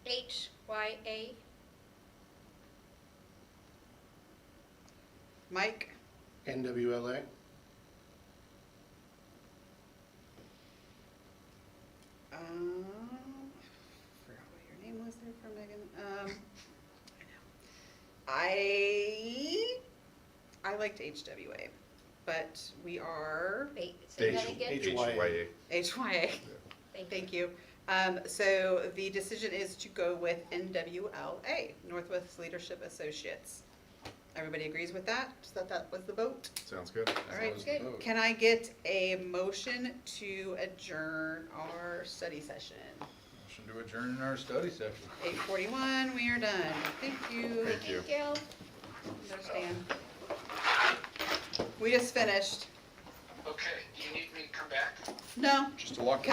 HYA. Mike, NWLA. forgot what your name was there for Megan. I liked HWA, but we are Wait, say that again? HYA. HYA. Thank you. So the decision is to go with NWLA, Northwest Leadership Associates. Everybody agrees with that? So that was the vote? Sounds good. All right. As long as the vote. Can I get a motion to adjourn our study session? Motion to adjourn our study session. 8:41, we are done. Thank you. Thank you. Thank you. Understand. We just finished. Okay, do you need me to come back? No, Just to walk.